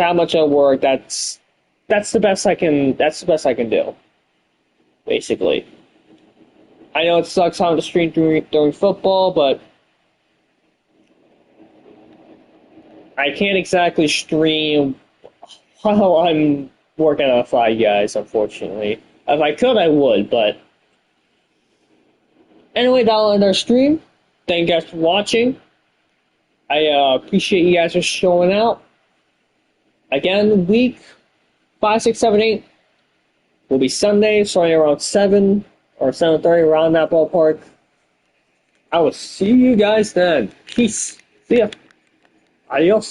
the best I can do, basically. I know it sucks having to stream during football, but I can't exactly stream while I'm working on a fly, guys, unfortunately. If I could, I would, but anyway, that'll end our stream. Thank you guys for watching. I appreciate you guys for showing out. Again, week 5, 6, 7, 8 will be Sunday, starting around 7 or 7:30, around that ballpark. I will see you guys then. Peace. See ya. Adios.